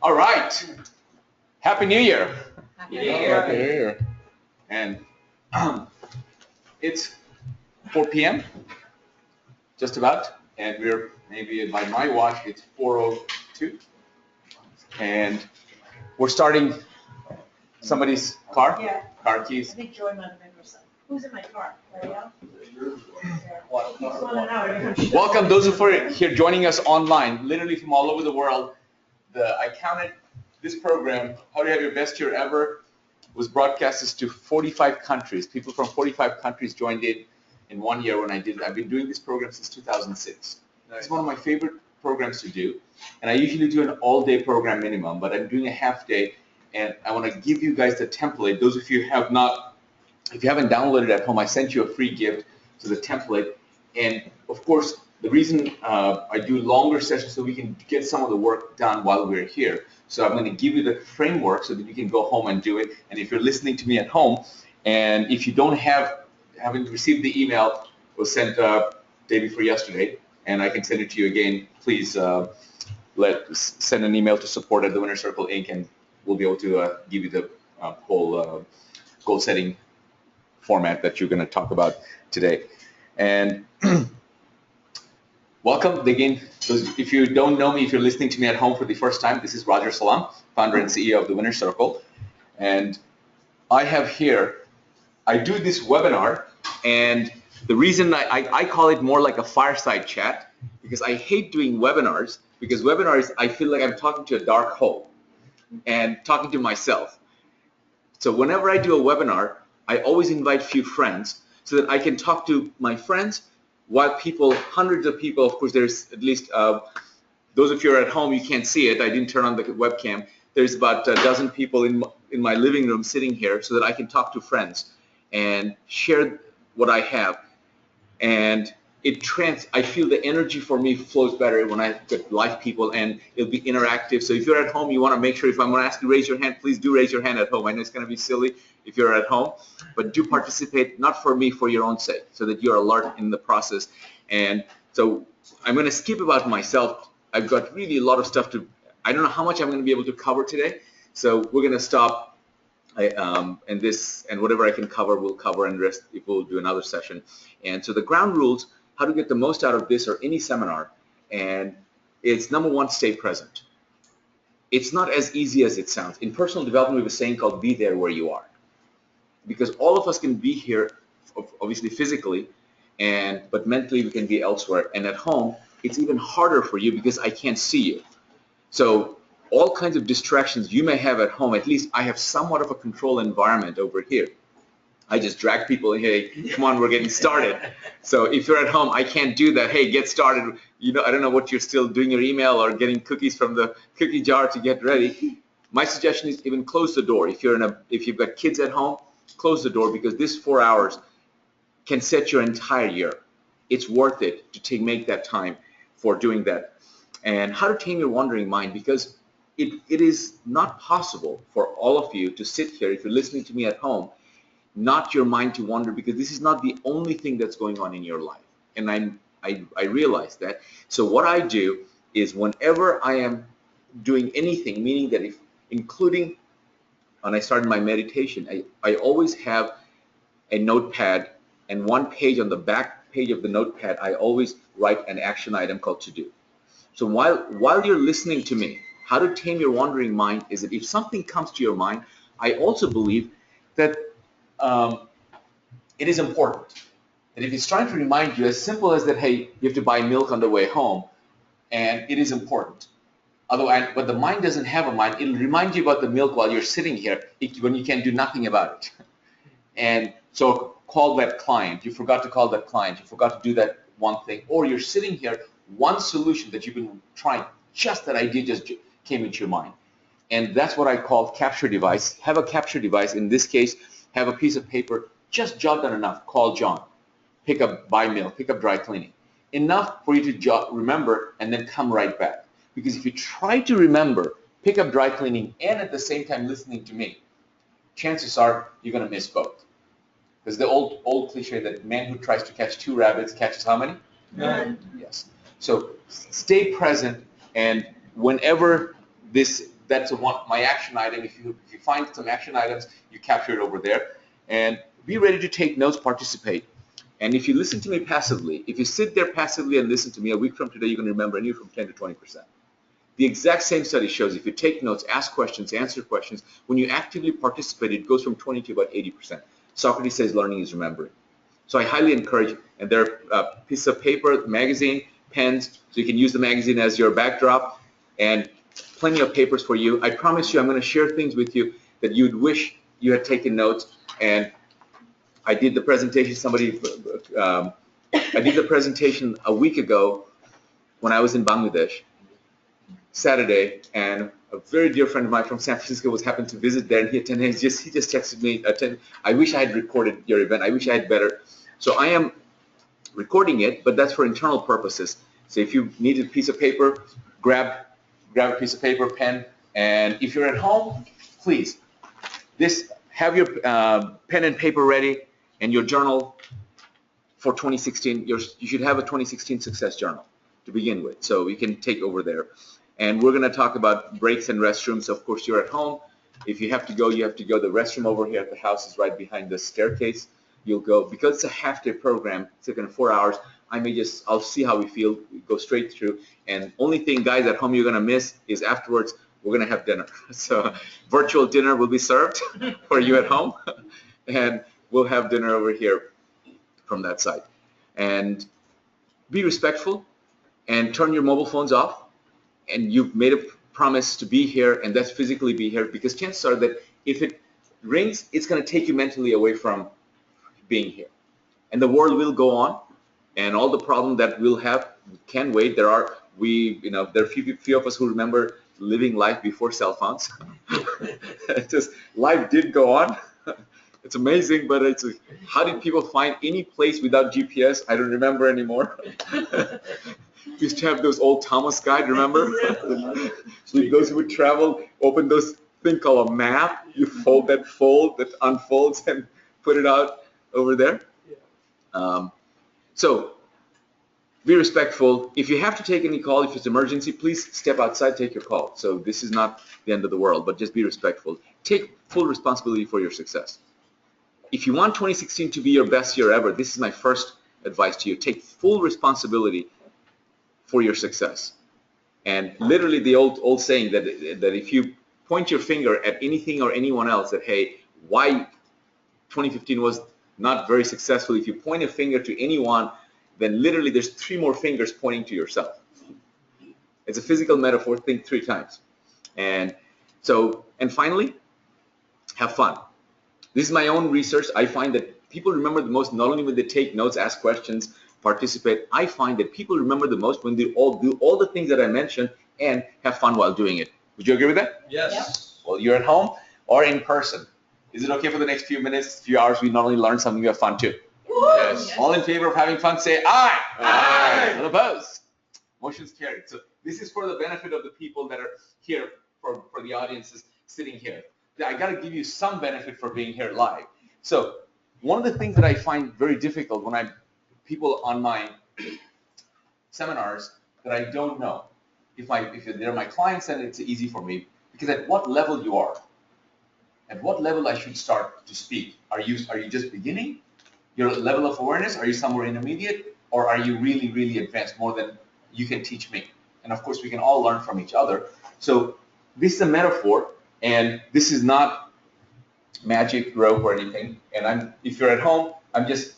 All right. Happy New Year. Happy New Year. Happy New Year. And it's 4 p.m. just about, and we're maybe by my watch it's 4:02, and we're starting somebody's car. Yeah. Car I keys. think Joy might have been or something. Who's in my car? Ariel? Keeps running out every time she does Welcome it. those who are here joining us online, literally from all over the world. I counted this program, How to Have Your Best Year Ever, was broadcasted to 45 countries. People from 45 countries joined in 1 year when I did it. I've been doing this program since 2006. It's one of my favorite programs to do, and I usually do an all-day program minimum, but I'm doing a half-day, and I want to give you guys the template. Those of you who have not, if you haven't downloaded it at home, I sent you a free gift to the template, and of course, the reason I do longer sessions so we can get some of the work done while we're here. So I'm going to give you the framework so that you can go home and do it. And if you're listening to me at home, and if you haven't received the email, it was sent day before yesterday, and I can send it to you again. Please send an email to support at the Winner Circle Inc. and we'll be able to give you the whole goal setting format that you're going to talk about today. And welcome again. If you don't know me, if you're listening to me at home for the first time, this is Roger Salam, founder and CEO of the Winner Circle. And I have here, I do this webinar, and the reason I call it more like a fireside chat, because I hate doing webinars, because webinars, I feel like I'm talking to a dark hole and talking to myself. So whenever I do a webinar, I always invite few friends so that I can talk to my friends while people, hundreds of people, of course, there's at least, those of you who are at home, you can't see it. I didn't turn on the webcam. There's about a dozen people in my living room sitting here so that I can talk to friends and share what I have. And I feel the energy for me flows better when I get live people, and it'll be interactive. So if you're at home, you want to make sure, if I'm going to ask you to raise your hand, please do raise your hand at home. I know it's going to be silly if you're at home, but do participate, not for me, for your own sake, so that you're alert in the process. And so I'm going to skip about myself. I've got really a lot of stuff I don't know how much I'm going to be able to cover today. So we're going to stop. And whatever I can cover, we'll cover, and rest if we'll do another session. And so the ground rules, how to get the most out of this or any seminar, and it's number one, stay present. It's not as easy as it sounds. In personal development, we have a saying called be there where you are, because all of us can be here, obviously physically, but mentally we can be elsewhere. And at home, it's even harder for you because I can't see you. So all kinds of distractions you may have at home, at least I have somewhat of a control environment over here. I just drag people in, hey, come on, we're getting started. So if you're at home, I can't do that. Hey, get started. You know, I don't know what you're still doing, your email or getting cookies from the cookie jar to get ready. My suggestion is even close the door. If you've got kids at home, close the door, because this 4 hours can set your entire year. It's worth it to make that time for doing that. And how to tame your wandering mind, because it is not possible for all of you to sit here, if you're listening to me at home, not your mind to wander, because this is not the only thing that's going on in your life. And I realize that. So what I do is, whenever I am doing anything, meaning that including when I started my meditation, I always have a notepad, and one page on the back page of the notepad, I always write an action item called to do. So while you're listening to me, how to tame your wandering mind is that if something comes to your mind, I also believe that it is important. That if it's trying to remind you, as simple as that, hey, you have to buy milk on the way home, and it is important. Otherwise, but the mind doesn't have a mind. It'll remind you about the milk while you're sitting here when you can do nothing about it. And so call that client. You forgot to call that client. You forgot to do that one thing. Or you're sitting here, one solution that you've been trying, just that idea just came into your mind. And that's what I call capture device. Have a capture device. In this case, have a piece of paper. Just jot down enough. Call John. Pick up, buy milk. Pick up dry cleaning. Enough for you to remember and then come right back. Because if you try to remember, pick up dry cleaning, and at the same time listening to me, chances are you're going to miss both. Because the old cliche that man who tries to catch 2 rabbits catches how many? None. Yes. So stay present, and whenever that's my action item. If you find some action items, you capture it over there, and be ready to take notes, participate. And if you listen to me passively, if you sit there passively and listen to me, a week from today, you're going to remember anywhere from 10 to 20%. The exact same study shows if you take notes, ask questions, answer questions, when you actively participate, it goes from 20 to about 80%. Socrates says learning is remembering. So I highly encourage, and there are pieces of paper, magazine, pens, so you can use the magazine as your backdrop, and plenty of papers for you. I promise you I'm going to share things with you that you'd wish you had taken notes. And I did the presentation, I did the presentation a week ago when I was in Bangladesh, Saturday, and a very dear friend of mine from San Francisco happened to visit there, and he attended. He just texted me, I wish I had recorded your event. I wish I had better. So I am recording it, but that's for internal purposes. So if you need a piece of paper, grab a piece of paper, pen, and if you're at home, please, have your pen and paper ready and your journal for 2016. You should have a 2016 success journal to begin with, so you can take over there. And we're going to talk about breaks and restrooms. Of course, you're at home. If you have to go, you have to go. The restroom over here at the house is right behind the staircase. You'll go, because it's a half-day program, it's like 4 hours, I'll see how we feel, we go straight through. And only thing, guys, at home you're going to miss is afterwards, we're going to have dinner. So virtual dinner will be served for you at home. And we'll have dinner over here from that side. And be respectful and turn your mobile phones off. And you've made a promise to be here, and that's physically be here, because chances are that if it rings, it's going to take you mentally away from being here. And the world will go on, and all the problems that we'll have can wait. There are few of us who remember living life before cell phones. Life did go on. It's amazing, but how did people find any place without GPS? I don't remember anymore. We used to have those old Thomas guide, remember? So those who would travel, open those thing called a map. You fold that unfolds and put it out over there. So be respectful. If you have to take any call, if it's emergency, please step outside, take your call. So this is not the end of the world, but just be respectful. Take full responsibility for your success. If you want 2016 to be your best year ever, this is my first advice to you. Take full responsibility for your success. And literally the old saying that if you point your finger at anything or anyone else that, hey, why 2015 was not very successful, if you point a finger to anyone, then literally there's 3 more fingers pointing to yourself. It's a physical metaphor. Think 3 times. And finally, have fun. This is my own research. I find that people remember the most, not only when they take notes, ask questions, participate. I find that people remember the most when they all do all the things that I mentioned and have fun while doing it. Would you agree with that? Yes. Yep. Well, you're at home or in person. Is it okay for the next few minutes, few hours, we not only learn something, we have fun too? Yes. All in favor of having fun, say aye. Aye. None opposed. Motion's carried. So this is for the benefit of the people that are here, for the audiences sitting here. I got to give you some benefit for being here live. So one of the things that I find very difficult when people on my seminars that I don't know, if they're my clients, then it's easy for me, because at what level you are, at what level I should start to speak. Are you just beginning? Your level of awareness, are you somewhere intermediate, or are you really, really advanced, more than you can teach me? And of course, we can all learn from each other. So this is a metaphor, and this is not magic rope or anything. And if you're at home, I'm just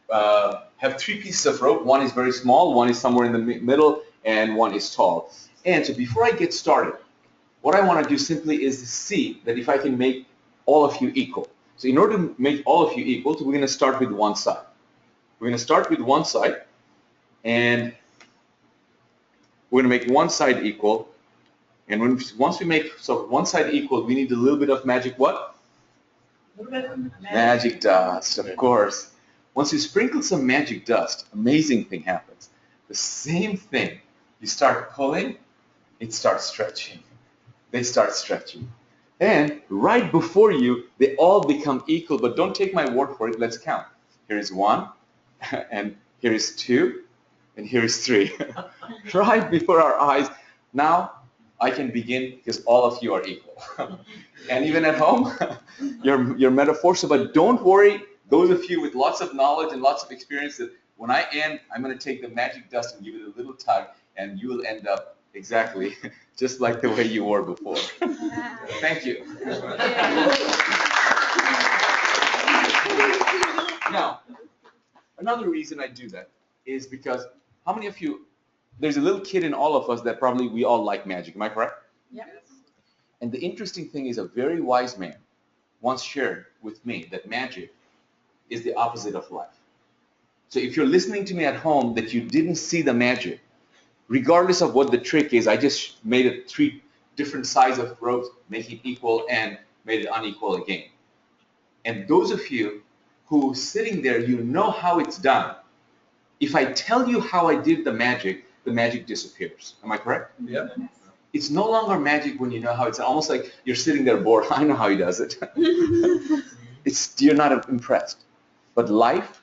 have 3 pieces of rope. One is very small, one is somewhere in the middle, and one is tall. And so before I get started, what I want to do simply is see that if I can make all of you equal. So in order to make all of you equal, we're going to start with one side. We're going to start with one side, and we're going to make one side equal. And once we make one side equal, we need a little bit of magic what? A little bit of Magic dust, of course. Once you sprinkle some magic dust, amazing thing happens. The same thing. You start pulling, it starts stretching. They start stretching. And right before you, they all become equal, but don't take my word for it. Let's count. Here is 1, and here is 2, and here is 3. Right before our eyes. Now I can begin because all of you are equal. And even at home, your metaphors. But don't worry, those of you with lots of knowledge and lots of experience, that when I end, I'm going to take the magic dust and give it a little tug, and you will end up exactly just like the way you were before. Thank you. Now, another reason I do that is because how many of you, there's a little kid in all of us that probably we all like magic, am I correct? Yes. And the interesting thing is a very wise man once shared with me that magic is the opposite of life. So if you're listening to me at home that you didn't see the magic, regardless of what the trick is, I just made it 3 different sides of ropes, make it equal and made it unequal again. And those of you who sitting there, you know how it's done. If I tell you how I did the magic disappears. Am I correct? Yeah. It's no longer magic when you know how it's almost like you're sitting there bored. I know how he does it. You're not impressed. But life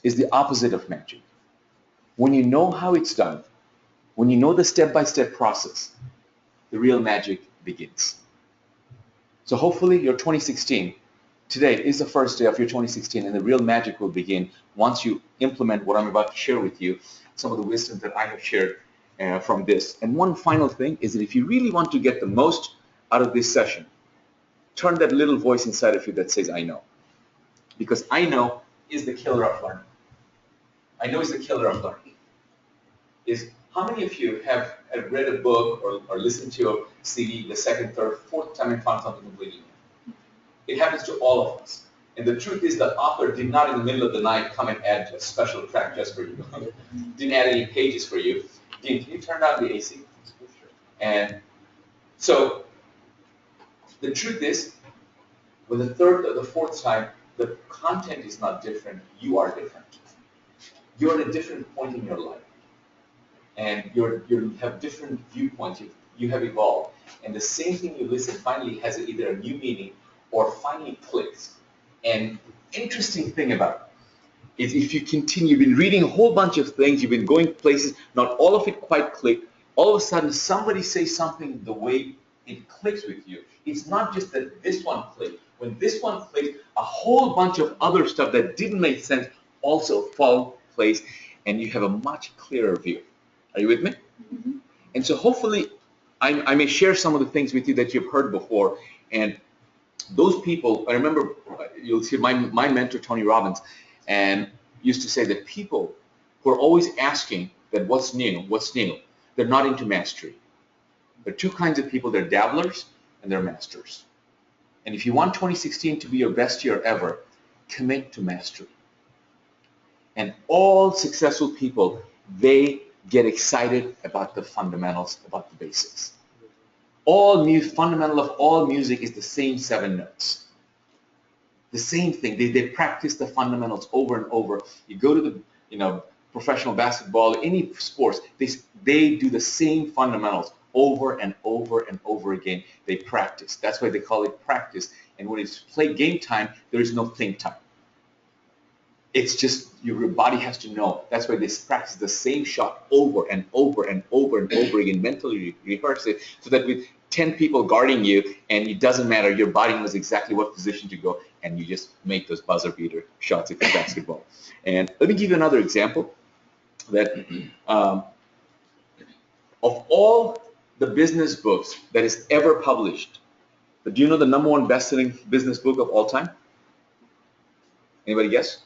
is the opposite of magic. When you know how it's done, when you know the step-by-step process, the real magic begins. So hopefully your 2016, today is the first day of your 2016, and the real magic will begin once you implement what I'm about to share with you, some of the wisdom that I have shared from this. And one final thing is that if you really want to get the most out of this session, turn that little voice inside of you that says, I know. Because I know is the killer of learning. I know is the killer of learning. Is how many of you have read a book or listened to a CD the second, third, fourth time and found something completely new? It happens to all of us. And the truth is the author did not in the middle of the night come and add a special track just for you. Didn't add any pages for you. Dean, can you turn down the AC? And so the truth is, with the third or the fourth time, the content is not different. You are different. You're at a different point in your life. And you have different viewpoints. You have evolved. And the same thing you listen finally has either a new meaning or finally clicks. And interesting thing about it is if you continue, you've been reading a whole bunch of things, you've been going places, not all of it quite clicked, all of a sudden somebody says something the way it clicks with you. It's not just that this one clicked. When this one clicked, a whole bunch of other stuff that didn't make sense also fall into place, and you have a much clearer view. Are you with me? Mm-hmm. And so hopefully I may share some of the things with you that you've heard before. And those people, I remember, you'll see my mentor, Tony Robbins, and used to say that people who are always asking that what's new, they're not into mastery. There are 2 kinds of people. They're dabblers and they're masters. And if you want 2016 to be your best year ever, commit to mastery. And all successful people, they get excited about the fundamentals, about the basics. Fundamental of all music is the same 7 notes. The same thing. They practice the fundamentals over and over. You go to the professional basketball, any sports, they do the same fundamentals over and over and over again. They practice. That's why they call it practice. And when it's play game time, there is no think time. It's just your body has to know. That's why they practice the same shot over and over and over and over again, mentally rehearse it, so that with 10 people guarding you, and it doesn't matter, your body knows exactly what position to go, and you just make those buzzer beater shots if it's basketball. And let me give you another example that of all the business books that is ever published, do you know the #1 best-selling business book of all time? Anybody guess?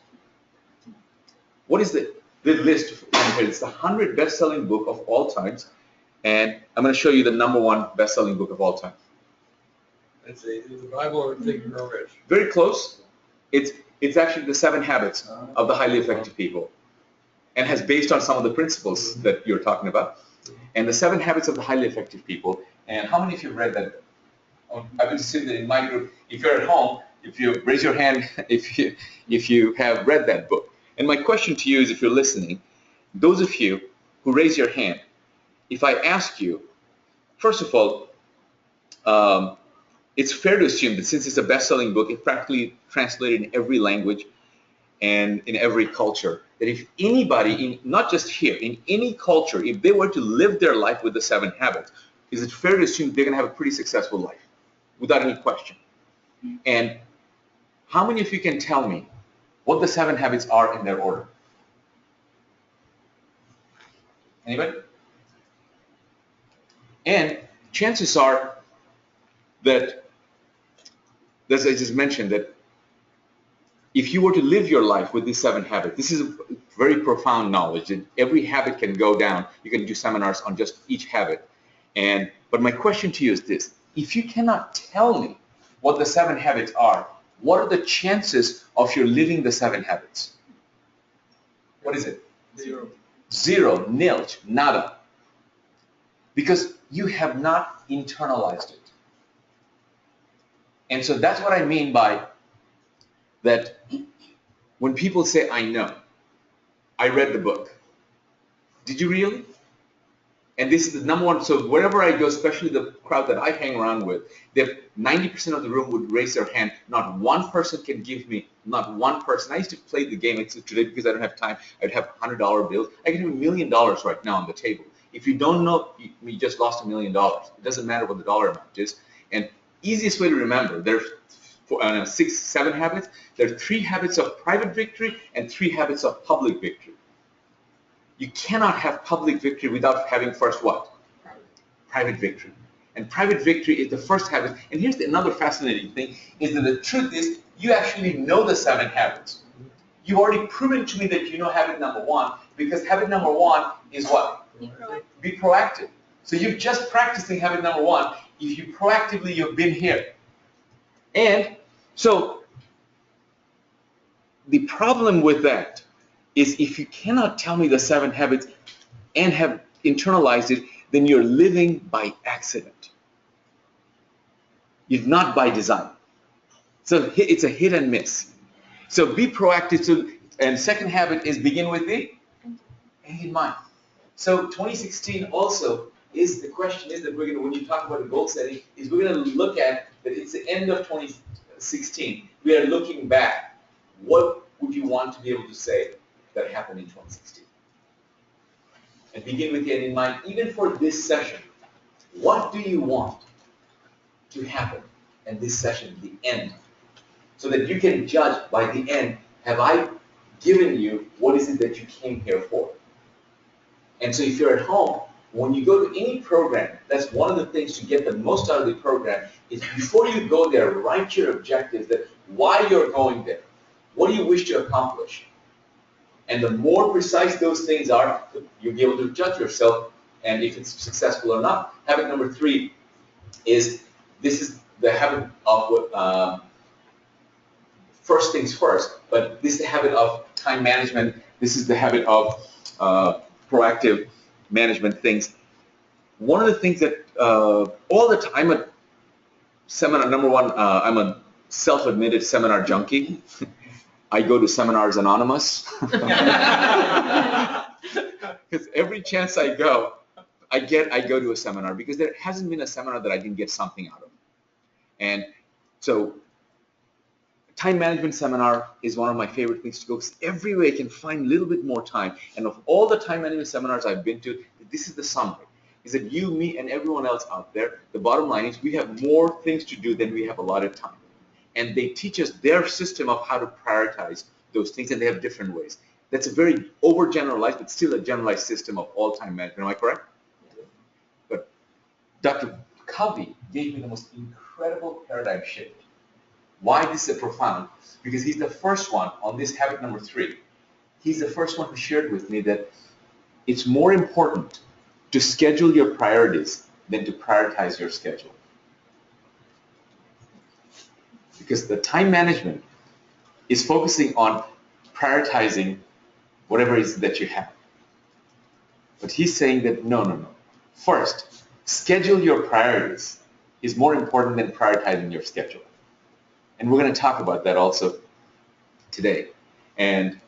What is the list? It's the 100 best-selling book of all times, and I'm going to show you the #1 best-selling book of all time. It's the Bible or Think and Grow Rich. Very close. It's actually the 7 Habits of the Highly Effective People, and has based on some of the principles that you're talking about. And the 7 Habits of the Highly Effective People. And how many of you have read that? I would assume that in my group, if you're at home, if you raise your hand, if you have read that book. And my question to you is, if you're listening, those of you who raise your hand, if I ask you, first of all, it's fair to assume that since it's a best-selling book, it's practically translated in every language, and in every culture, that if anybody, not just here, in any culture, if they were to live their life with the 7 habits, is it fair to assume they're going to have a pretty successful life, without any question? And how many of you can tell me what the 7 habits are in their order? Anybody? And chances are that, as I just mentioned, that if you were to live your life with these 7 habits, this is a very profound knowledge, that every habit can go down. You can do seminars on just each habit. But my question to you is this: if you cannot tell me what the 7 habits are, what are the chances of your living the 7 habits? What is it? 0. 0, nilch, nada. Because you have not internalized it. And so that's what I mean by that. When people say, I know, I read the book. Did you really? And this is the number one. So wherever I go, especially the crowd that I hang around with, 90% of the room would raise their hand. Not one person can give me, not one person. I used to play the game today because I don't have time. I'd have $100 bills. I can have $1 million right now on the table. If you don't know, you just lost $1 million. It doesn't matter what the dollar amount is. And easiest way to remember, there's 6, 7 habits. There are 3 habits of private victory and 3 habits of public victory. You cannot have public victory without having first what? Private victory. And private victory is the first habit. And here's another fascinating thing, is that the truth is you actually know the 7 habits. You've already proven to me that you know habit number 1, because habit number 1 is what? Be proactive. Be proactive. So you're just practicing habit number 1. If you proactively, you've been here. And so the problem with that is if you cannot tell me the 7 habits and have internalized it, then you're living by accident. You're not by design. So it's a hit and miss. So be proactive. So, and second habit is begin with the end in mind. So 2016 also is the question is that we're going to, when you talk about the goal setting, is we're going to look at that it's the end of 2016. We are looking back. What would you want to be able to say that happened in 2016? And begin with the end in mind. Even for this session, what do you want to happen in this session, the end? So that you can judge by the end, have I given you what is it that you came here for? And so if you're at home, when you go to any program, that's one of the things to get the most out of the program is before you go there, write your objectives, that why you're going there. What do you wish to accomplish? And the more precise those things are, you'll be able to judge yourself and if it's successful or not. Habit number 3 is, this is the habit of first things first, but this is the habit of time management. This is the habit of proactive management things. One of the things that all the time, I'm a seminar, number 1, I'm a self-admitted seminar junkie. I go to Seminars Anonymous. Because every chance I go, I go to a seminar because there hasn't been a seminar that I didn't get something out of. And so time management seminar is one of my favorite things to go because every way I can find a little bit more time. And of all the time management seminars I've been to, this is the summary. Is that you, me, and everyone else out there, the bottom line is we have more things to do than we have allotted time. And they teach us their system of how to prioritize those things, and they have different ways. That's a very overgeneralized, but still a generalized system of all time management. Am I correct? But Dr. Covey gave me the most incredible paradigm shift. Why this is profound? Because he's the first one on this habit number 3. He's the first one who shared with me that it's more important to schedule your priorities than to prioritize your schedule. Because the time management is focusing on prioritizing whatever it is that you have. But he's saying that no. First, schedule your priorities is more important than prioritizing your schedule. And we're going to talk about that also today. And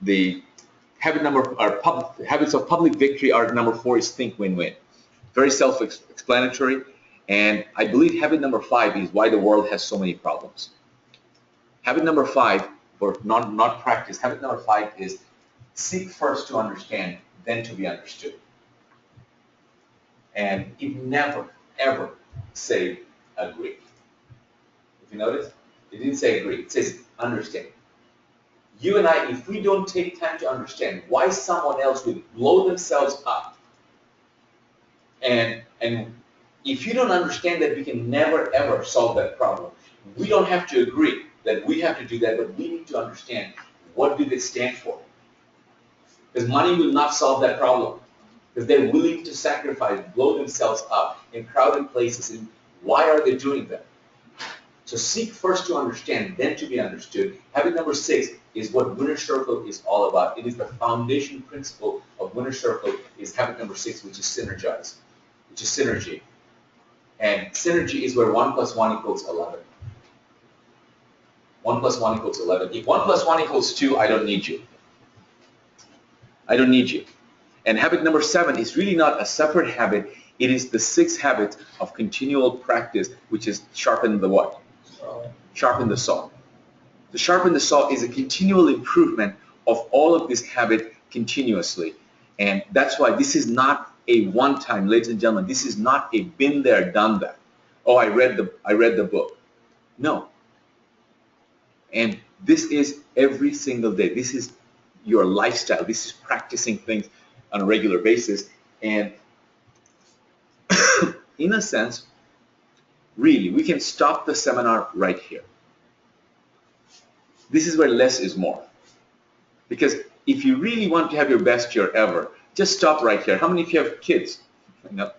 the habits of public victory are number 4 is think win-win. Very self-explanatory. And I believe habit number 5 is why the world has so many problems. Habit number 5, or not practice. Habit number 5 is seek first to understand, then to be understood. And it never, ever say agree. If you notice, it didn't say agree, it says understand. You and I, if we don't take time to understand why someone else would blow themselves up, and if you don't understand that, we can never ever solve that problem. We don't have to agree that we have to do that, but we need to understand what do they stand for. Because money will not solve that problem. Because they're willing to sacrifice, blow themselves up in crowded places. And why are they doing that? So seek first to understand, then to be understood. Habit number 6 is what Winner Circle is all about. It is the foundation principle of Winner Circle is habit number 6, which is synergize, which is synergy. And synergy is where 1 + 1 = 11. 1 + 1 = 11. If 1 + 1 = 2, I don't need you. I don't need you. And habit number 7 is really not a separate habit. It is the 6th habit of continual practice, which is sharpen the what? Sharpen the saw. The sharpen the saw is a continual improvement of all of this habit continuously. And that's why this is not a one-time, ladies and gentlemen, this is not a been there, done that. Oh, I read the book. No. And this is every single day. This is your lifestyle. This is practicing things on a regular basis. And in a sense, really, we can stop the seminar right here. This is where less is more. Because if you really want to have your best year ever, just stop right here. How many of you have kids? No.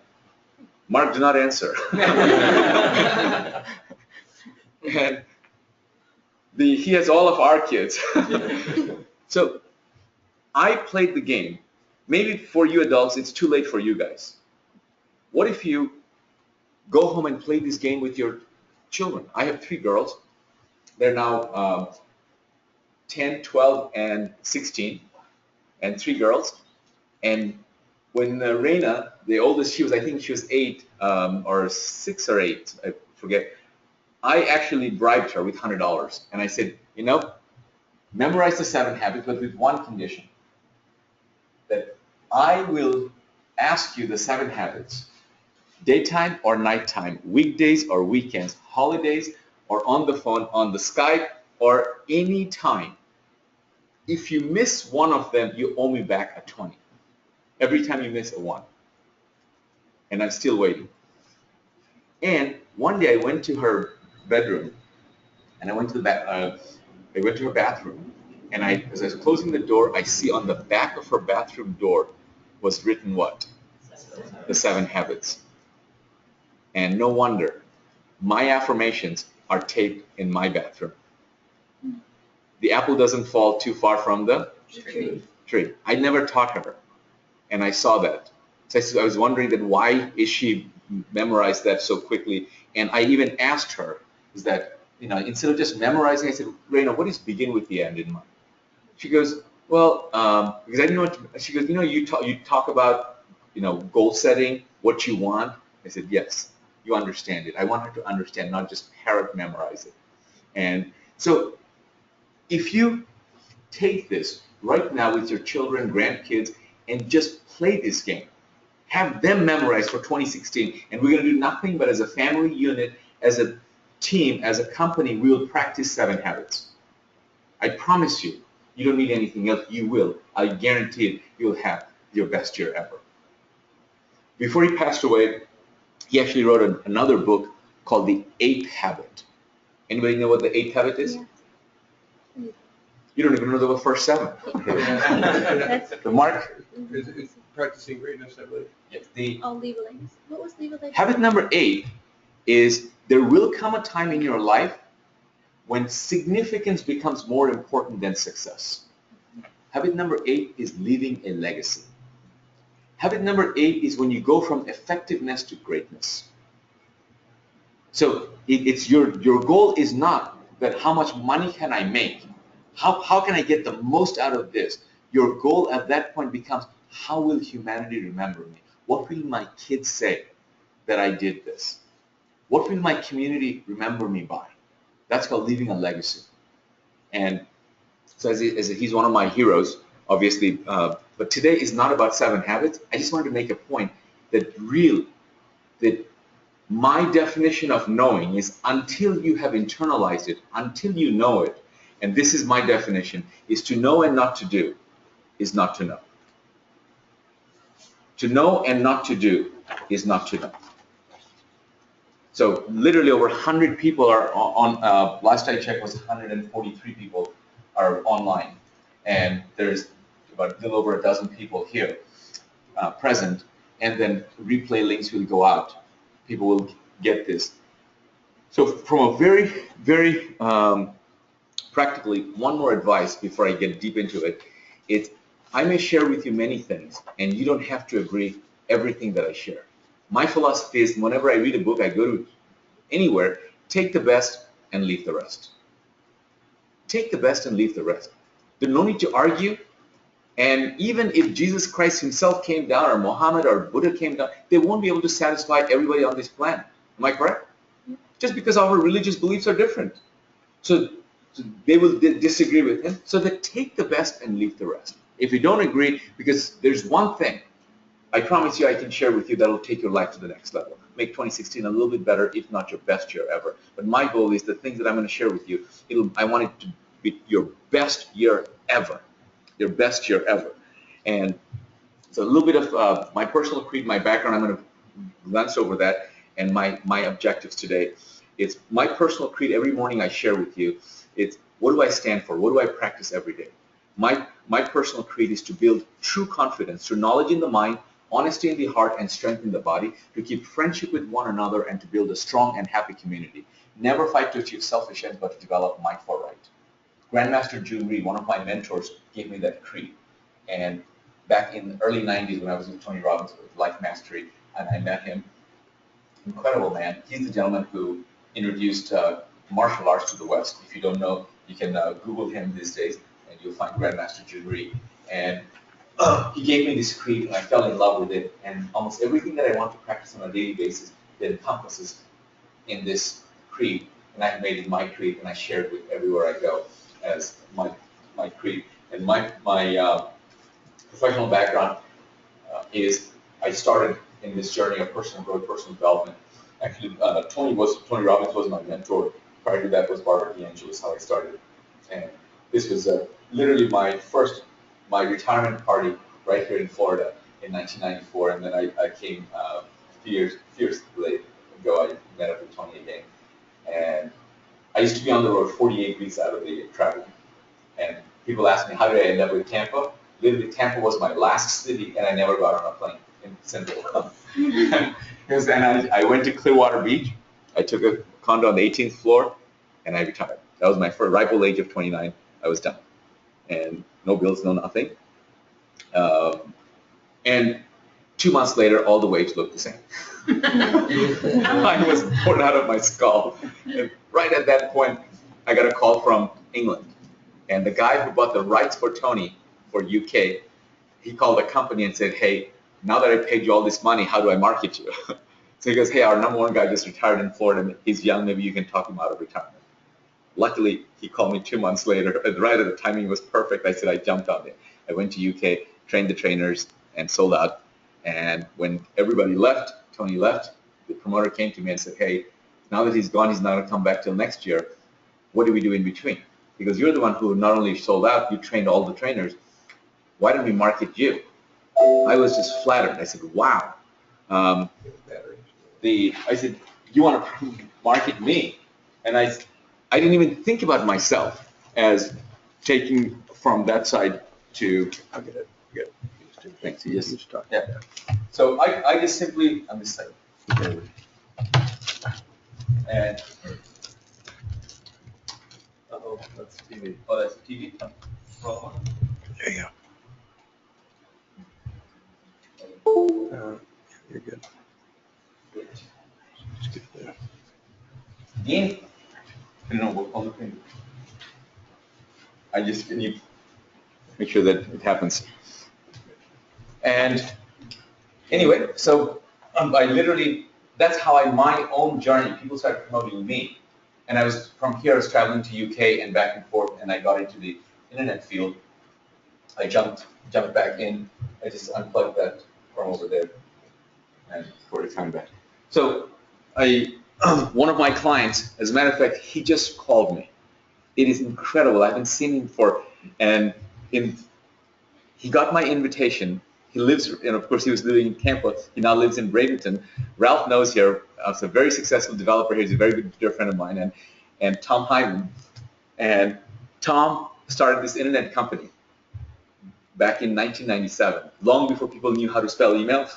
Mark, do not answer. And he has all of our kids. So I played the game. Maybe for you adults, it's too late for you guys. What if you go home and play this game with your children? I have 3 girls. They're now 10, 12, and 16, and 3 girls. And when Reina, the oldest, I think she was 8 or 6 or 8, I forget. I actually bribed her with $100, and I said, memorize the 7 habits, but with one condition, that I will ask you the 7 habits, daytime or nighttime, weekdays or weekends, holidays or on the phone, on the Skype, or any time. If you miss one of them, you owe me back a 20. Every time you miss a 1. And I'm still waiting. And one day I went to her bedroom, and I went to her bathroom, and as I was closing the door, I see on the back of her bathroom door was written what? The 7 habits. And no wonder, my affirmations are taped in my bathroom. The apple doesn't fall too far from the tree. I never taught her, and I saw that. So I was wondering that why is she memorized that so quickly? And I even asked her, is that, instead of just memorizing, I said, Reina, what is begin with the end in mind? She goes, well, because I didn't know what she goes, you talk about, goal setting, what you want. I said, yes, you understand it. I want her to understand, not just parrot memorize it. And so if you take this right now with your children, grandkids, and just play this game, have them memorize for 2016, and we're going to do nothing but as a family unit, as a team, as a company, we will practice 7 habits. I promise you, you don't need anything else. You will. I guarantee it, you'll have your best year ever. Before he passed away, he actually wrote another book called The 8th Habit. Anybody know what the 8th habit is? Yeah. You don't even know the first 7. The Mark? It's practicing greatness, I believe. Leave-a-legs. What was leave-a-legs? Habit number 8 is there will come a time in your life when significance becomes more important than success. Habit number 8 is leaving a legacy. Habit number 8 is when you go from effectiveness to greatness. So it's your goal is not that how much money can I make? How can I get the most out of this? Your goal at that point becomes, how will humanity remember me? What will my kids say that I did this? What will my community remember me by? That's called leaving a legacy. And So he's one of my heroes, obviously. But today is not about 7 habits. I just wanted to make a point that my definition of knowing is until you have internalized it, until you know it, and this is my definition, is to know and not to do is not to know. To know and not to do is not to know. So literally over 100 people are on, last I checked was 143 people are online, and there's about a little over a dozen people here present, and then replay links will go out. People will get this. So from a very, very practically, one more advice before I get deep into it, it's I may share with you many things, and you don't have to agree everything that I share. My philosophy is whenever I read a book, I go to anywhere, take the best and leave the rest. Take the best and leave the rest. There's no need to argue. And even if Jesus Christ himself came down, or Muhammad or Buddha came down, they won't be able to satisfy everybody on this planet. Am I correct? Just because our religious beliefs are different. So they will disagree with him. So they take the best and leave the rest. If you don't agree, because there's one thing I promise you I can share with you that will take your life to the next level. Make 2016 a little bit better, if not your best year ever. But my goal is the things that I'm going to share with you, I want it to be your best year ever. Your best year ever. And so a little bit of my personal creed, my background, I'm going to glance over that, and my objectives today. It's my personal creed every morning I share with you. It's what do I stand for? What do I practice every day? My personal creed is to build true confidence through knowledge in the mind, honesty in the heart, and strength in the body, to keep friendship with one another and to build a strong and happy community. Never fight to achieve selfish ends, but to develop mind for right. Grandmaster June Reed, one of my mentors, gave me that creed. And back in the early 90s when I was with Tony Robbins with Life Mastery, and I met him, incredible man. He's the gentleman who introduced martial arts to the West. If you don't know, you can Google him these days, and you'll find Grandmaster June Reed. And he gave me this creed, and I fell in love with it. And almost everything that I want to practice on a daily basis, that encompasses in this creed. And I've made it my creed, and I share it with everywhere I go as my creed. And my professional background is I started in this journey of personal growth, personal development. Actually, Tony Robbins was my mentor. Prior to that was Barbara DeAngelis, how I started. And this was literally my retirement party right here in Florida in 1994. And then I came a few years ago, I met up with Tony again. And I used to be on the road 48 weeks out of the year traveling. And people ask me, how did I end up with Tampa? Literally, Tampa was my last city, and I never got on a plane in Central. Because then I went to Clearwater Beach. I took a condo on the 18th floor, and I retired. That was my first ripe old age of 29. I was done. And no bills, no nothing. And 2 months later, all the waves looked the same. I was born out of my skull. And right at that point, I got a call from England. And the guy who bought the rights for Tony for UK, he called the company and said, hey, now that I paid you all this money, how do I market you? So he goes, hey, our number one guy just retired in Florida. He's young. Maybe you can talk him out of retirement. Luckily, he called me 2 months later. Right at the timing was perfect. I said I jumped on it. I went to UK, trained the trainers, and sold out. And when everybody left, Tony left, the promoter came to me and said, hey, now that he's gone, he's not going to come back till next year. What do we do in between? Because you're the one who not only sold out, you trained all the trainers. Why don't we market you? I was just flattered. I said, wow. I said, you want to market me? And I didn't even think about myself as taking from that side to. I'll get it. Thanks. You just talk. Yeah. So I just simply on this side. And Uh-oh, that's TV. oh, that's TV. There you go. You're good. Just get there. Again, I don't know what other thing. I just need to make sure that it happens. And anyway, so I literally, that's how my own journey, people started promoting me. And I was, from here, I was traveling to UK and back and forth, and I got into internet field, I jumped back in. I just unplugged that from over there and put it coming back. So one of my clients, as a matter of fact, he just called me. It is incredible. I haven't seen him he got my invitation. He lives, and of course he was living in Tampa. He now lives in Bradenton. Ralph knows here. He's a very successful developer here. He's a very good dear friend of mine, and Tom Hyman. And Tom started this internet company back in 1997, long before people knew how to spell email.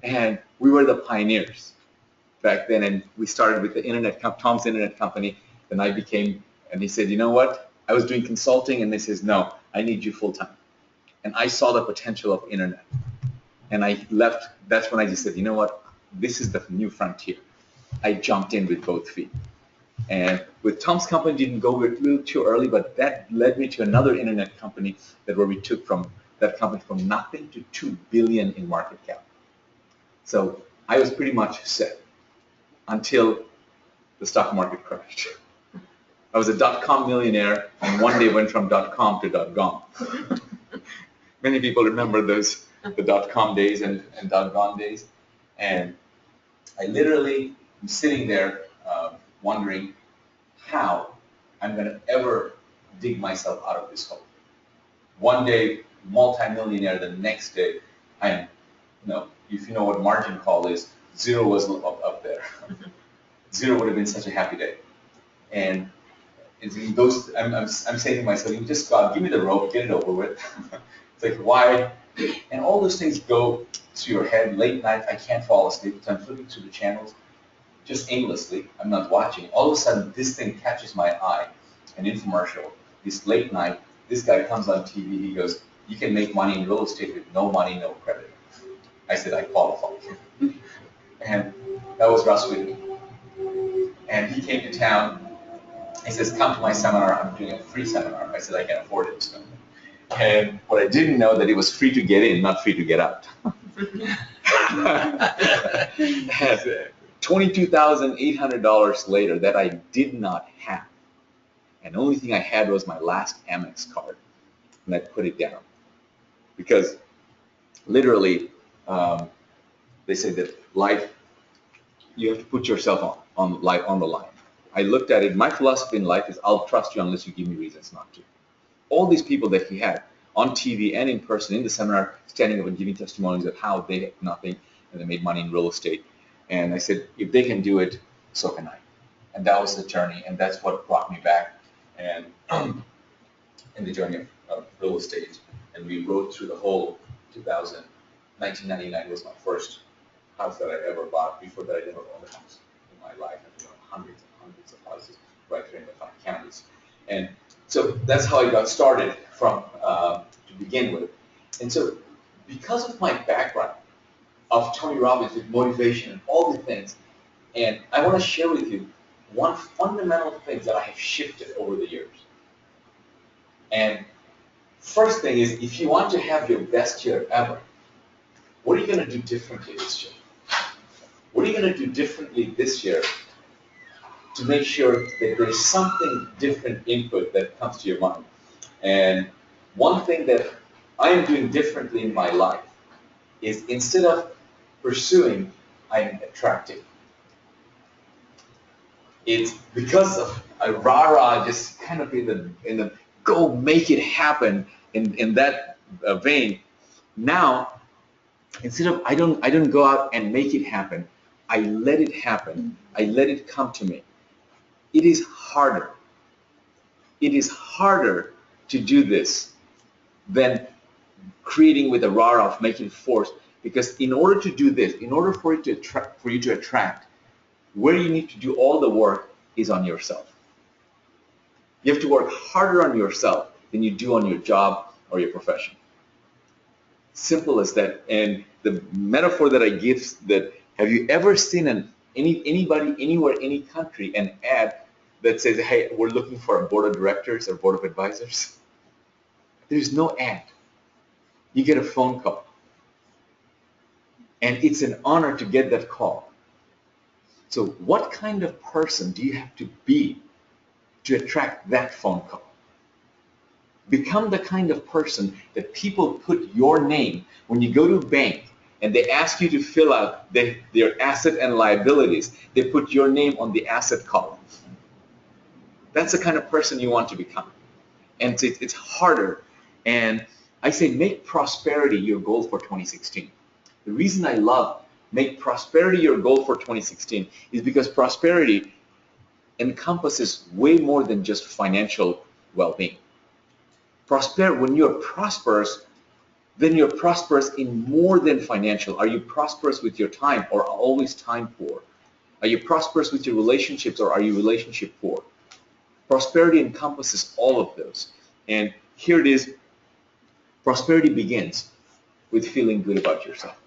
And we were the pioneers back then. And we started with Tom's internet company. Then I became, and he said, you know what? I was doing consulting, and they says, no, I need you full time. And I saw the potential of internet. And I left. That's when I just said, you know what? This is the new frontier. I jumped in with both feet. And with Tom's company, didn't go a little too early, but that led me to another internet company where we took that company from nothing to $2 billion in market cap. So I was pretty much set until the stock market crashed. I was a dot-com millionaire, and one day went from dot-com to dot-gom. Many people remember the dot-com days and dot-gom days. And I literally am sitting there wondering how I'm going to ever dig myself out of this hole. One day, multi-millionaire. The next day, I am, if you know what margin call is, zero was up there. Zero would have been such a happy day. And I'm saying to myself, you just God, give me the rope, get it over with. It's like, why? And all those things go to your head. Late night, I can't fall asleep, so I'm flipping through the channels just aimlessly. I'm not watching. All of a sudden, this thing catches my eye, an infomercial. This late night, this guy comes on TV. He goes, you can make money in real estate with no money, no credit. I said, I qualify. And that was Russ Whitney. And he came to town. He says, come to my seminar. I'm doing a free seminar. I said, I can afford it. So. And what I didn't know that it was free to get in, not free to get out. $22,800 later that I did not have. And the only thing I had was my last Amex card. And I put it down. Because literally, they say that life, you have to put yourself on the line. I looked at it. My philosophy in life is I'll trust you unless you give me reasons not to. All these people that he had on TV and in person in the seminar, standing up and giving testimonies of how they had nothing and they made money in real estate. And I said, if they can do it, so can I. And that was the journey, and that's what brought me back and in the journey of real estate. And we rode through the whole 1999 was my first house that I ever bought. Before that, I never owned a house in my life. I've owned hundreds and hundreds of houses right here in the 5 counties. And so that's how I got started from to begin with. And so because of my background of Tony Robbins with motivation and all the things, and I want to share with you one fundamental thing that I have shifted over the years. And first thing is, if you want to have your best year ever, what are you going to do differently this year? What are you going to do differently this year to make sure that there's something different input that comes to your mind? And one thing that I am doing differently in my life is instead of pursuing, I'm attracting. It's because of a rah-rah, just kind of in the go make it happen in that vein. Now, instead of I don't go out and make it happen, I let it happen. I let it come to me. It is harder. It is harder to do this than creating with a rah-rah of making force. Because in order to do this, in order for you to attract, where you need to do all the work is on yourself. You have to work harder on yourself than you do on your job or your profession. Simple as that. And the metaphor that I give, that have you ever seen anybody anywhere, any country, an ad that says, hey, we're looking for a board of directors or board of advisors? There's no ad. You get a phone call. And it's an honor to get that call. So what kind of person do you have to be to attract that phone call? Become the kind of person that people put your name when you go to a bank and they ask you to fill out their asset and liabilities. They put your name on the asset column. That's the kind of person you want to become. And it's harder. And I say make prosperity your goal for 2016. The reason I love make prosperity your goal for 2016 is because prosperity encompasses way more than just financial well-being. When you're prosperous, then you're prosperous in more than financial. Are you prosperous with your time, or always time poor? Are you prosperous with your relationships, or are you relationship poor? Prosperity encompasses all of those. And here it is. Prosperity begins with feeling good about yourself.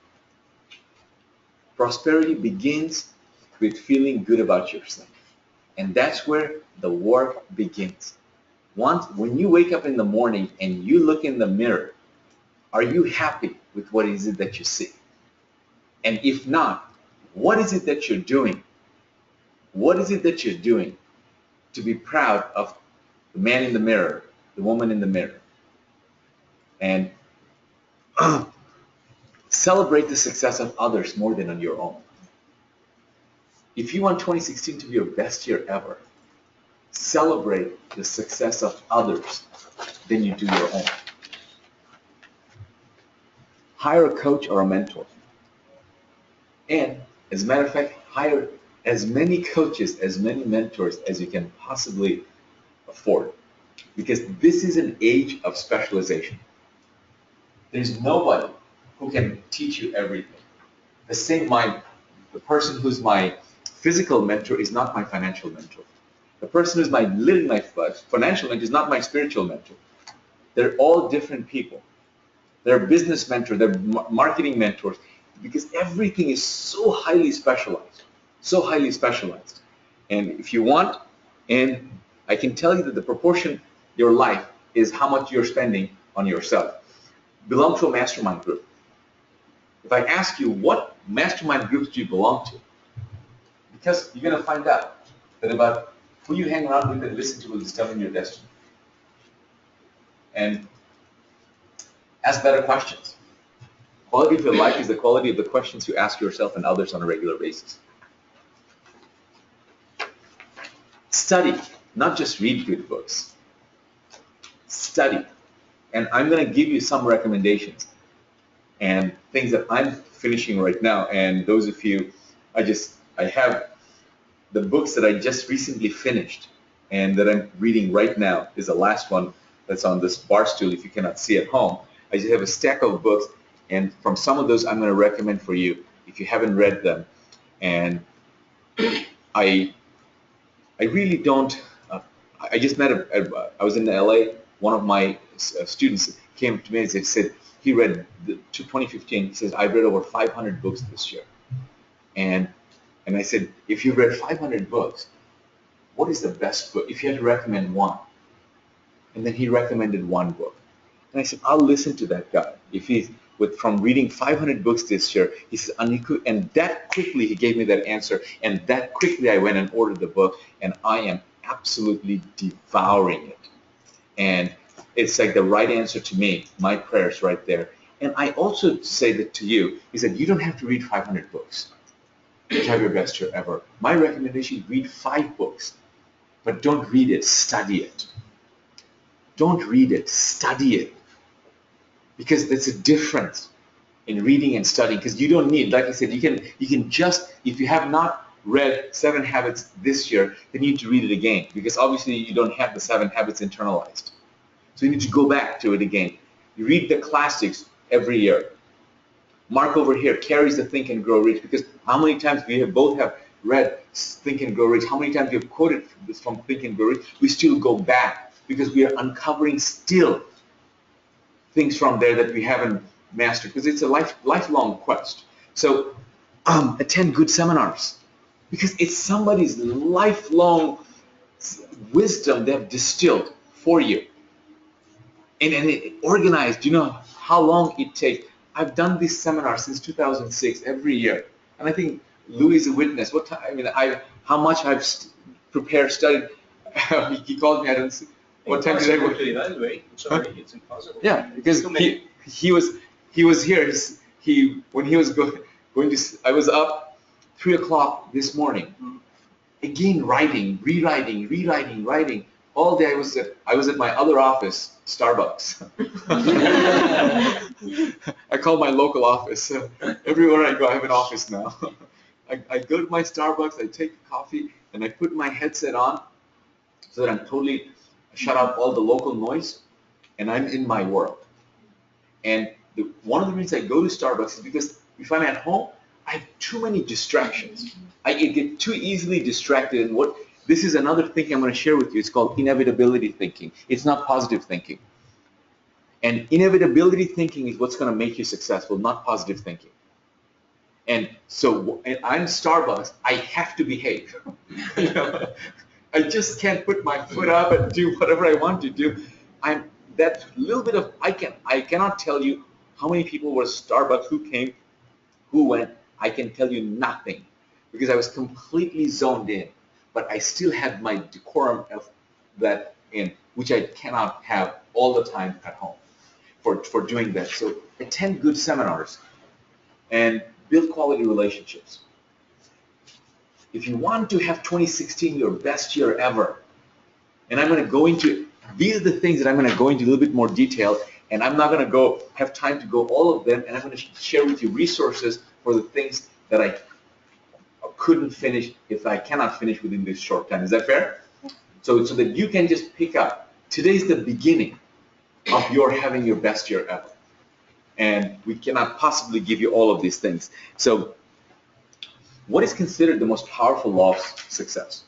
Prosperity begins with feeling good about yourself. And that's where the work begins. When you wake up in the morning and you look in the mirror, are you happy with what is it that you see? And if not, what is it that you're doing? What is it that you're doing to be proud of the man in the mirror, the woman in the mirror? And celebrate the success of others more than on your own. If you want 2016 to be your best year ever, celebrate the success of others than you do your own. Hire a coach or a mentor. And as a matter of fact, hire as many coaches, as many mentors as you can possibly afford. Because this is an age of specialization. There's nobody who can teach you everything. The person who's my physical mentor is not my financial mentor. The person who's living my financial mentor is not my spiritual mentor. They're all different people. They're business mentors, they're marketing mentors, because everything is so highly specialized, so highly specialized. And if you want, and I can tell you that the proportion your life is how much you're spending on yourself. Belong to a mastermind group. If I ask you what mastermind groups do you belong to, because you're going to find out that about who you hang around with and listen to will determine your destiny. And ask better questions. Quality of your life is the quality of the questions you ask yourself and others on a regular basis. Study, not just read good books. Study. And I'm going to give you some recommendations and things that I'm finishing right now. And those of you, I have the books that I just recently finished and that I'm reading right now is the last one that's on this bar stool if you cannot see at home. I just have a stack of books, and from some of those I'm going to recommend for you if you haven't read them. And I really don't, I just met I was in LA, one of my students came to me and said he read 2015, he says, I've read over 500 books this year. And I said, if you've read 500 books, what is the best book? If you had to recommend one. And then he recommended one book. And I said, I'll listen to that guy. If he's from reading 500 books this year, he says, and that quickly he gave me that answer. And that quickly I went and ordered the book, and I am absolutely devouring it. And it's like the right answer to me, my prayers right there. And I also say that to you, is that you don't have to read 500 books to have your best year ever. My recommendation, read 5 books, but don't read it, study it. Don't read it, study it. Because there's a difference in reading and studying, because you don't need, like I said, you can just, if you have not read 7 Habits this year, then you need to read it again, because obviously you don't have the 7 Habits internalized. So you need to go back to it again. You read the classics every year. Mark over here carries the Think and Grow Rich, because how many times we both have read Think and Grow Rich, how many times we have quoted this from Think and Grow Rich, we still go back because we are uncovering still things from there that we haven't mastered, because it's a lifelong quest. So attend good seminars, because it's somebody's lifelong wisdom they have distilled for you. And it organized, you know how long it takes. I've done these seminars since 2006 every year, and I think Louis is a witness. How much I've prepared, studied. He called me. What time did I Impossible wake? to evaluate. Sorry, it's impossible. Yeah, because Too many. he was here. When he was going to. I was up 3 o'clock this morning. Again, writing. All day I was at my other office, Starbucks. I call my local office. Everywhere I go, I have an office now. I go to my Starbucks, I take a coffee, and I put my headset on so that I'm totally shut out all the local noise, and I'm in my world. And one of the reasons I go to Starbucks is because if I'm at home, I have too many distractions. I get too easily distracted. And this is another thinking I'm going to share with you. It's called inevitability thinking. It's not positive thinking. And inevitability thinking is what's going to make you successful, not positive thinking. And so I'm Starbucks. I have to behave. You know, I just can't put my foot up and do whatever I want to do. That little bit of I cannot tell you how many people were Starbucks, who came, who went. I can tell you nothing because I was completely zoned in. But I still had my decorum of that in, which I cannot have all the time at home for doing that. So attend good seminars and build quality relationships. If you want to have 2016 your best year ever, and I'm going to go into, these are the things that I'm going to go into a little bit more detail, and I'm not going to have time to go all of them, and I'm going to share with you resources for the things that I couldn't finish if I cannot finish within this short time. Is that fair? So that you can just pick up. Today's the beginning of your having your best year ever. And we cannot possibly give you all of these things. So what is considered the most powerful law of success?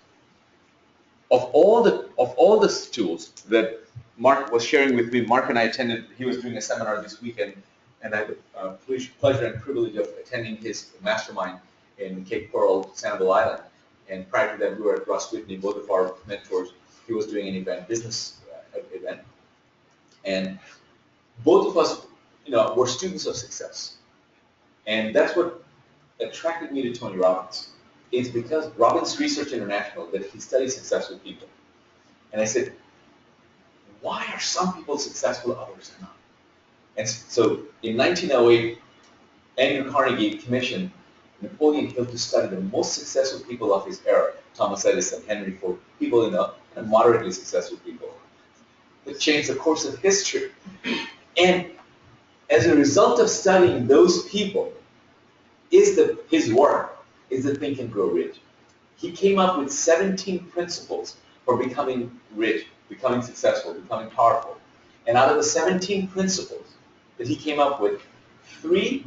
Of all the tools that Mark was sharing with me, Mark and I attended, he was doing a seminar this weekend, and I had the pleasure and privilege of attending his mastermind in Cape Coral, Sanibel Island. And prior to that, we were at Ross Whitney, both of our mentors. He was doing an event, business event. And both of us, were students of success. And that's what attracted me to Tony Robbins. It's because Robbins Research International, that he studies successful people. And I said, why are some people successful, others are not? And so in 1908, Andrew Carnegie commissioned Napoleon Hill to study the most successful people of his era, Thomas Edison, Henry Ford, people and moderately successful people. It changed the course of history. And as a result of studying those people, his work is the Think and Grow Rich. He came up with 17 principles for becoming rich, becoming successful, becoming powerful. And out of the 17 principles that he came up with, 3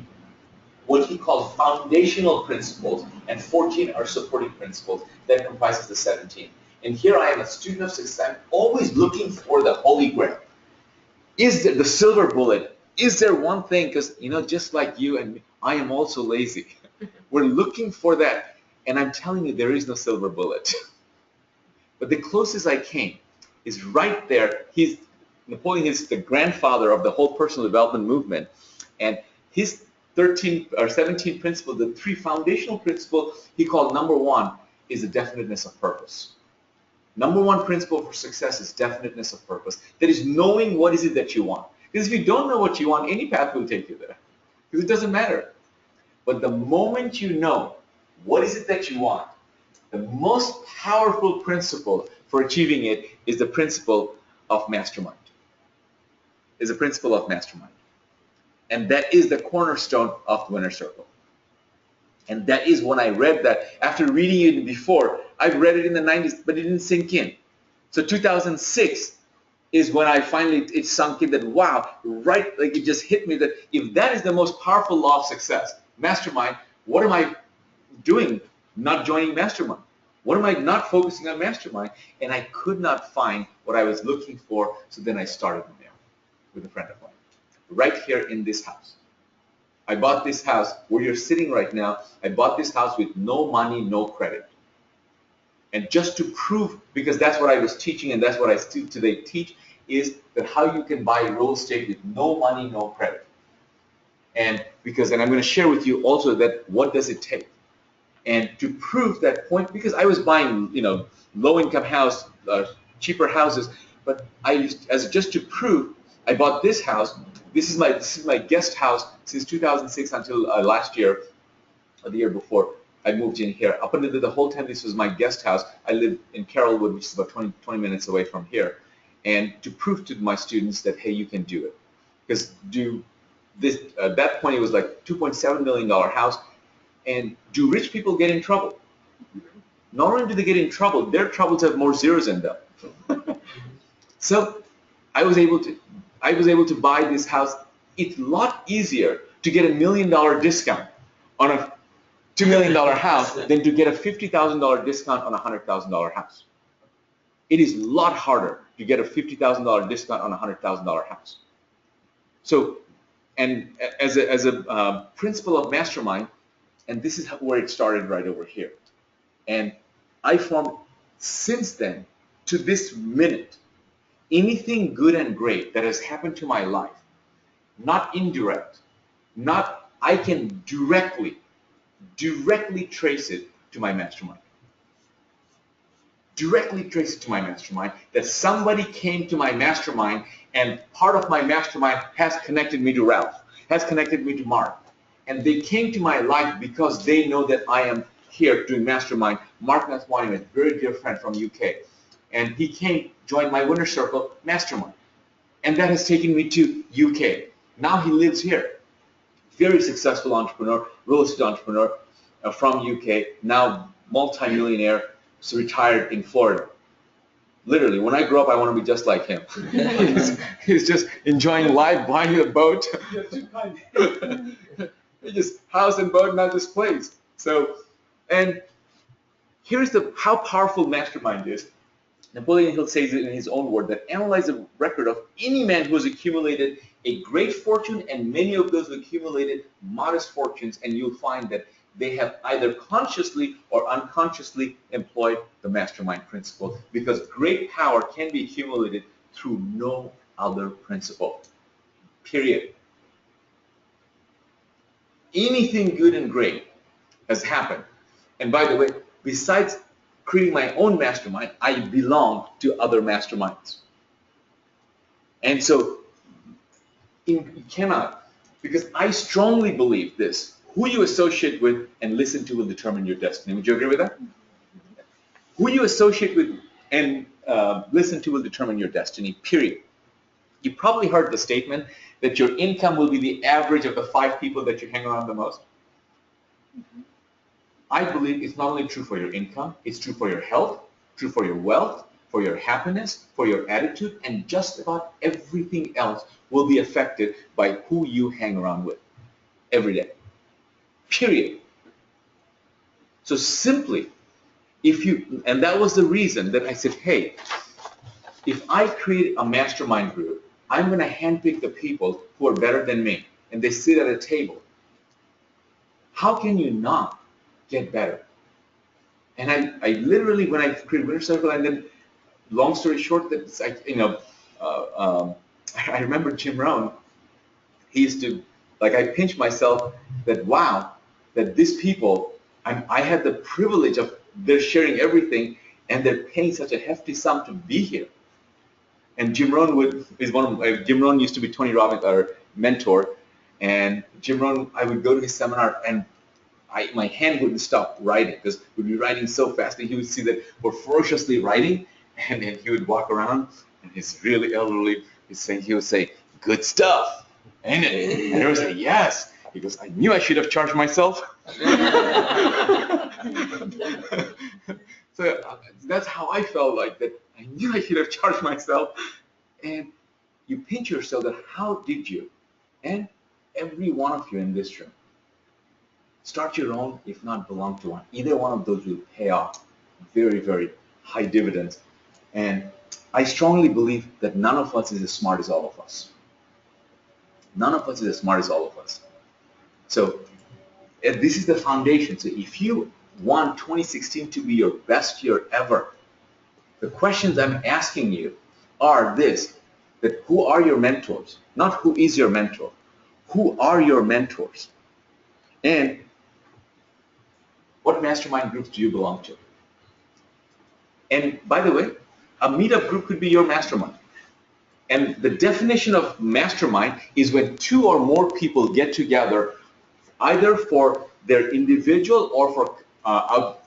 what he called foundational principles, and 14 are supporting principles. That comprises the 17. And here I am, a student of success. I'm always looking for the Holy Grail. Is there the silver bullet? Is there one thing? Because, just like you and me, I am also lazy. We're looking for that. And I'm telling you, there is no silver bullet. But the closest I came is right there. Napoleon is the grandfather of the whole personal development movement. And his 13 or 17 principles, the 3 foundational principles he called number 1 is the definiteness of purpose. Number 1 principle for success is definiteness of purpose. That is knowing what is it that you want. Because if you don't know what you want, any path will take you there. Because it doesn't matter. But the moment you know what is it that you want, the most powerful principle for achieving it is the principle of mastermind. Is the principle of mastermind. And that is the cornerstone of the Winner Circle. And that is when I read that. After reading it before, I've read it in the 90s, but it didn't sink in. So 2006 is when it sunk in that, wow, right, like it just hit me that if that is the most powerful law of success, mastermind, what am I doing not joining mastermind? What am I not focusing on mastermind? And I could not find what I was looking for, so then I started there with a friend of mine. Right here in this house. I bought this house where you're sitting right now. I bought this house with no money, no credit. And just to prove, because that's what I was teaching and that's what I still today teach, is that how you can buy real estate with no money, no credit. And I'm going to share with you also that what does it take. And to prove that point, because I was buying, low-income house, cheaper houses, But as just to prove, I bought this house. This is my guest house since 2006 until last year, or the year before. I moved in here. Up until the whole time, this was my guest house. I live in Carrollwood, which is about 20 minutes away from here. And to prove to my students that, hey, you can do it. Because at that point, it was like $2.7 million house. And do rich people get in trouble? Not only do they get in trouble, their troubles have more zeros in them. So I was able to buy this house. It's a lot easier to get $1 million discount on a $2 million house than to get a $50,000 discount on a $100,000 house. It is a lot harder to get a $50,000 discount on a $100,000 house. So, and as a principle of Mastermind, and this is where it started right over here. And I formed, since then to this minute, anything good and great that has happened to my life, not indirect, not, I can directly trace it to my mastermind. Directly trace it to my mastermind, that somebody came to my mastermind and part of my mastermind has connected me to Ralph, has connected me to Mark. And they came to my life because they know that I am here doing mastermind. Mark Nathwani, a very dear friend from UK. And he came, joined my Winner Circle mastermind. And that has taken me to UK. Now he lives here. Very successful entrepreneur, real estate entrepreneur from UK, now multi-millionaire, so retired in Florida. Literally, when I grow up, I want to be just like him. he's just enjoying life, buying a boat. Just house and boat, not just place. So, and here's how powerful mastermind is. Napoleon Hill says it in his own word, that analyze the record of any man who has accumulated a great fortune, and many of those who accumulated modest fortunes, and you'll find that they have either consciously or unconsciously employed the mastermind principle, because great power can be accumulated through no other principle, period. Anything good and great has happened. And by the way, besides creating my own mastermind, I belong to other masterminds. And so you cannot, because I strongly believe this, who you associate with and listen to will determine your destiny. Would you agree with that? Who you associate with and listen to will determine your destiny, period. You probably heard the statement that your income will be the average of the 5 people that you hang around the most. I believe it's not only true for your income, it's true for your health, true for your wealth, for your happiness, for your attitude, and just about everything else will be affected by who you hang around with every day. Period. So simply, and that was the reason that I said, hey, if I create a mastermind group, I'm going to handpick the people who are better than me, and they sit at a table. How can you not get better? And I literally, when I created Winner Circle, and then, long story short, that I remember Jim Rohn. He used to, I pinch myself that, wow, that these people, I had the privilege of they're sharing everything, and they're paying such a hefty sum to be here. And Jim Rohn Jim Rohn used to be Tony Robbins, our mentor, and Jim Rohn, I would go to his seminar, and my hand wouldn't stop writing, because we'd be writing so fast, and he would see that we're ferociously writing, and then he would walk around, and he's really elderly. He would say, "Good stuff, ain't it?" And I would say, "Yes." He goes, "I knew I should have charged myself." So that's how I felt, like that. I knew I should have charged myself. And you pinch yourself that how did you? And every one of you in this room, start your own, if not belong to one. Either one of those will pay off very, very high dividends. And I strongly believe that none of us is as smart as all of us. None of us is as smart as all of us. So this is the foundation. So if you want 2016 to be your best year ever, the questions I'm asking you are this, that who are your mentors? Not who is your mentor. Who are your mentors? And what mastermind groups do you belong to? And by the way, A meetup group could be your mastermind. And the definition of mastermind is when two or more people get together either for their individual or for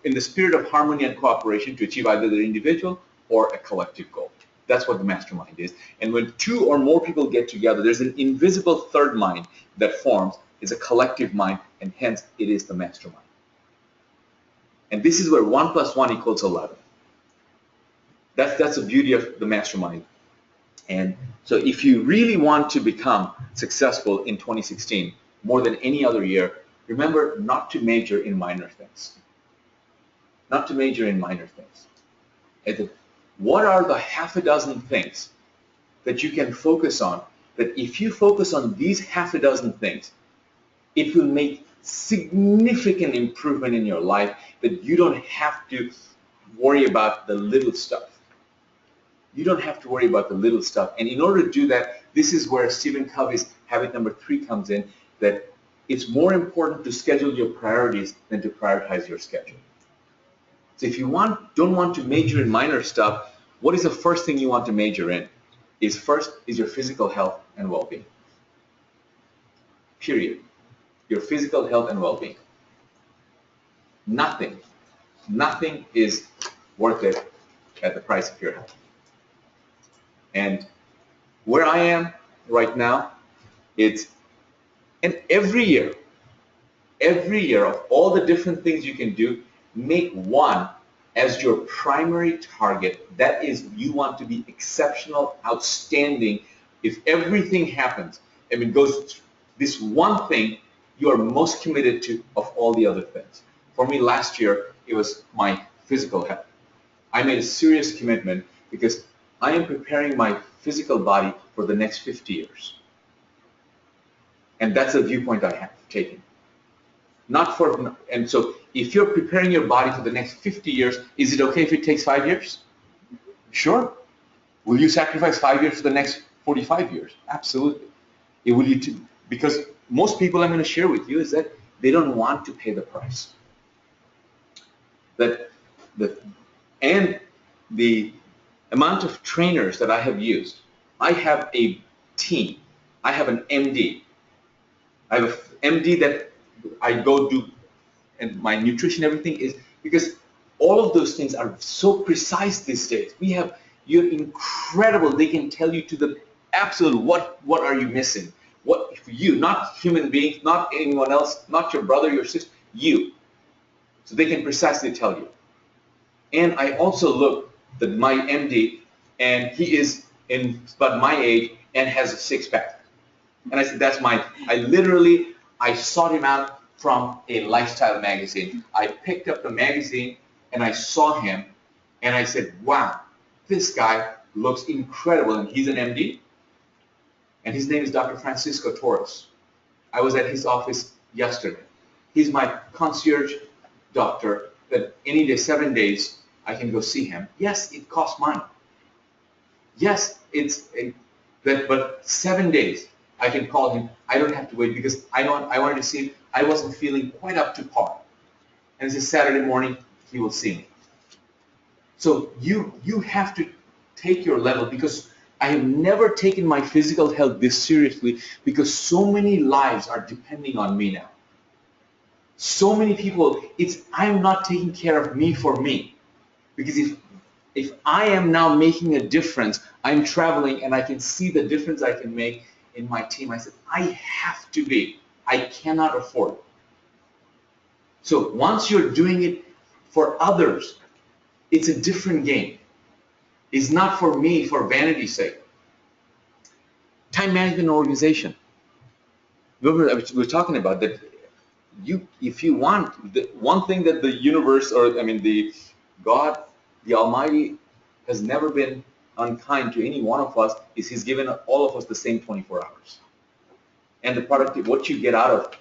in the spirit of harmony and cooperation to achieve either their individual or a collective goal. That's what the mastermind is. And when two or more people get together, there's an invisible third mind that forms. It's a collective mind, and hence it is the mastermind. And this is where 1 + 1 = 11. That's the beauty of the mastermind. And so if you really want to become successful in 2016, more than any other year, remember not to major in minor things. Not to major in minor things. What are the half a dozen things that you can focus on, that if you focus on these half a dozen things, it will make significant improvement in your life, that you don't have to worry about the little stuff. You don't have to worry about the little stuff. And in order to do that, this is where Stephen Covey's habit number 3 comes in, that it's more important to schedule your priorities than to prioritize your schedule. So if you don't want to major in minor stuff, what is the first thing you want to major in? First is your physical health and well-being. Period. Your physical health and well-being. Nothing is worth it at the price of your health. And where I am right now, and every year of all the different things you can do, make one as your primary target. That is, you want to be exceptional, outstanding. If everything happens, goes this one thing you are most committed to of all the other things. For me last year, it was my physical health. I made a serious commitment because I am preparing my physical body for the next 50 years. And that's a viewpoint I have taken. And so if you're preparing your body for the next 50 years, is it okay if it takes 5 years? Sure. Will you sacrifice 5 years for the next 45 years? Absolutely. Will you too? Because most people I'm going to share with you is that they don't want to pay the price. And the amount of trainers that I have used, I have a team. I have an MD. I have an MD that I go do, and my nutrition, everything is, because all of those things are so precise these days. You're incredible. They can tell you to the absolute what are you missing. What for you, not human beings, not anyone else, not your brother, your sister, you. So they can precisely tell you. And I also look at my MD, and he is in about my age and has a six-pack. And I said, I sought him out from a lifestyle magazine. I picked up the magazine and I saw him and I said, wow, this guy looks incredible. And he's an MD. And his name is Dr. Francisco Torres. I was at his office yesterday. He's my concierge doctor that any day, 7 days, I can go see him. Yes, it costs money. Yes, but 7 days I can call him. I don't have to wait because I wanted to see him. I wasn't feeling quite up to par. And it's a Saturday morning, he will see me. So you have to take your level, because I have never taken my physical health this seriously, because so many lives are depending on me now. So many people, I'm not taking care of me for me. Because if I am now making a difference, I'm traveling and I can see the difference I can make in my team. I said, I have to be. I cannot afford it. So once you're doing it for others, it's a different game. It's not for me, for vanity's sake. Time management and organization. We're talking about that. If you want, one thing that the universe, God, the Almighty, has never been unkind to any one of us, is He's given all of us the same 24 hours. And the product, what you get out of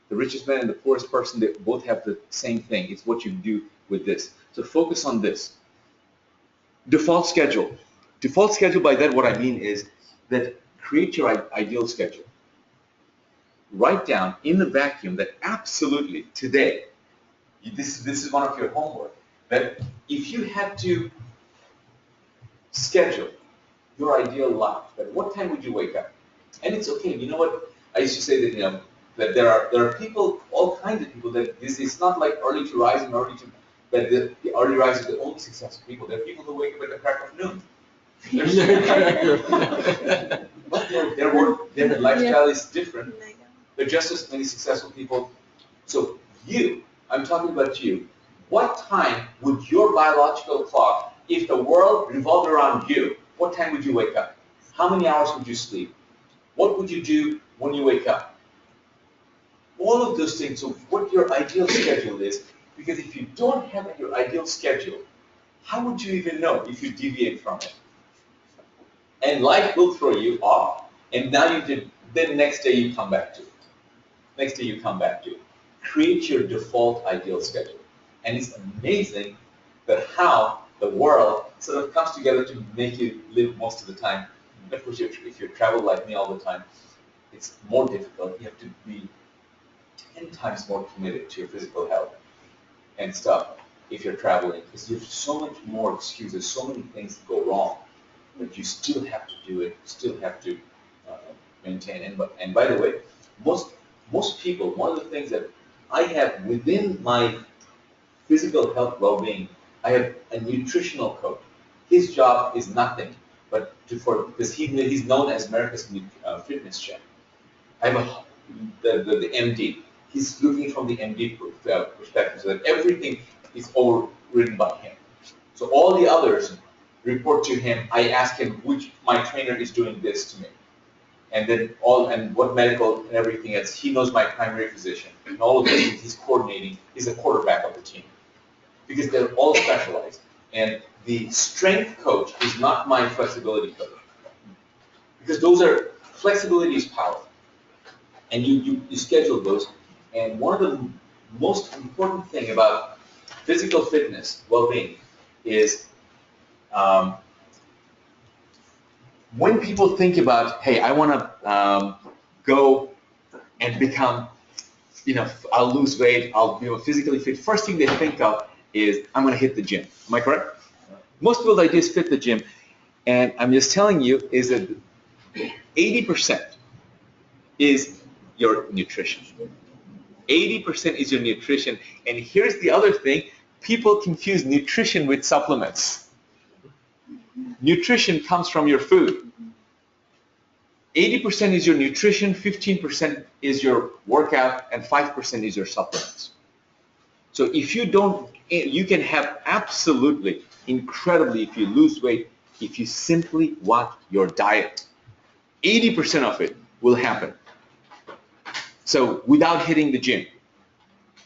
the richest man and the poorest person, they both have the same thing. It's what you do with this. So focus on this. Default schedule. Default schedule, by that what I mean is that create your ideal schedule. Write down in the vacuum that absolutely today, this is one of your homework, that if you had to schedule your ideal life. At what time would you wake up? And it's okay. You know what? I used to say that, that there are people, all kinds of people, that this is not like early to rise and early to, that the early risers are the only successful people. There are people who wake up at the crack of noon. But their lifestyle is different. There are just as many successful people. So I'm talking about you. What time would your biological clock, if the world revolved around you, what time would you wake up? How many hours would you sleep? What would you do when you wake up? All of those things, so what your ideal schedule is, because if you don't have your ideal schedule, how would you even know if you deviate from it? And life will throw you off, and now then next day you come back to it. Next day you come back to it. Create your default ideal schedule. And it's amazing that how the world sort of comes together to make you live most of the time. Of course, if you travel like me all the time, it's more difficult. You have to be 10 times more committed to your physical health and stuff if you're traveling, because you have so much more excuses, so many things go wrong, but you still have to do it, still have to maintain. And by the way, most people, one of the things that I have within my physical health well-being, I have a nutritional coach. His job is nothing but because he's known as America's fitness champ. I have the MD. He's looking from the MD perspective, so that everything is overridden by him. So all the others report to him. I ask him which my trainer is doing this to me, and then what medical and everything else. He knows my primary physician, and all of this he's coordinating. He's the quarterback of the team because they're all specialized. And the strength coach is not my flexibility coach, because flexibility is powerful, and you schedule those. And one of the most important thing about physical fitness, well-being, is when people think about, hey, I want to go and become, I'll lose weight, I'll be physically fit. First thing they think of is, I'm going to hit the gym. Am I correct? Most people's ideas fit the gym, and I'm just telling you is that 80% is your nutrition. 80% is your nutrition, and here's the other thing: people confuse nutrition with supplements. Nutrition comes from your food. 80% is your nutrition, 15% is your workout, and 5% is your supplements. So if you don't, you can have absolutely incredibly, if you lose weight, if you simply watch your diet, 80% of it will happen. So without hitting the gym.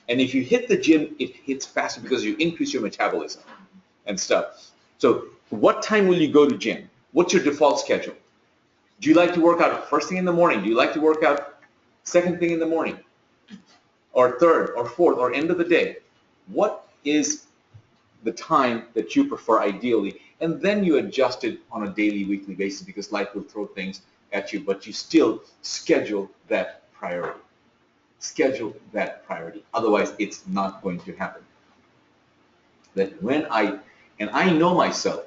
And if you hit the gym, it hits faster because you increase your metabolism and stuff. So what time will you go to gym? What's your default schedule? Do you like to work out first thing in the morning? Do you like to work out second thing in the morning? Or third, or fourth, or end of the day? What is the time that you prefer ideally? And then you adjust it on a daily, weekly basis, because life will throw things at you, but you still schedule that priority. Schedule that priority. Otherwise, it's not going to happen. That I know myself,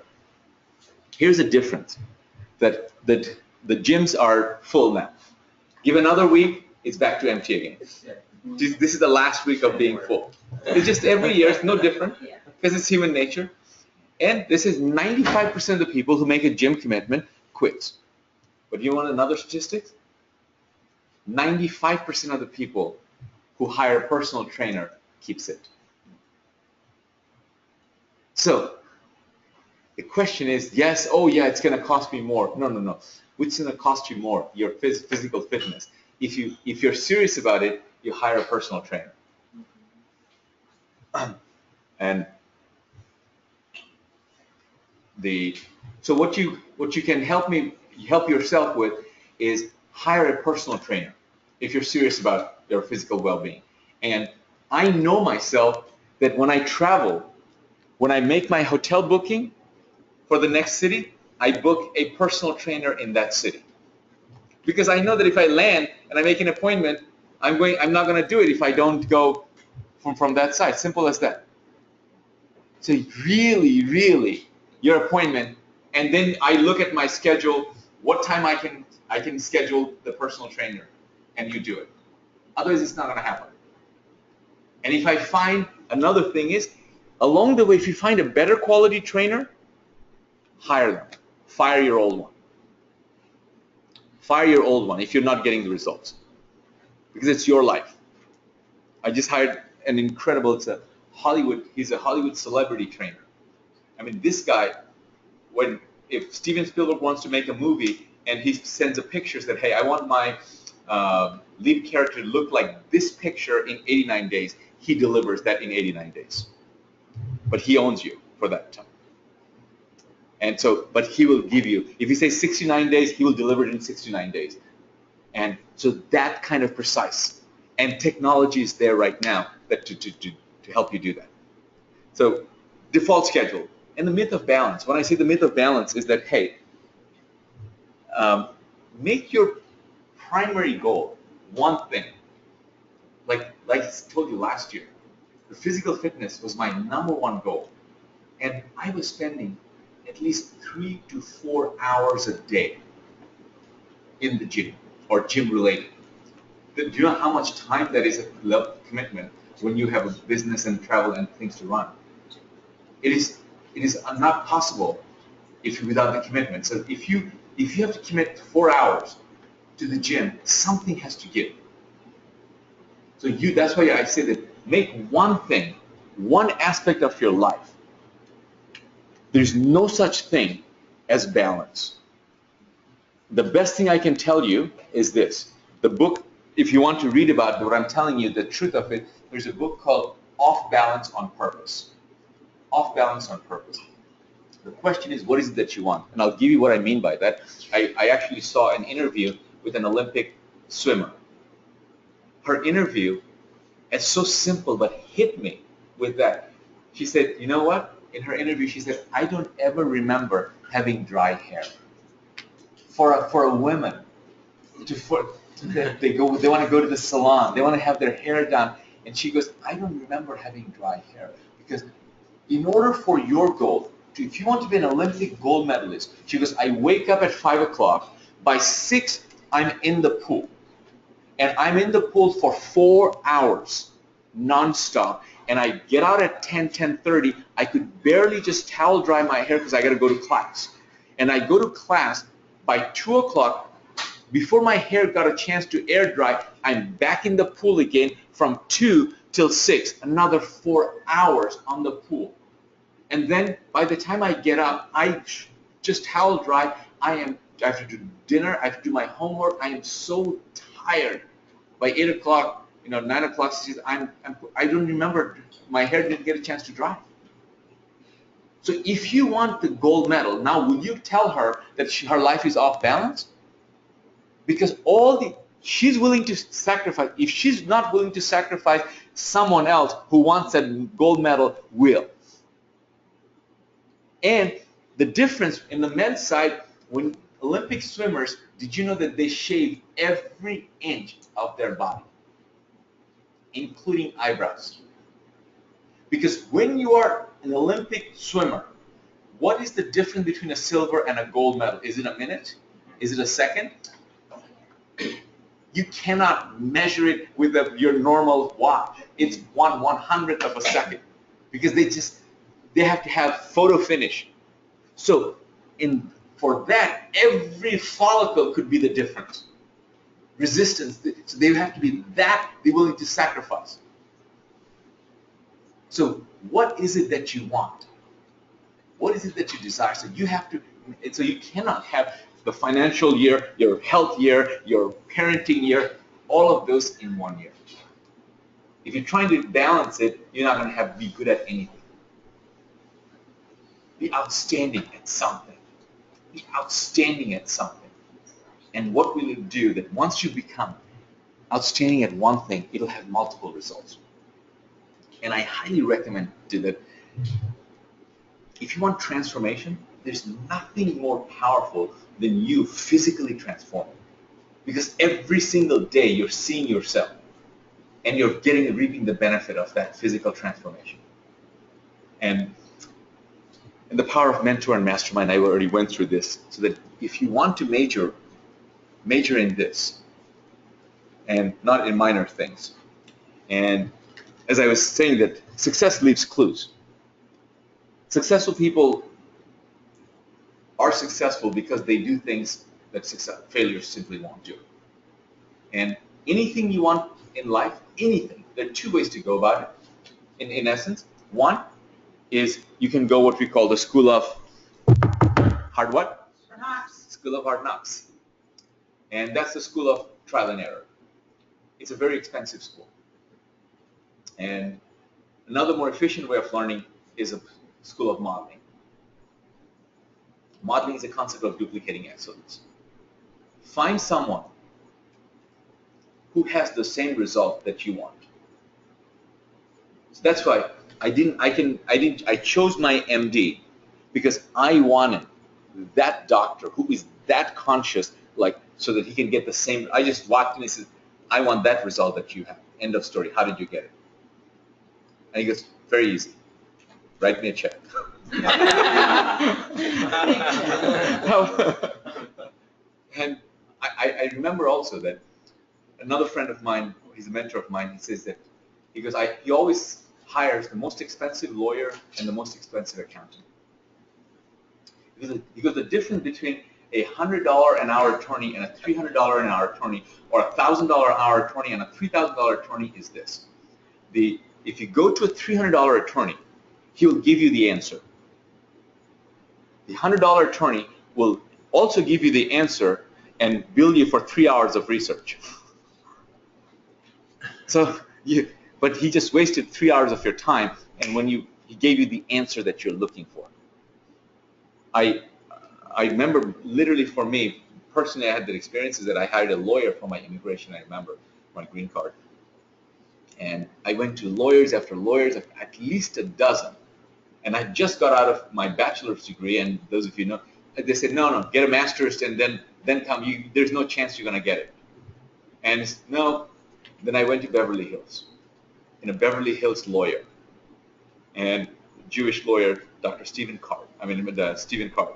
here's a difference, that the gyms are full now. Give another week, it's back to empty again. This is the last week of being full. It's just every year, it's no different, because it's human nature. And this is 95% of the people who make a gym commitment quits. But you want another statistic? 95% of the people who hire a personal trainer keeps it. So the question is, yes, oh yeah, it's going to cost me more. No. What's going to cost you more? Your physical fitness. If you're serious about it, you hire a personal trainer. And so what you can help yourself with is hire a personal trainer if you're serious about your physical well-being. And I know myself that when I travel, when I make my hotel booking for the next city, I book a personal trainer in that city. Because I know that if I land and I make an appointment, I'm not going to do it if I don't go from that side. Simple as that. So really, really, your appointment And then I look at my schedule, what time I can schedule the personal trainer, and you do it. Otherwise, it's not going to happen. And if I find, another thing is, along the way, if you find a better quality trainer, hire them. Fire your old one. Fire your old one if you're not getting the results. Because it's your life. I just hired an incredible, he's a Hollywood celebrity trainer. I mean, this guy, if Steven Spielberg wants to make a movie and he sends a picture that, hey, I want my lead character to look like this picture in 89 days, he delivers that in 89 days. But he owns you for that time. And so, but he will give you, if you say 69 days, he will deliver it in 69 days. And so that kind of precise. And technology is there right now that to help you do that. So default schedule. And the myth of balance. When I say the myth of balance is that, hey, make your primary goal one thing. Like I told you last year, the physical fitness was my #1 goal. And I was spending at least 3 to 4 hours a day in the gym or gym related. Do you know how much time that is a commitment when you have a business and travel and things to run? It is not possible without the commitment. So if you have to commit 4 hours to the gym, something has to give. So that's why I say that make one thing, one aspect of your life. There's no such thing as balance. The best thing I can tell you is this. The book, if you want to read about what I'm telling you, the truth of it, there's a book called Off Balance on Purpose. Off Balance on Purpose. The question is, what is it that you want? And I'll give you what I mean by that. I actually saw an interview with an Olympic swimmer. Her interview, it's so simple, but hit me with that. She said, you know what? In her interview, she said, I don't ever remember having dry hair. For a woman, they want to go to the salon, they want to have their hair done, and she goes, I don't remember having dry hair. Because in order for your goal, if you want to be an Olympic gold medalist, she goes, I wake up at 5 o'clock, by 6, I'm in the pool. And I'm in the pool for 4 hours, nonstop. And I get out at 10:30. I could barely just towel dry my hair because I got to go to class. And I go to class by 2 o'clock. Before my hair got a chance to air dry, I'm back in the pool again from 2 till 6, another 4 hours on the pool. And then by the time I get up, I just towel dry. I have to do dinner. I have to do my homework. I am so tired. By 8 o'clock, 9 o'clock, I don't remember. My hair didn't get a chance to dry. So if you want the gold medal, now will you tell her that her life is off balance? Because she's willing to sacrifice. If she's not willing to sacrifice, someone else who wants that gold medal will. And the difference in the men's side, when Olympic swimmers, did you know that they shave every inch of their body, including eyebrows? Because when you are an Olympic swimmer, what is the difference between a silver and a gold medal? Is it a minute? Is it a second? You cannot measure it with your normal watch. It's 1/100th of a second, because they have to have photo finish. So for that, every follicle could be the difference. Resistance. So they have to be they're willing to sacrifice. So what is it that you want? What is it that you desire? So you cannot have the financial year, your health year, your parenting year, all of those in 1 year. If you're trying to balance it, you're not going to be good at anything. Be outstanding at something. Be outstanding at something. And what will it do that once you become outstanding at one thing, it'll have multiple results. And I highly recommend that if you want transformation, there's nothing more powerful than you physically transforming. Because every single day you're seeing yourself and you're reaping the benefit of that physical transformation. And And the power of mentor and mastermind, I already went through this, so that if you want to major in this, and not in minor things. And as I was saying, that success leaves clues. Successful people are successful because they do things that failures simply won't do. And anything you want in life, anything, there are two ways to go about it, in essence. One is you can go what we call the school of hard what? Knocks. School of hard knocks. And that's the school of trial and error. It's a very expensive school. And another more efficient way of learning is a school of modeling. Modeling is a concept of duplicating excellence. Find someone who has the same result that you want. So that's why I chose my MD, because I wanted that doctor who is that conscious, like, so that he can get the same. I just walked in and said, I want that result that you have. End of story. How did you get it? And he goes, very easy. Write me a check. And I remember also that another friend of mine, he's a mentor of mine, he says that, he goes, he always hires the most expensive lawyer and the most expensive accountant. Because the difference between a $100 an hour attorney and a $300 an hour attorney, or a $1,000 an hour attorney and a $3,000 attorney is this. If you go to a $300 attorney, he will give you the answer. The $100 attorney will also give you the answer and bill you for 3 hours of research. But he just wasted 3 hours of your time, and he gave you the answer that you're looking for. I remember, literally for me, personally, I had the experiences that I hired a lawyer for my immigration, I remember, my green card. And I went to lawyers after lawyers, at least a dozen. And I just got out of my bachelor's degree, and those of you know, they said, no, get a master's and then come. There's no chance you're going to get it. And no, then I went to Beverly Hills, and a Beverly Hills lawyer, and Jewish lawyer, Dr. Stephen Card. Stephen Card.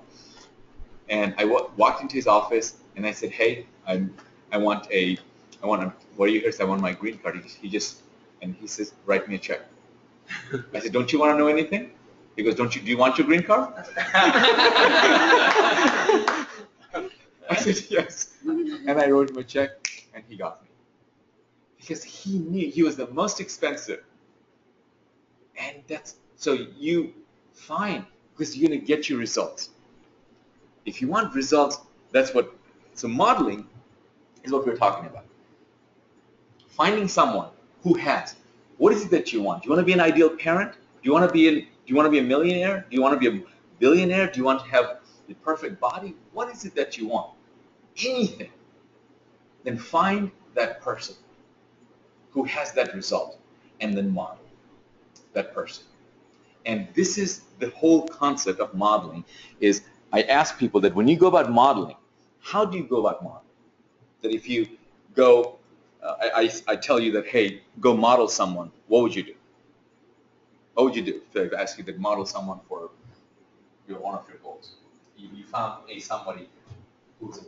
And I walked into his office, and I said, hey, I want what are you here? I want my green card. He says, write me a check. I said, don't you want to know anything? He goes, do you want your green card? I said, yes. And I wrote him a check, and he got me. Because he knew he was the most expensive. And so you find, because you're going to get your results. If you want results, so modeling is what we're talking about. Finding someone who has, what is it that you want? Do you want to be an ideal parent? Do you want to be a millionaire? Do you want to be a billionaire? Do you want to have the perfect body? What is it that you want? Anything. Then find that person who has that result, and then model that person. And this is the whole concept of modeling. Is I ask people that when you go about modeling, how do you go about modeling? That if you go, I tell you that, hey, go model someone, what would you do? What would you do if I ask you to model someone for one of your goals? You found somebody who's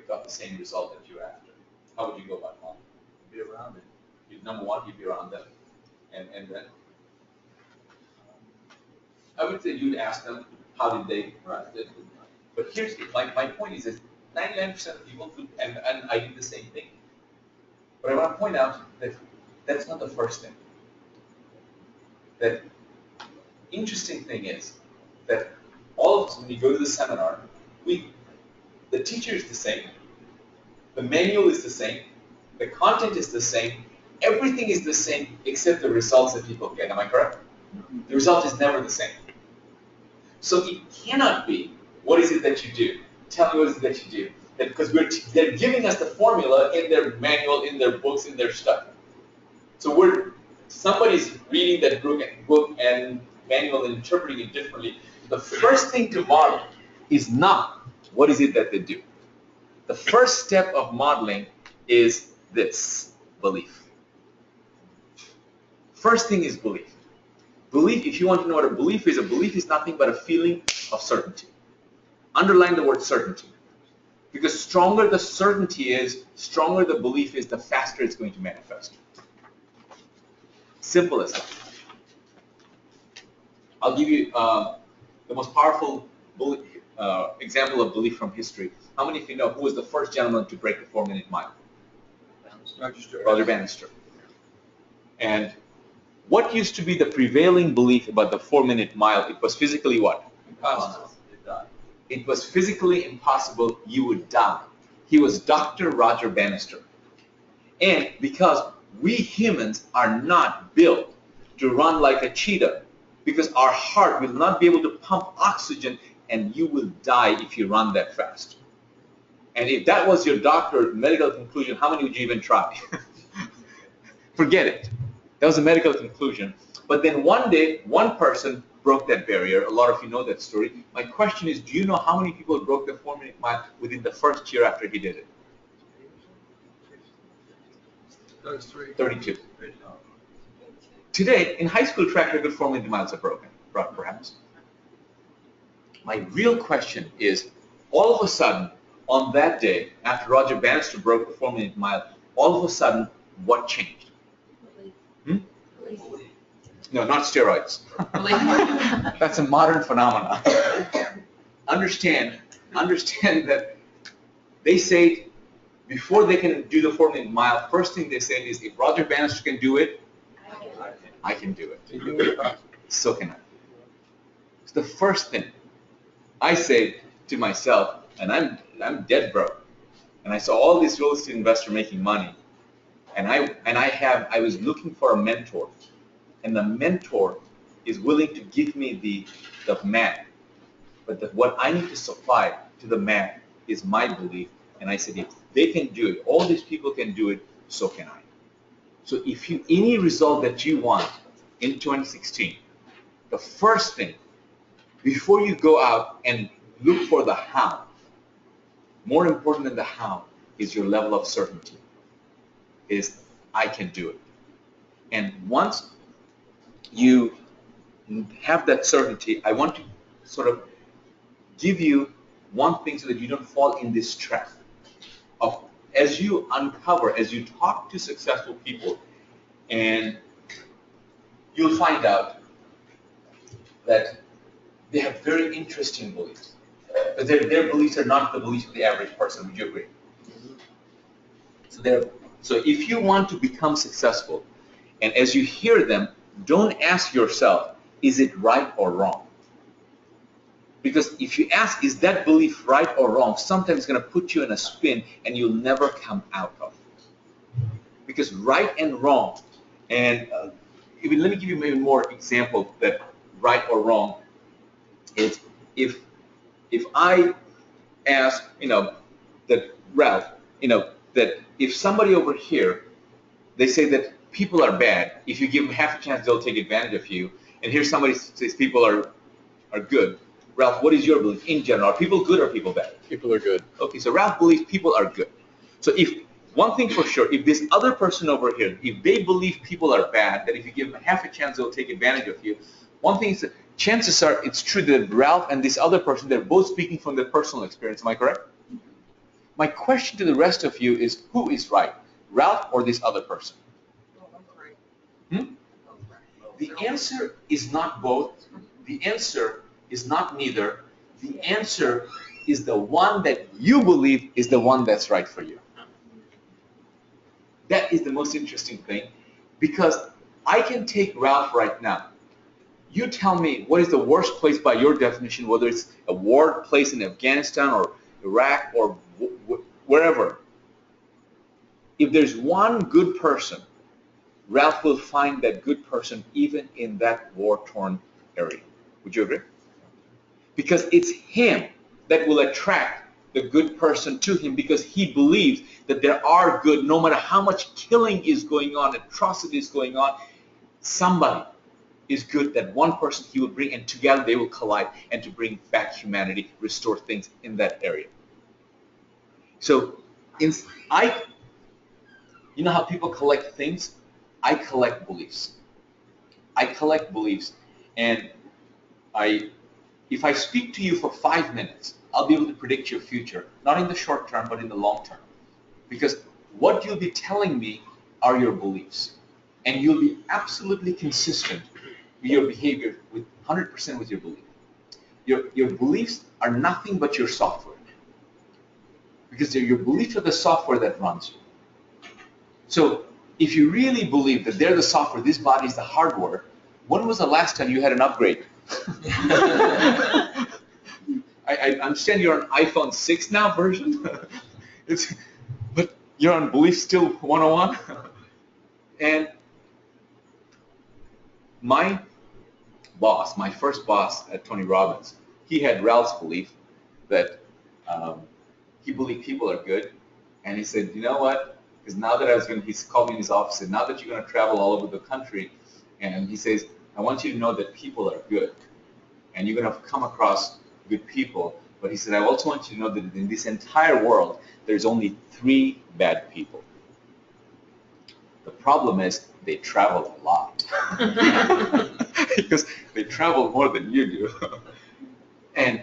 got the same result that you're after. How would you go about modeling? Be around it. Number one, you'd be around them. And then I would say you'd ask them, how did they run it? But here's my point is that 99% of people, and I do the same thing. But I want to point out that that's not the first thing. The interesting thing is that all of us, when we go to the seminar, the teacher is the same, the manual is the same, the content is the same, everything is the same except the results that people get. Am I correct? The result is never the same. So it cannot be, what is it that you do? Tell me what is it that you do. Because they're giving us the formula in their manual, in their books, in their stuff. So somebody's reading that book and manual and interpreting it differently. The first thing to model is not what is it that they do. The first step of modeling is this, belief. First thing is belief. Belief, if you want to know what a belief is nothing but a feeling of certainty. Underline the word certainty. Because stronger the certainty is, stronger the belief is, the faster it's going to manifest. Simple as that. I'll give you the most powerful example of belief from history. How many of you know who was the first gentleman to break the 4-minute mile? Roger Bannister. And what used to be the prevailing belief about the 4-minute mile? It was physically what? Impossible. It was physically impossible. You would die. He was Dr. Roger Bannister. And because we humans are not built to run like a cheetah, because our heart will not be able to pump oxygen, and you will die if you run that fast. And if that was your doctor medical conclusion, how many would you even try? Forget it. That was a medical conclusion. But then one day, one person broke that barrier. A lot of you know that story. My question is, do you know how many people broke the 4-minute mile within the first year after he did it? 32. Today, in high school track record, 4-minute miles are broken, perhaps. My real question is, all of a sudden, on that day, after Roger Bannister broke the 4-minute mile, all of a sudden, what changed? No, not steroids. That's a modern phenomenon. Understand that they say before they can do the 4-minute mile, first thing they say is, if Roger Bannister can do it, I can do it. So can I. It's the first thing I say to myself, and I'm dead broke, and I saw all these real estate investors making money, and I was looking for a mentor, and the mentor is willing to give me the map, but what I need to supply to the map is my belief. And I said, if they can do it, all these people can do it, so can I. So if any result that you want in 2016, the first thing, before you go out and look for the how, more important than the how is your level of certainty, is I can do it. And once you have that certainty, I want to sort of give you one thing so that you don't fall in this trap of, as you uncover, as you talk to successful people, and you'll find out that they have very interesting beliefs. But their beliefs are not the beliefs of the average person. Would you agree? So if you want to become successful, and as you hear them, don't ask yourself, is it right or wrong? Because if you ask, is that belief right or wrong, sometimes it's going to put you in a spin and you'll never come out of it. Because right and wrong, and let me give you maybe more example that right or wrong is, if I ask, that Ralph, that if somebody over here, they say that people are bad, if you give them half a chance, they'll take advantage of you, and here somebody says people are good. Ralph, what is your belief in general? Are people good or people bad? People are good. Okay, so Ralph believes people are good. So one thing for sure, if this other person over here, if they believe people are bad, that if you give them half a chance, they'll take advantage of you, one thing is that chances are it's true that Ralph and this other person, they're both speaking from their personal experience. Am I correct? My question to the rest of you is, who is right, Ralph or this other person? The answer is not both. The answer is not neither. The answer is the one that you believe is the one that's right for you. That is the most interesting thing, because I can take Ralph right now. You tell me what is the worst place by your definition, whether it's a war place in Afghanistan or Iraq or wherever. If there's one good person, Ralph will find that good person even in that war-torn area. Would you agree? Because it's him that will attract the good person to him, because he believes that there are good, no matter how much killing is going on, atrocity is going on, somebody is good, that one person he will bring, and together they will collide and to bring back humanity, restore things in that area. So you know how people collect things? I collect beliefs. I collect beliefs, and if I speak to you for 5 minutes, I'll be able to predict your future, not in the short term, but in the long term. Because what you'll be telling me are your beliefs. And you'll be absolutely consistent with your behavior with 100% with your belief. Your beliefs are nothing but your software. Because your beliefs are the software that runs you. So if you really believe that they're the software, this body is the hardware, when was the last time you had an upgrade? I understand you're on iPhone 6 now version, but you're on Belief Still 101. And my boss, my first boss at Tony Robbins, he had Ralph's belief that he believed people are good. And he said, you know what? Because now that he's called me in his office, and now that you're going to travel all over the country, and he says, I want you to know that people are good. And you're going to come across good people. But he said, I also want you to know that in this entire world, there's only 3 bad people. The problem is they travel a lot. Because they travel more than you do. And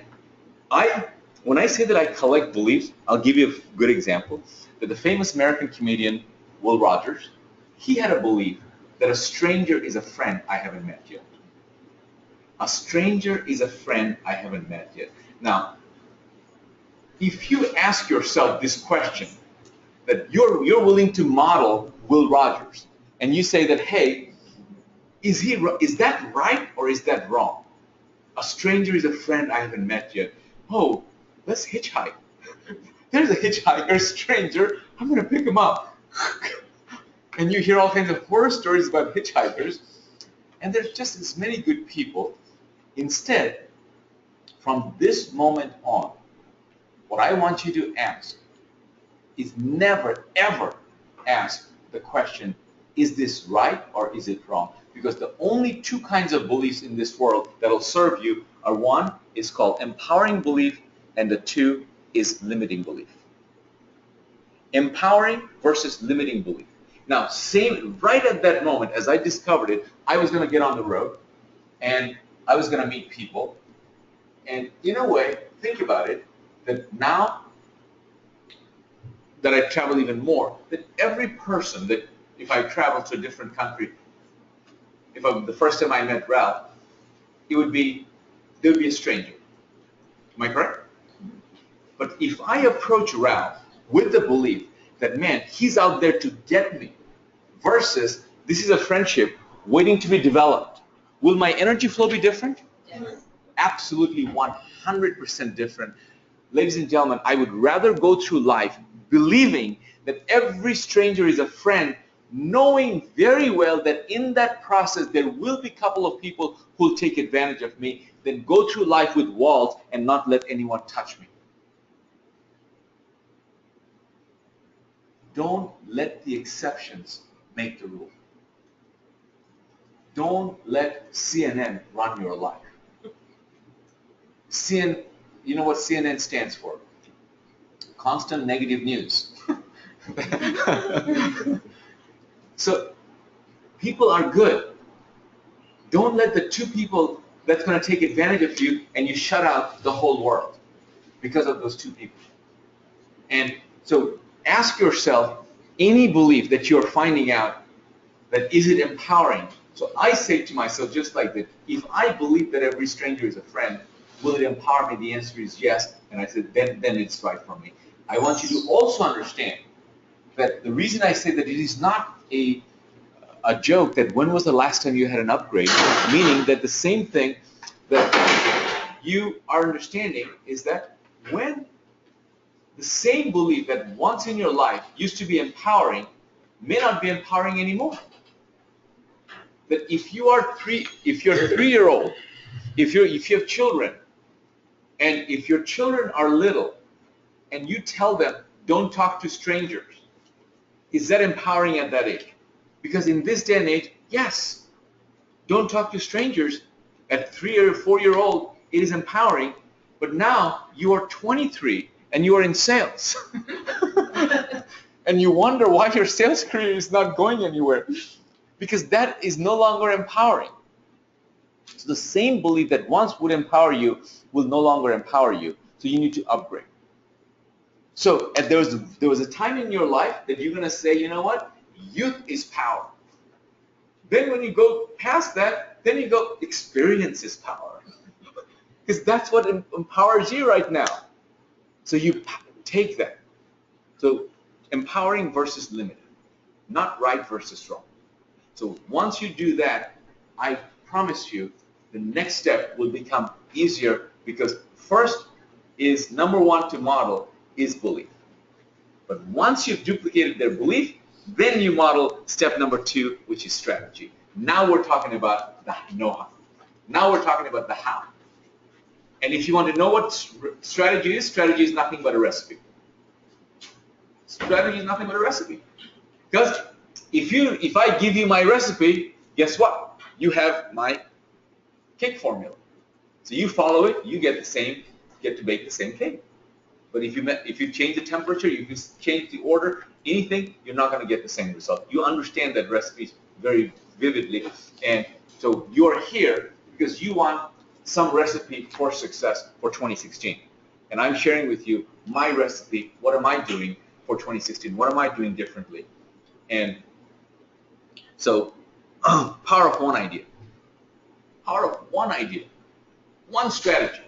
when I say that I collect beliefs, I'll give you a good example. That the famous American comedian Will Rogers, he had a belief that a stranger is a friend I haven't met yet. A stranger is a friend I haven't met yet. Now, if you ask yourself this question, that you're willing to model Will Rogers, and you say that, hey, is that right or is that wrong? A stranger is a friend I haven't met yet. Oh, let's hitchhike. There's a hitchhiker, stranger. I'm going to pick him up. And you hear all kinds of horror stories about hitchhikers, and there's just as many good people. Instead, from this moment on, what I want you to ask is never, ever ask the question, is this right or is it wrong? Because the only 2 kinds of beliefs in this world that will serve you are, 1 is called empowering belief, and the 2 is limiting belief. Empowering versus limiting belief. Now, right at that moment, as I discovered it, I was going to get on the road, and I was going to meet people. And in a way, think about it, that now that I travel even more, that every person that, if I travel to a different country, the first time I met Ralph, there would be a stranger. Am I correct? But if I approach Ralph with the belief that, man, he's out there to get me, versus this is a friendship waiting to be developed, will my energy flow be different? Yes. Absolutely 100% different. Ladies and gentlemen, I would rather go through life believing that every stranger is a friend, knowing very well that in that process there will be a couple of people who will take advantage of me, than go through life with walls and not let anyone touch me. Don't let the exceptions make the rule. Don't let CNN run your life. You know what CNN stands for? Constant negative news. So people are good. Don't let the 2 people that's going to take advantage of you and you shut out the whole world because of those 2 people. And so ask yourself, any belief that you're finding out, that is it empowering? So I say to myself just like that, if I believe that every stranger is a friend, will it empower me? The answer is yes. And I said, then it's right for me. I want you to also understand that the reason I say that it is not a joke that when was the last time you had an upgrade, meaning that the same thing that you are understanding is that when the same belief that once in your life used to be empowering may not be empowering anymore. That if you're a 3-year-old, if you have children, and if your children are little, and you tell them, don't talk to strangers, is that empowering at that age? Because in this day and age, yes, don't talk to strangers. At 3 or 4-year-old, it is empowering, but now you are 23 and you are in sales. And you wonder why your sales career is not going anywhere. Because that is no longer empowering. So the same belief that once would empower you will no longer empower you. So you need to upgrade. So there was a time in your life that you're going to say, you know what? Youth is power. Then when you go past that, then you go, experience is power. Because that's what empowers you right now. So you take that. So empowering versus limited, not right versus wrong. So once you do that, I promise you, the next step will become easier, because first is number one to model is belief. But once you've duplicated their belief, then you model step number two, which is strategy. Now we're talking about the know-how. Now we're talking about the how. And if you want to know what strategy is nothing but a recipe. Strategy is nothing but a recipe. Because if I give you my recipe, guess what? You have my cake formula. So you follow it, you get to bake the same cake. But if you change the temperature, if you change the order, anything, you're not going to get the same result. You understand that recipes very vividly, and so you're here because you want some recipe for success for 2016. And I'm sharing with you my recipe. What am I doing for 2016? What am I doing differently? And so, power of one idea. Power of one idea. One strategy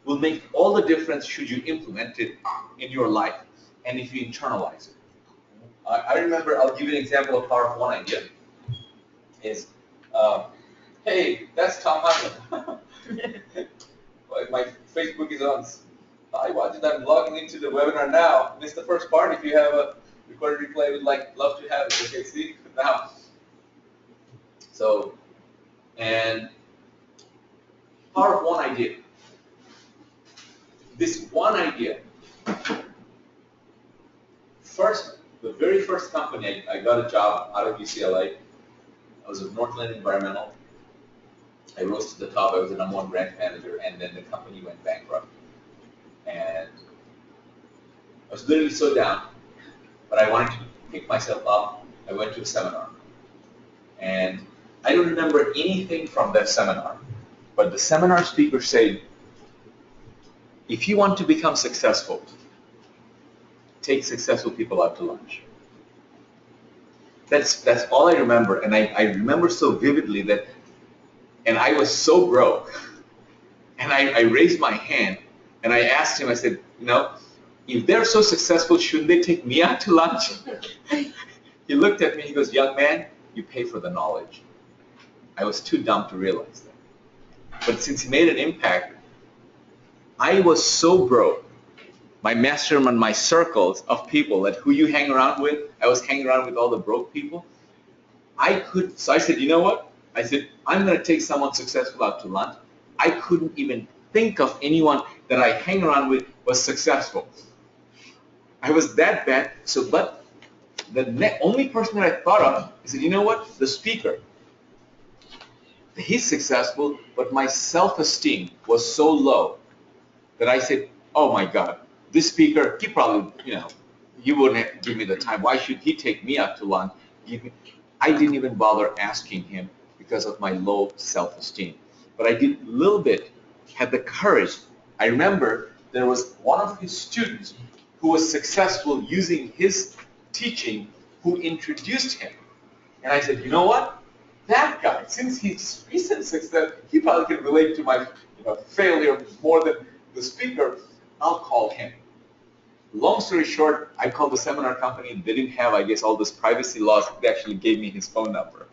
will make all the difference should you implement it in your life and if you internalize it. I remember, I'll give you an example of power of one idea. Is, hey, that's Tom Hyman. My Facebook is on. Hi, Wajid, I'm logging into the webinar now. Missed the first part. If you have a recorded replay, would love to have it. Okay, see now. So, and power of one idea. This one idea. The very first company I got a job out of UCLA. I was with Northland Environmental. I rose to the top. I was the #1 grant manager, and then the company went bankrupt. And I was literally so down, but I wanted to pick myself up. I went to a seminar, and I don't remember anything from that seminar, but the seminar speaker said, if you want to become successful, take successful people out to lunch. That's all I remember, and I remember so vividly that, and I was so broke, and I raised my hand, and I asked him, I said, if they're so successful, shouldn't they take me out to lunch? He looked at me, he goes, young man, you pay for the knowledge. I was too dumb to realize that. But since he made an impact, I was so broke. My mastermind, my circles of people that who you hang around with, I was hanging around with all the broke people. So I said, you know what? I said, I'm going to take someone successful out to lunch. I couldn't even think of anyone that I hang around with was successful. I was that bad. So, but the only person that I thought of, I said, you know what? The speaker. He's successful, but my self-esteem was so low that I said, oh my God, this speaker, he probably, he wouldn't give me the time. Why should he take me out to lunch? I didn't even bother asking him because of my low self-esteem. But I did a little bit, had the courage. I remember there was one of his students who was successful using his teaching who introduced him. And I said, you know what? That guy, since he's recent success, he probably can relate to my failure more than the speaker. I'll call him. Long story short, I called the seminar company. They didn't have, I guess, all this privacy laws. They actually gave me his phone number.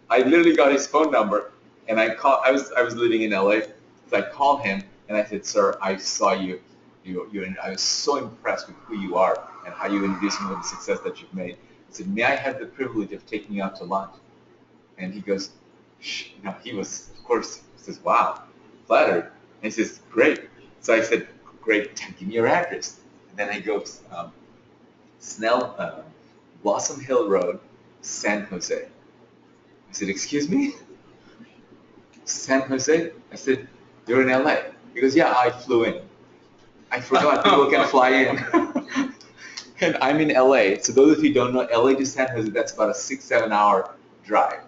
I literally got his phone number, and I was living in LA, so I called him and I said, sir, I saw you. I was so impressed with who you are and how you introduced me to the success that you've made. I said, may I have the privilege of taking you out to lunch? And he goes, he was, of course, he says, wow, flattered. And he says, great. So I said, great, give me your address. And then I go, Blossom Hill Road, San Jose. I said, excuse me? San Jose? I said, you're in LA. He goes, yeah, I flew in. I forgot people can fly in. And I'm in LA. So those of you who don't know, LA to San Jose, that's about a 6-7 hour drive.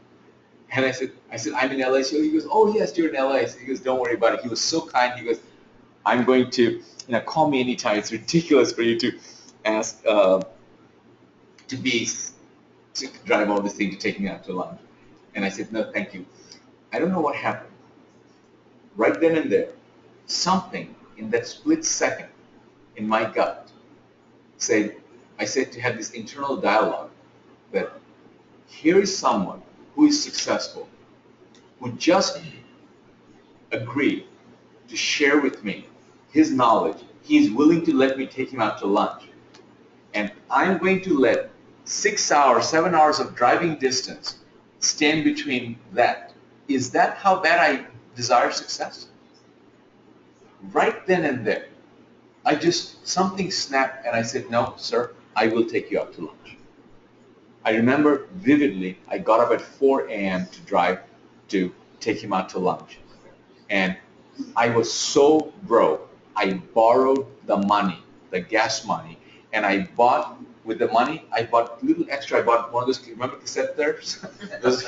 And I said, I said, I'm in LA. So he goes, oh yes, you're in LA. So he goes, don't worry about it. He was so kind. He goes, I'm going to, call me anytime. It's ridiculous for you to ask to drive all this thing to take me out to lunch. And I said, no, thank you. I don't know what happened. Right then and there, something in that split second in my gut I said to have this internal dialogue that here is someone who is successful, who just agreed to share with me his knowledge. He is willing to let me take him out to lunch. And I'm going to let 6 hours, 7 hours of driving distance stand between that. Is that how bad I desire success? Right then and there, something snapped and I said, no, sir, I will take you out to lunch. I remember vividly, I got up at 4 a.m. to drive to take him out to lunch. And I was so broke, I borrowed the money, the gas money, and I bought, with the money, I bought a little extra. I bought one of those, remember cassette players? Those,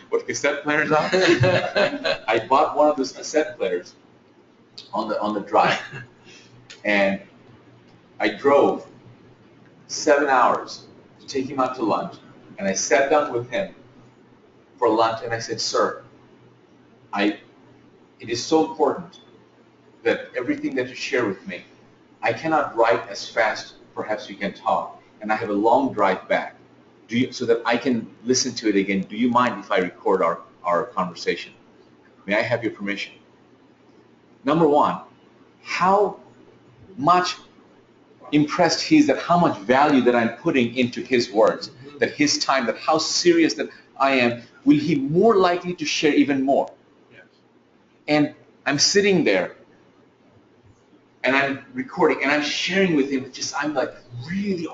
what cassette players are? I bought one of those cassette players on the drive. And I drove 7 hours to take him out to lunch. And I sat down with him for lunch and I said, sir, it is so important that everything that you share with me, I cannot write as fast, perhaps you can talk, and I have a long drive back. So that I can listen to it again, do you mind if I record our conversation? May I have your permission? Number one, how much impressed he is that how much value that I'm putting into his words, that his time, that how serious that I am, will he more likely to share even more? Yes. And I'm sitting there and I'm recording and I'm sharing with him, I'm like really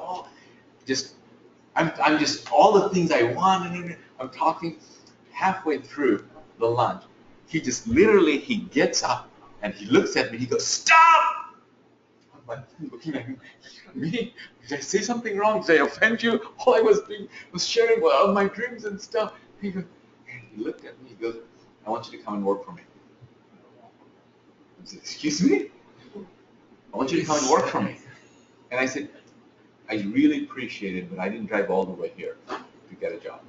I'm just all the things I want, and I'm talking. Halfway through the lunch, he just literally, he gets up and he looks at me, he goes, stop! I'm like looking at me, did I say something wrong? Did I offend you? All I was doing was sharing all my dreams and stuff. He looked at me, he goes, I want you to come and work for me. I said, excuse me? I want you to come and work for me. And I said, I really appreciate it, but I didn't drive all the way here to get a job.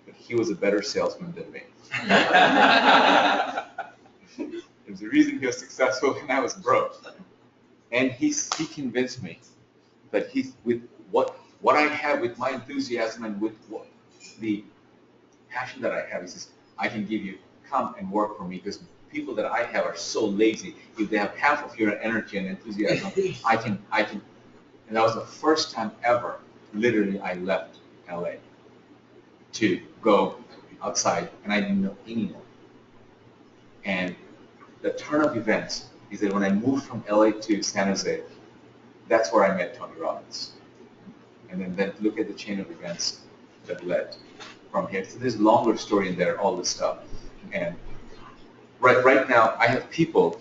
But he was a better salesman than me. There's a reason he was successful and I was broke. And he convinced me that with what I have, with my enthusiasm and with the passion that I have, he says, I can give you, come and work for me, because people that I have are so lazy. If they have half of your energy and enthusiasm, I can. And that was the first time ever, literally, I left LA to go outside, and I didn't know anyone. And the turn of events is that when I moved from LA to San Jose, that's where I met Tony Robbins. And then look at the chain of events that led from here. So there's a longer story in there, all this stuff. And right now, I have people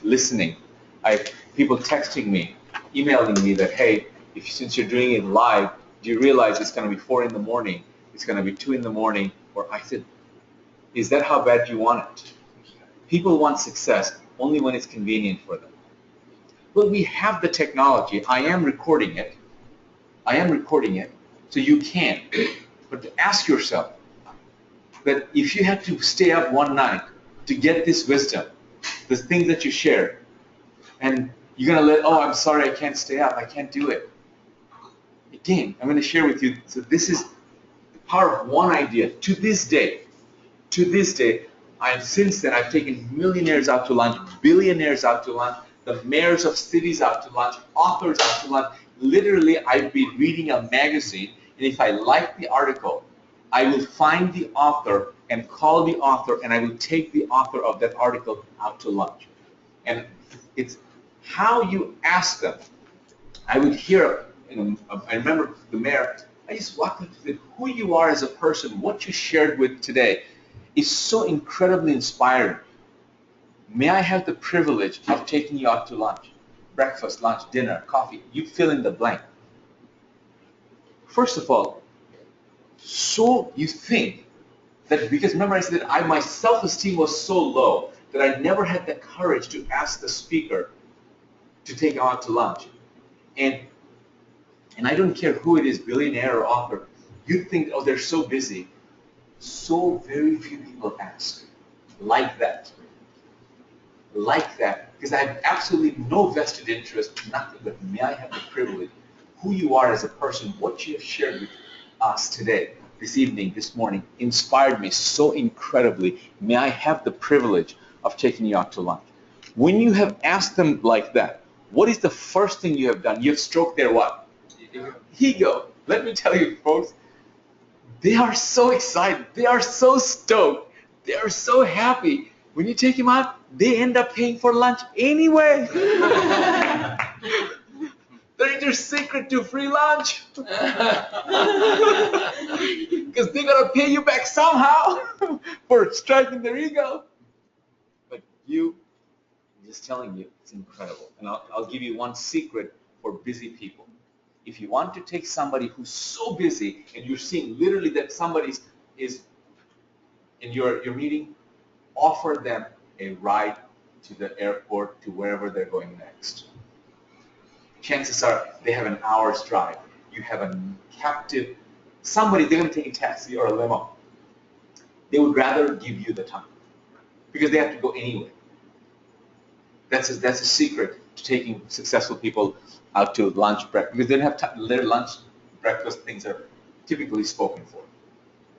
listening. I have people texting me, emailing me that, hey, since you're doing it live, do you realize it's going to be 4 in the morning? It's going to be 2 in the morning. Or I said, is that how bad you want it? People want success only when it's convenient for them. Well, we have the technology. I am recording it. So you can. But ask yourself that if you had to stay up one night to get this wisdom, the things that you share, and you're going to I'm sorry, I can't stay up, I can't do it. Again, I'm going to share with you, so this is the power of one idea. To this day, since then, I've taken millionaires out to lunch, billionaires out to lunch, the mayors of cities out to lunch, authors out to lunch. Literally, I've been reading a magazine, and if I like the article, I will find the author and call the author, and I will take the author of that article out to lunch. And it's how you ask them. I would hear, I remember the mayor, I just walked up to them, who you are as a person, what you shared with today is so incredibly inspiring. May I have the privilege of taking you out to lunch, breakfast, lunch, dinner, coffee, you fill in the blank. First of all, so you think That because remember I said that my self-esteem was so low that I never had the courage to ask the speaker to take him out to lunch. And I don't care who it is, billionaire or author, you'd think, oh, they're so busy. So very few people ask like that. Like that, because I have absolutely no vested interest, nothing, but may I have the privilege, who you are as a person, what you have shared with us today, this evening, this morning, inspired me so incredibly. May I have the privilege of taking you out to lunch. When you have asked them like that, what is the first thing you have done? You have stroked their what? Ego. Let me tell you, folks, they are so excited. They are so stoked. They are so happy. When you take them out, they end up paying for lunch anyway. They're your secret to free lunch. Because they're going to pay you back somehow for striking their ego. But I'm just telling you, it's incredible. And I'll give you one secret for busy people. If you want to take somebody who's so busy and you're seeing literally that somebody is in your meeting, offer them a ride to the airport, to wherever they're going next. Chances are they have an hour's drive. You have a captive, somebody, they're going to take a taxi or a limo. They would rather give you the time because they have to go anyway. That's a secret to taking successful people out to lunch, breakfast, because they don't have time. Their lunch, breakfast things are typically spoken for,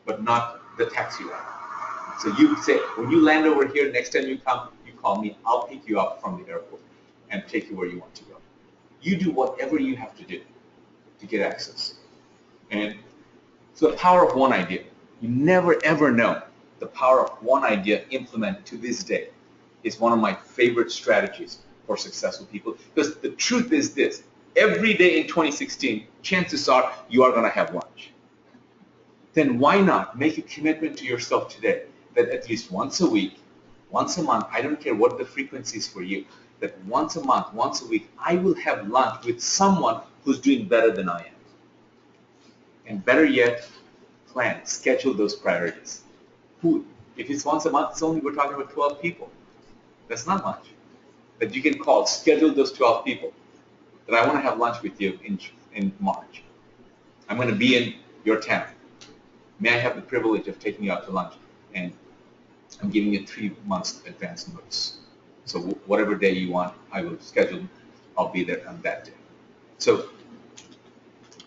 but not the taxi ride. So you say, when you land over here, next time you come, you call me, I'll pick you up from the airport and take you where you want to go. You do whatever you have to do to get access. And so the power of one idea. You never ever know the power of one idea implemented to this day is one of my favorite strategies for successful people. Because the truth is this, every day in 2016, chances are you are going to have lunch. Then why not make a commitment to yourself today that at least once a week, once a month, I don't care what the frequency is for you, that once a month, once a week, I will have lunch with someone who's doing better than I am. And better yet, plan, schedule those priorities. Who, if it's once a month, it's only, we're talking about 12 people. That's not much. But you can call, schedule those 12 people that I want to have lunch with you in March. I'm going to be in your town. May I have the privilege of taking you out to lunch? And I'm giving you 3 months advance notice. So whatever day you want, I will schedule. I'll be there on that day. So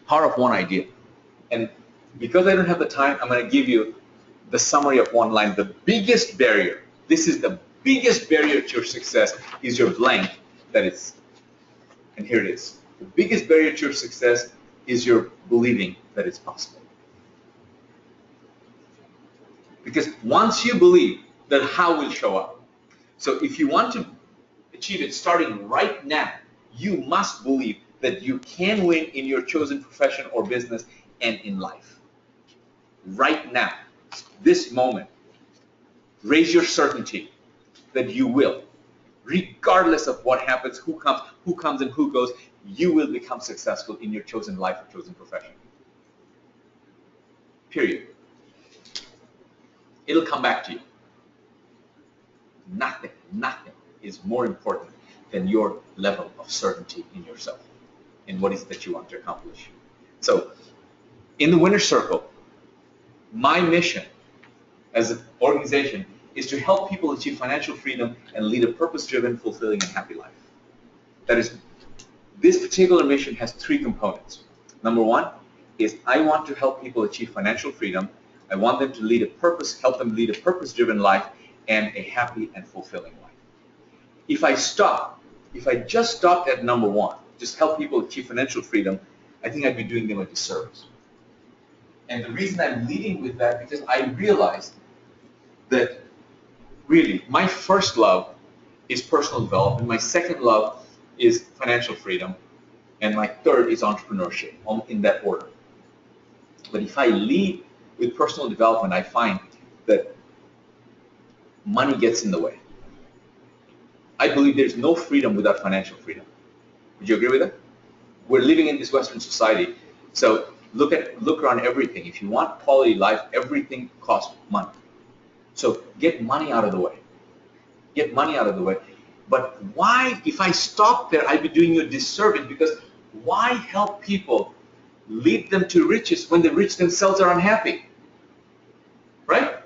power of one idea. And because I don't have the time, I'm going to give you the summary of one line. The biggest barrier, this is the biggest barrier to your success, is your blank that is, and here it is. The biggest barrier to your success is your believing that it's possible. Because once you believe, then how will show up. So if you want to achieve it starting right now, you must believe that you can win in your chosen profession or business and in life. Right now, this moment, raise your certainty that you will. Regardless of what happens, who comes and who goes, you will become successful in your chosen life or chosen profession. Period. It'll come back to you. Nothing is more important than your level of certainty in yourself and what is it that you want to accomplish. So, in the Winner's Circle, my mission as an organization is to help people achieve financial freedom and lead a purpose-driven, fulfilling, and happy life. That is, this particular mission has 3 components. Number 1 is I want to help people achieve financial freedom. I want them to help them lead a purpose-driven life and a happy and fulfilling life. If I just stopped at number 1, just help people achieve financial freedom, I think I'd be doing them a disservice. And the reason I'm leading with that, because I realized that really my first love is personal development, my second love is financial freedom, and my third is entrepreneurship, in that order. But if I lead with personal development, I find that money gets in the way. I believe there's no freedom without financial freedom. Would you agree with that? We're living in this Western society, so look around everything. If you want quality life, everything costs money. So get money out of the way. Get money out of the way. But why, if I stop there, I'd be doing you a disservice, because why help people lead them to riches when the rich themselves are unhappy? Right?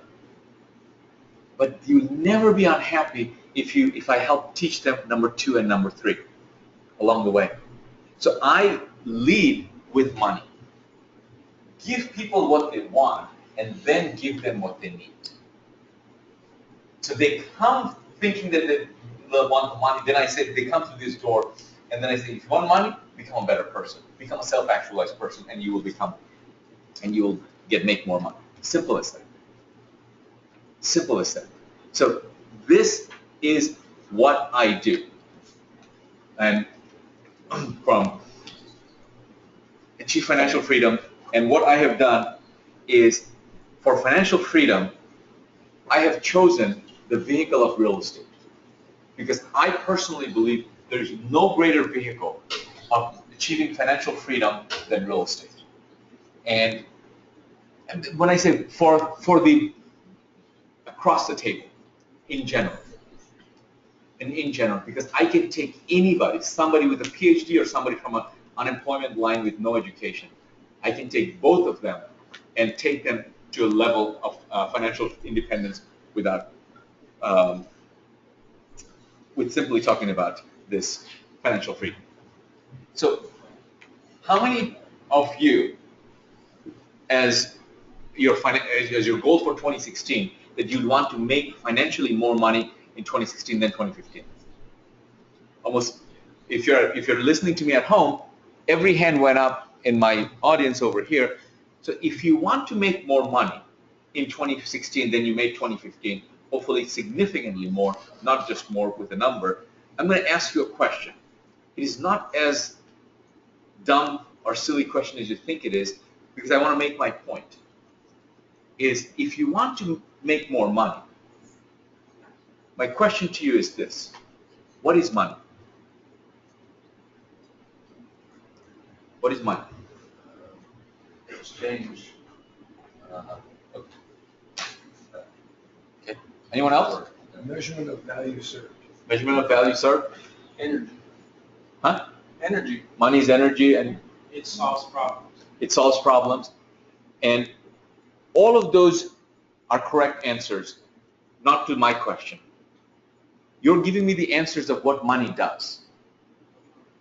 But you'll never be unhappy if I help teach them number 2 and number 3 along the way. So I lead with money. Give people what they want and then give them what they need. So they come thinking that they want the money. Then I say, they come through this door, and then I say, if you want money, become a better person. Become a self-actualized person, and you will make more money. Simple as that. Simple as that. So this is what I do. And from Achieve Financial Freedom, and what I have done is, for financial freedom, I have chosen the vehicle of real estate, because I personally believe there is no greater vehicle of achieving financial freedom than real estate. And when I say for the across the table, in general, because I can take anybody, somebody with a PhD or somebody from an unemployment line with no education, I can take both of them and take them to a level of financial independence without, with simply talking about this financial freedom. So how many of you, as your goal for 2016, that you'd want to make financially more money in 2016 than 2015? Almost, if you're listening to me at home, every hand went up in my audience over here. So if you want to make more money in 2016 than you made 2015, hopefully significantly more, not just more with a number, I'm going to ask you a question. It is not as dumb or silly question as you think it is, because I want to make my point. Is if you want to make more money, my question to you is this: what is money? What is money? Exchange. Okay. Anyone else? The measurement of value served. Measurement of value served? Energy. Huh? Energy. Money is energy, and It solves problems. it solves problems. And all of those are correct answers, not to my question. You're giving me the answers of what money does.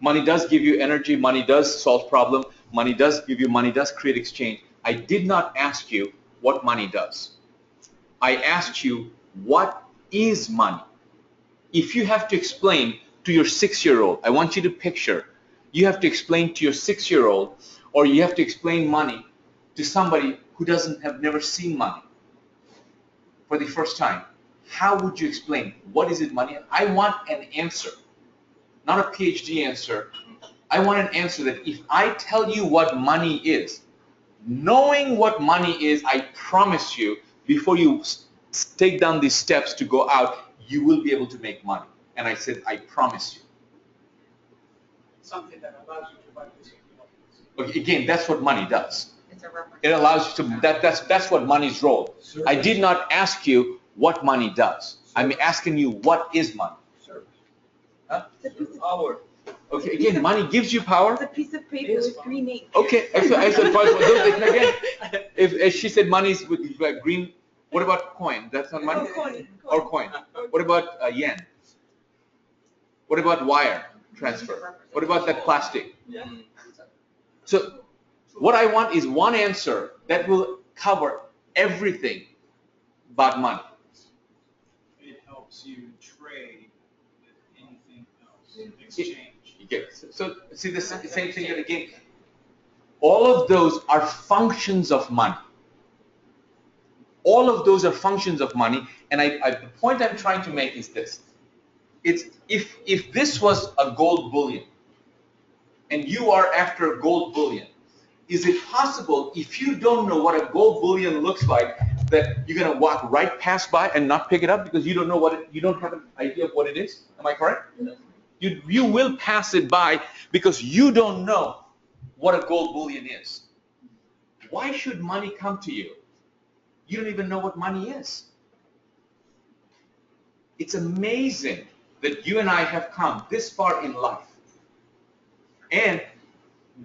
Money does give you energy, money does solve problem, money does create exchange. I did not ask you what money does. I asked you, what is money? If you have to explain to your 6-year-old, I want you to picture, you have to explain to your 6-year-old, or you have to explain money to somebody who have never seen money for the first time. How would you explain? What is it, money? I want an answer, not a PhD answer. I want an answer that if I tell you what money is, knowing what money is, I promise you, before you take down these steps to go out, you will be able to make money. And I said, I promise you. Something that allows you to buy this. Okay, again, that's what money does. It's a reference. It allows you to, that's what money's role. I did not ask you what money does. I'm asking you, what is money? Service. Huh? Power. Okay, again, money gives you power. It's a piece of paper with green ink. Okay, I said, again, if she said money is with green, what about coin? That's not money? Coin. Or coin. What about yen? What about wire transfer? What about that plastic? Yeah. So what I want is one answer that will cover everything about money. It helps you trade with anything else. Exchange. Yes. So see the same thing that again, all of those are functions of money. All of those are functions of money, and the point I'm trying to make is this. It's if this was a gold bullion, and you are after a gold bullion, is it possible, if you don't know what a gold bullion looks like, that you're going to walk right past by and not pick it up because you don't know you don't have an idea of what it is? Am I correct? You will pass it by because you don't know what a gold bullion is. Why should money come to you? You don't even know what money is. It's amazing that you and I have come this far in life and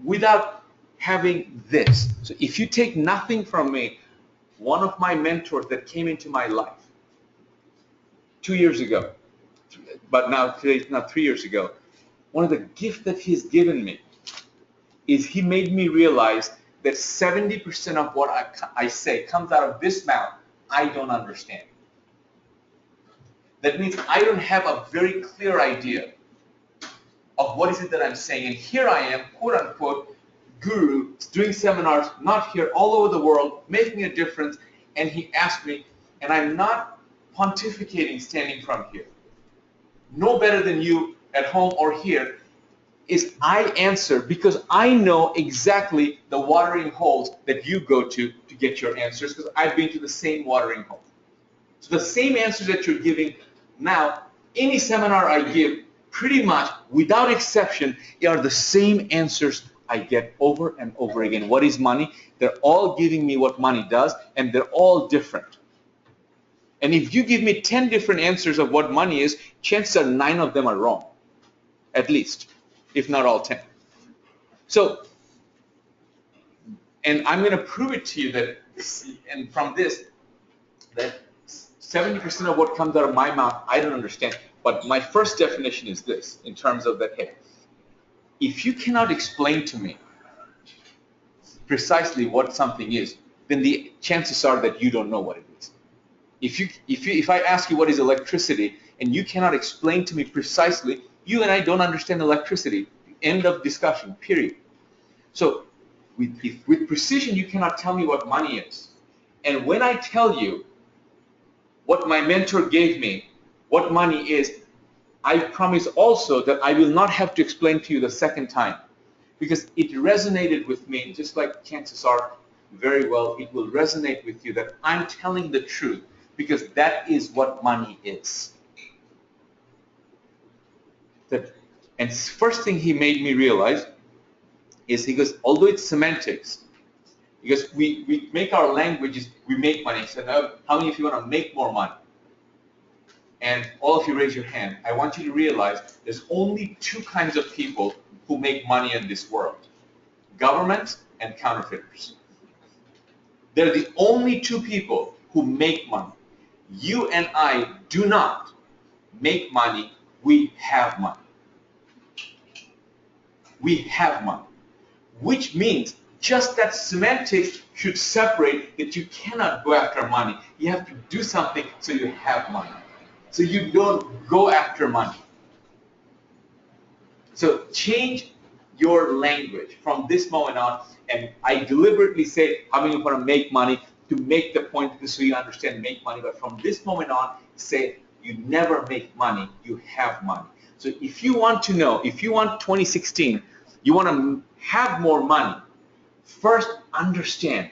without having this. So if you take nothing from me, one of my mentors that came into my life 2 years ago, but now today's not 3 years ago, one of the gifts that he's given me is he made me realize that 70% of what I say comes out of this mouth I don't understand. That means I don't have a very clear idea of what is it that I'm saying. And here I am, quote unquote, guru, doing seminars, not here, all over the world, making a difference. And he asked me, and I'm not pontificating standing from here. No better than you at home or here, is I answer because I know exactly the watering holes that you go to get your answers, because I've been to the same watering hole. So the same answers that you're giving now, any seminar I give, pretty much without exception, are the same answers I get over and over again. What is money? They're all giving me what money does, and they're all different. And if you give me 10 different answers of what money is, chances are 9 of them are wrong, at least, if not all 10. So, and I'm going to prove it to you that, and from this, that 70% of what comes out of my mouth, I don't understand. But my first definition is this, in terms of that, hey, if you cannot explain to me precisely what something is, then the chances are that you don't know what it is. If I ask you what is electricity, and you cannot explain to me precisely, you and I don't understand electricity. End of discussion, period. So with precision, you cannot tell me what money is. And when I tell you what my mentor gave me, what money is, I promise also that I will not have to explain to you the second time, because it resonated with me, just like chances are very well it will resonate with you that I'm telling the truth, because that is what money is. And first thing he made me realize is, he goes, although it's semantics, because we make our languages, we make money. So now, how many of you want to make more money? And all of you raise your hand. I want you to realize there's only 2 kinds of people who make money in this world: governments and counterfeiters. They're the only 2 people who make money. You and I do not make money, we have money. We have money, which means just that semantics should separate that you cannot go after money. You have to do something so you have money. So you don't go after money. So change your language from this moment on, and I deliberately say how many want to make money to make the point so you understand make money, but from this moment on, say you never make money, you have money. So if you want to know, if you want 2016, you want to have more money, first understand,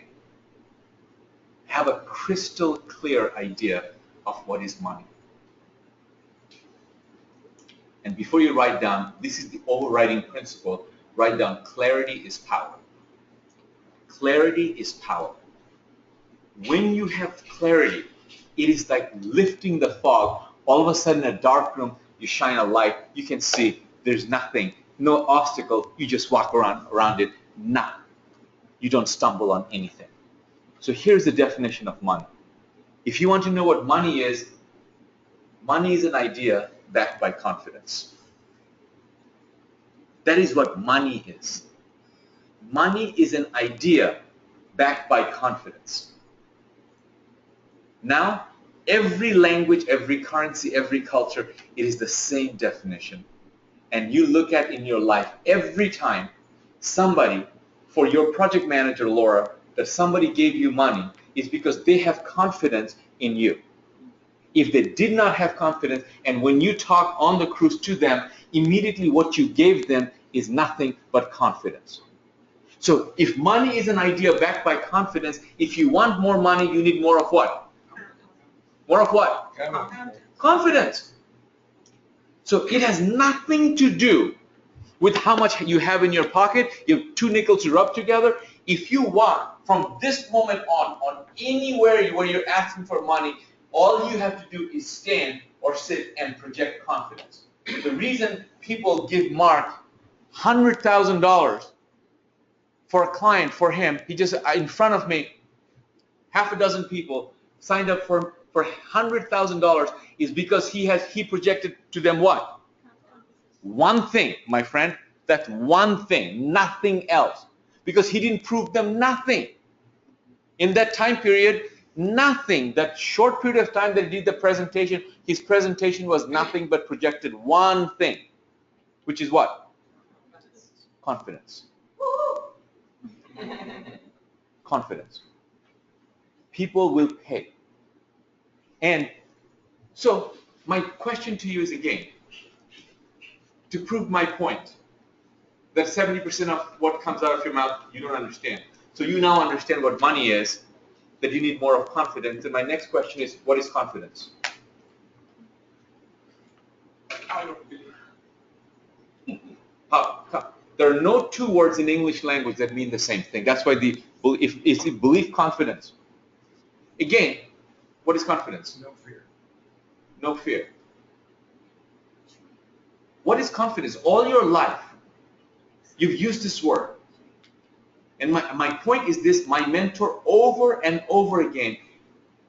have a crystal clear idea of what is money. And before you write down, this is the overriding principle, write down clarity is power. Clarity is power. When you have clarity, it is like lifting the fog. All of a sudden in a dark room, you shine a light, you can see there's nothing, no obstacle, you just walk around it, none. You don't stumble on anything. So here's the definition of money. If you want to know what money is an idea backed by confidence. That is what money is. Money is an idea backed by confidence. Now, every language, every currency, every culture, it is the same definition. And you look at in your life, every time somebody, for your project manager, Laura, that somebody gave you money, is because they have confidence in you. If they did not have confidence, and when you talk on the cruise to them, immediately what you gave them is nothing but confidence. So if money is an idea backed by confidence, if you want more money, you need more of what? More of what? Confidence. So it has nothing to do with how much you have in your pocket. You have 2 nickels to rub together. If you walk from this moment on anywhere where you're asking for money, all you have to do is stand or sit and project confidence. The reason people give Mark $100,000 for a client, for him, he just, in front of me, half a dozen people signed up for $100,000 is because he projected to them what? One thing, my friend. That's one thing, nothing else. Because he didn't prove them nothing. In that time period, nothing. That short period of time that he did the presentation, his presentation was nothing but projected one thing, which is what? Confidence. Confidence. People will pay. And so my question to you is again, to prove my point, that 70% of what comes out of your mouth you don't understand. So you now understand what money is, that you need more of confidence. And my next question is, what is confidence? I don't believe. There are no two words in English language that mean the same thing. That's why it's belief, confidence. Again, what is confidence? No fear. No fear. What is confidence? All your life, you've used this word. And my point is this, my mentor over and over again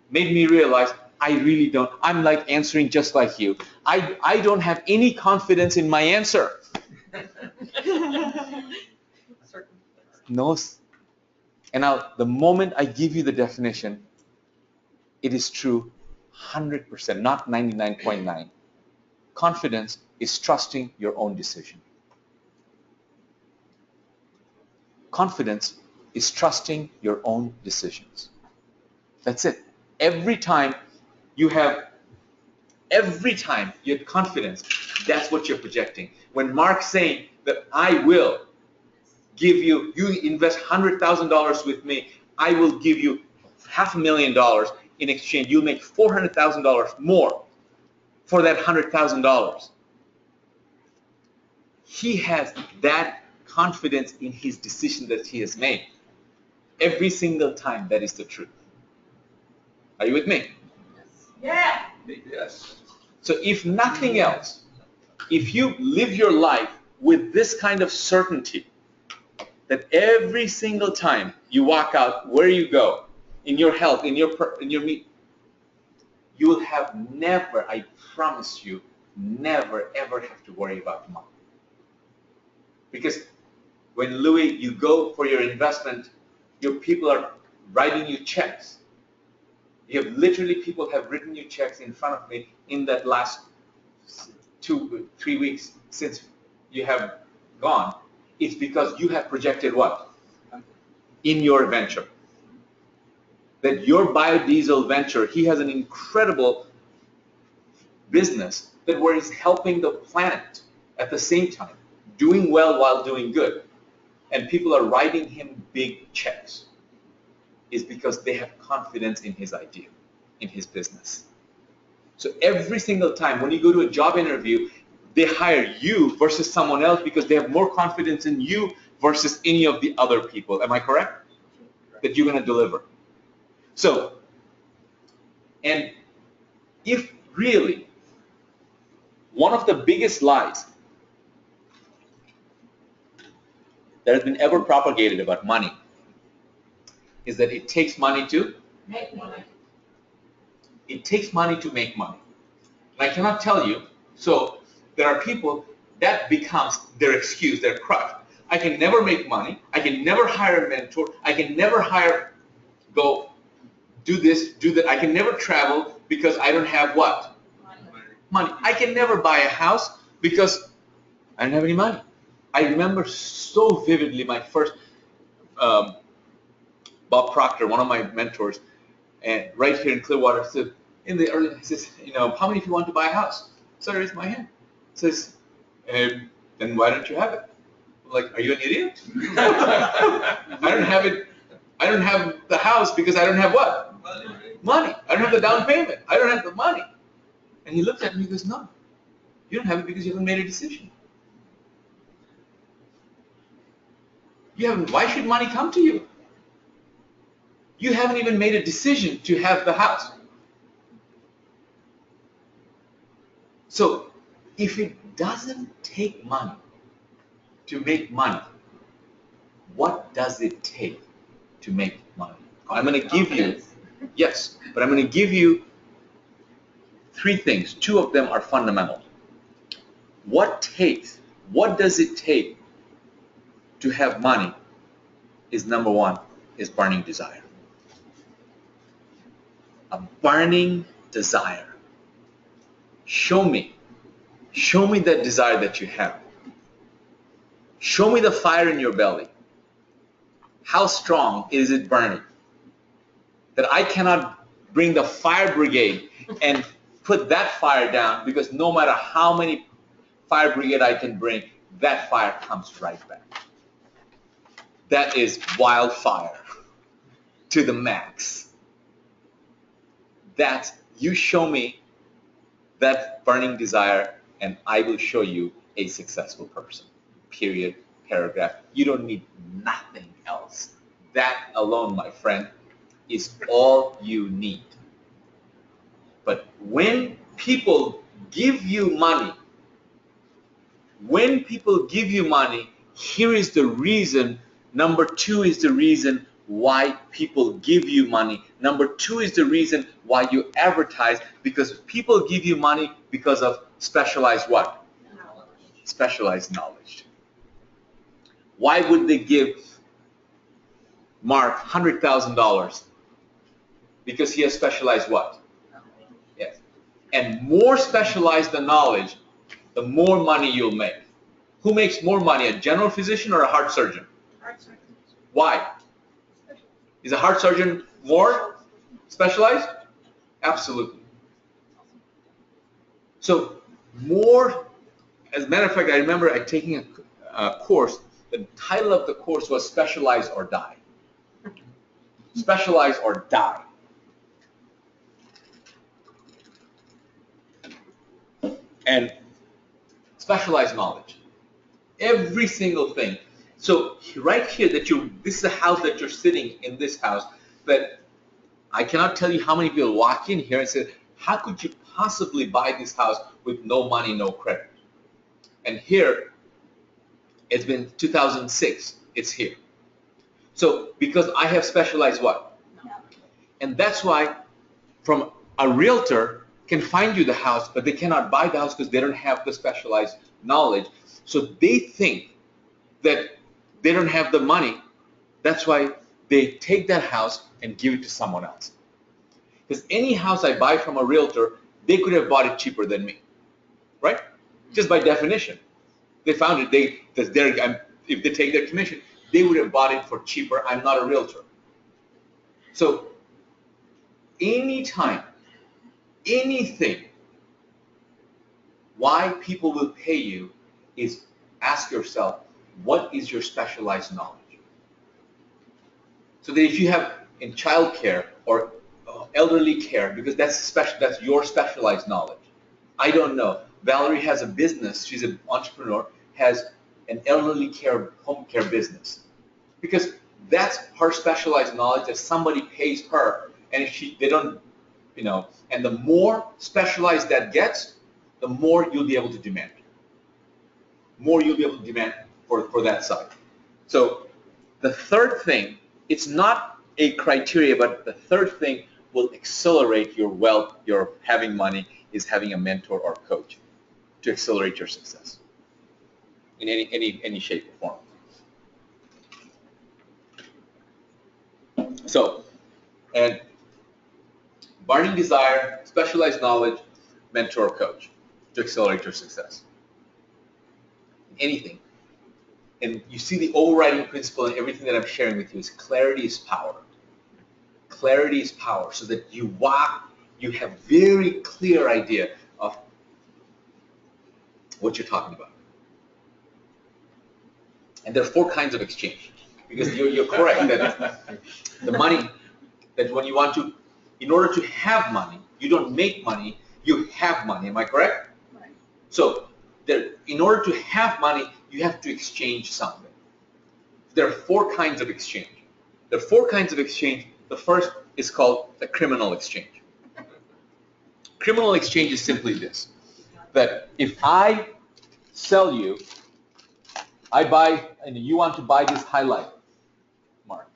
made me realize I really don't. I'm like answering just like you. I don't have any confidence in my answer. No. And now, the moment I give you the definition, it is true 100%, not 99.9. Confidence is trusting your own decision. Confidence is trusting your own decisions. That's it. Every time you have confidence, that's what you're projecting. When Mark's saying that I will give you invest $100,000 with me, I will give you $500,000 in exchange. You'll make $400,000 more for that $100,000. He has that confidence in his decision that he has made. Every single time, that is the truth. Are you with me? Yeah. Yes. So if nothing else, if you live your life with this kind of certainty, that every single time you walk out, where you go, in your health, in your meet, you will have never, I promise you, never ever have to worry about money. Because when Louis, you go for your investment, your people are writing you checks. You have literally, people have written you checks in front of me in that last 2-3 weeks since you have gone. It's because you have projected what? In your venture. That your biodiesel venture, he has an incredible business that where he's helping the planet at the same time, doing well while doing good. And people are writing him big checks. Is because they have confidence in his idea, in his business. So every single time when you go to a job interview, they hire you versus someone else because they have more confidence in you versus any of the other people. Am I correct? That you're going to deliver. So, and if really one of the biggest lies that has been ever propagated about money is that it takes money to Make money. It takes money to make money. And I cannot tell you, so there are people that becomes their excuse, their crutch. I can never make money. I can never hire a mentor. I can never go do this, do that. I can never travel because I don't have what? Money. I can never buy a house because I don't have any money. I remember so vividly my first, Bob Proctor, one of my mentors, and right here in Clearwater, said, in the early, he says, how many of you want to buy a house? So I raised my hand. Says, then why don't you have it? I'm like, are you an idiot? I don't have it. I don't have the house because I don't have what? Money. I don't have the down payment. I don't have the money. And he looked at me and goes, no, you don't have it because you haven't made a decision. Why should money come to you? You haven't even made a decision to have the house. So if it doesn't take money to make money, what does it take to make money? I'm going to give you, yes, but I'm going to give you 3 things. 2 of them are fundamental. What does it take to have money is number 1, is burning desire. A burning desire. Show me that desire that you have. Show me the fire in your belly. How strong is it burning? That I cannot bring the fire brigade and put that fire down, because no matter how many fire brigade I can bring, that fire comes right back. That is wildfire to the max. You show me that burning desire, and I will show you a successful person. Period. Paragraph. You don't need nothing else. That alone, my friend, is all you need. But when people give you money, here is the reason. Number 2 is the reason why people give you money. Number 2 is the reason why you advertise, because people give you money because of specialized what? Knowledge. Specialized knowledge. Why would they give Mark $100,000? Because he has specialized what? Yes. And more specialized the knowledge, the more money you'll make. Who makes more money, a general physician or a heart surgeon? Heart surgeon. Why? Is a heart surgeon more specialized? Absolutely. So more, as a matter of fact, I remember taking a course. The title of the course was Specialize or Die. Specialize or Die. And specialized knowledge. Every single thing. So right here this is a house that you're sitting in, this house, but I cannot tell you how many people walk in here and say, how could you possibly buy this house with no money, no credit? And here, it's been 2006, it's here. So because I have specialized what? And that's why from a realtor can find you the house, but they cannot buy the house because they don't have the specialized knowledge. So they think that they don't have the money. That's why they take that house and give it to someone else. Because any house I buy from a realtor, they could have bought it cheaper than me, right? Just by definition. They found it, if they take their commission, they would have bought it for cheaper. I'm not a realtor. So anytime, anything, why people will pay you is ask yourself, what is your specialized knowledge? So that if you have in child care or elderly care, because that's your specialized knowledge. I don't know. Valerie has a business, she's an entrepreneur, has an elderly care, home care business. Because that's her specialized knowledge that somebody pays her, and if they don't, and the more specialized that gets, the more you'll be able to demand. More you'll be able to demand for that side. So the third thing, it's not a criteria, but the third thing will accelerate your wealth, your having money, is having a mentor or coach to accelerate your success in any shape or form. So, and burning desire, specialized knowledge, mentor, coach to accelerate your success. Anything. And you see the overriding principle in everything that I'm sharing with you is clarity is power. Clarity is power, so that you have very clear idea of what you're talking about. And there are 4 kinds of exchange, because you're correct that the money, that when you want to, in order to have money, you don't make money, you have money. Am I correct? Right. So in order to have money, you have to exchange something. there are 4 kinds of exchange. There are 4 kinds of exchange. The first is called the criminal exchange. Criminal exchange is simply this, that if I sell you, I buy, and you want to buy this highlighter, Mark.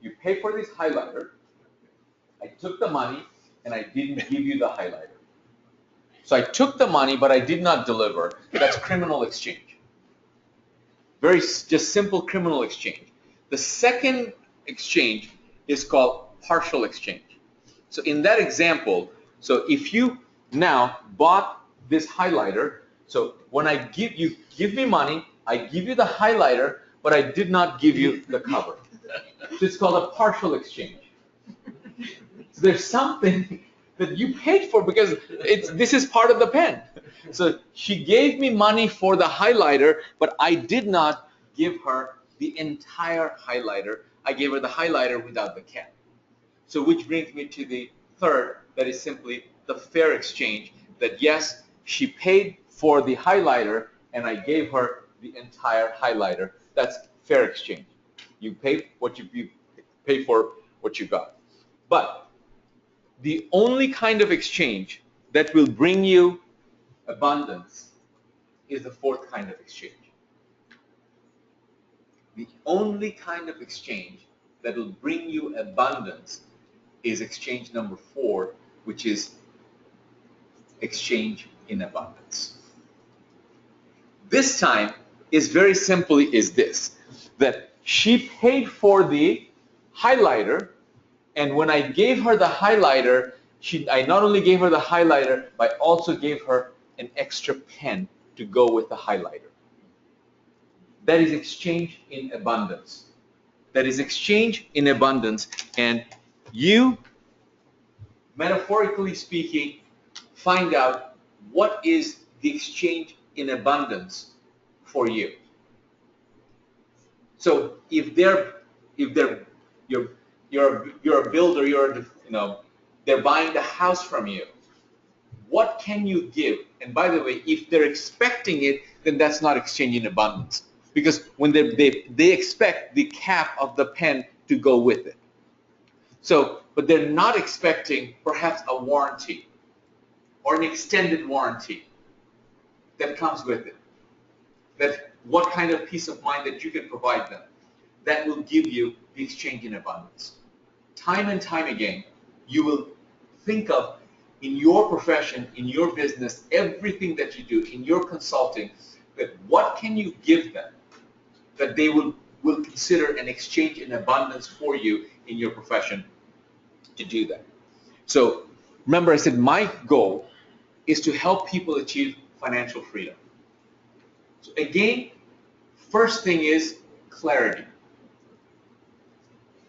You pay for this highlighter, I took the money, and I didn't give you the highlighter. So I took the money, but I did not deliver. That's criminal exchange. Very just simple criminal exchange. The second exchange is called partial exchange. So in that example, so if you now bought this highlighter, so when I give me money, I give you the highlighter, but I did not give you the cover. So it's called a partial exchange. So there's something that you paid for because this is part of the pen. So she gave me money for the highlighter, but I did not give her the entire highlighter. I gave her the highlighter without the cap. So which brings me to the third, that is simply the fair exchange, that yes, she paid for the highlighter and I gave her the entire highlighter. That's fair exchange. You pay what you pay for what you got. But the only kind of exchange that will bring you abundance is the fourth kind of exchange. The only kind of exchange that will bring you abundance is exchange number 4, which is exchange in abundance. This time is very simply is this, that she paid for the highlighter, and when I gave her the highlighter, I not only gave her the highlighter, but I also gave her an extra pen to go with the highlighter. That is exchange in abundance. That is exchange in abundance, and you, metaphorically speaking, find out what is the exchange in abundance for you. So if you're a builder, they're buying the house from you, what can you give? And by the way, if they're expecting it, then that's not exchange in abundance, because when they expect the cap of the pen to go with it. So, but they're not expecting perhaps a warranty or an extended warranty that comes with it. That what kind of peace of mind that you can provide them, that will give you the exchange in abundance. Time and time again, you will think of, in your profession, in your business, everything that you do, in your consulting, that what can you give them that they will consider an exchange in abundance for you in your profession to do that. So remember, I said my goal is to help people achieve financial freedom. So again, first thing is clarity.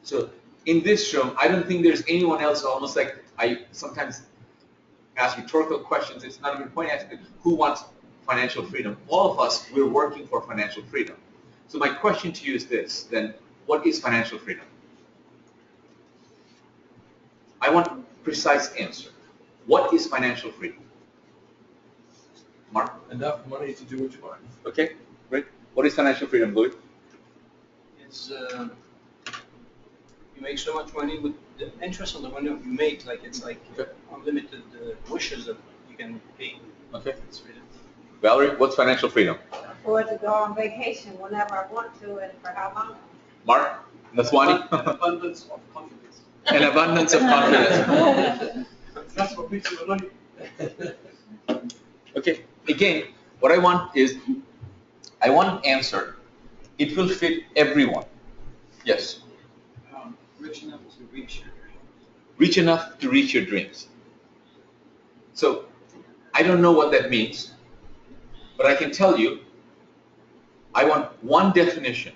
So in this room, I don't think there's anyone else, almost like I sometimes ask rhetorical questions. It's not even point asking who wants financial freedom. All of us, we're working for financial freedom. So my question to you is this, then, what is financial freedom? I want a precise answer. What is financial freedom? Mark? Enough money to do what you want. Okay, great. What is financial freedom, Louis? It's you make so much money with the interest on the money you make, like it's like unlimited wishes that you can pay. Okay. It's freedom. Valerie, what's financial freedom? Afford to go on vacation whenever I want to and for how long. Mark? Naswani? An abundance of confidence. An abundance of confidence. That's what makes you money. Okay, again, what I want is, I want an answer. It will fit everyone. Yes? Rich enough to reach your dreams. Rich enough to reach your dreams. So, I don't know what that means, but I can tell you, I want one definition